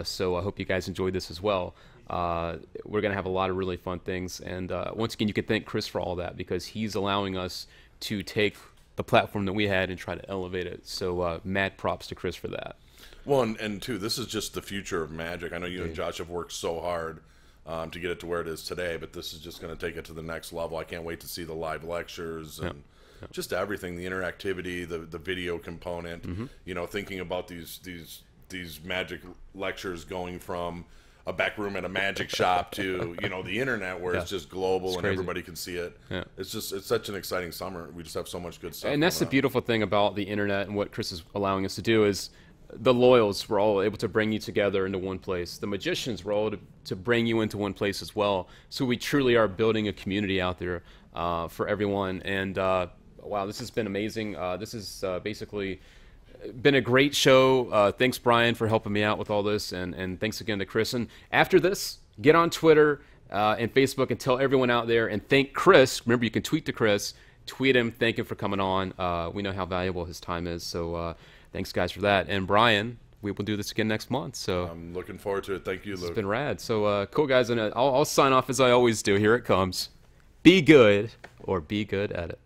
So I hope you guys enjoyed this as well. We're going to have a lot of really fun things, and once again, you can thank Criss for all that, because he's allowing us to take the platform that we had and try to elevate it. So mad props to Criss for that. Well, and too, this is just the future of magic. I know you and Josh have worked so hard to get it to where it is today, but this is just going to take it to the next level. I can't wait to see the live lectures and just everything, the interactivity, the video component. You know, thinking about these magic lectures going from a back room at a magic shop to, you know, the internet, where it's just global and everybody can see it. It's such an exciting summer. We just have so much good stuff. And that's the beautiful thing about the internet and what Criss is allowing us to do is the loyals were all able to bring you together into one place. The magicians were all to bring you into one place as well. So we truly are building a community out there for everyone. And wow, this has been amazing. This is basically been a great show. Thanks, Brian, for helping me out with all this, and thanks again to Criss. And after this, get on Twitter and Facebook and tell everyone out there, and thank Criss. Remember, you can tweet to Criss, tweet him, thank him for coming on. We know how valuable his time is, so thanks, guys, for that. And Brian, we will do this again next month. So I'm looking forward to it. Thank you, Luke. It's been rad. So cool, guys, and I'll sign off as I always do. Here it comes. Be good, or be good at it.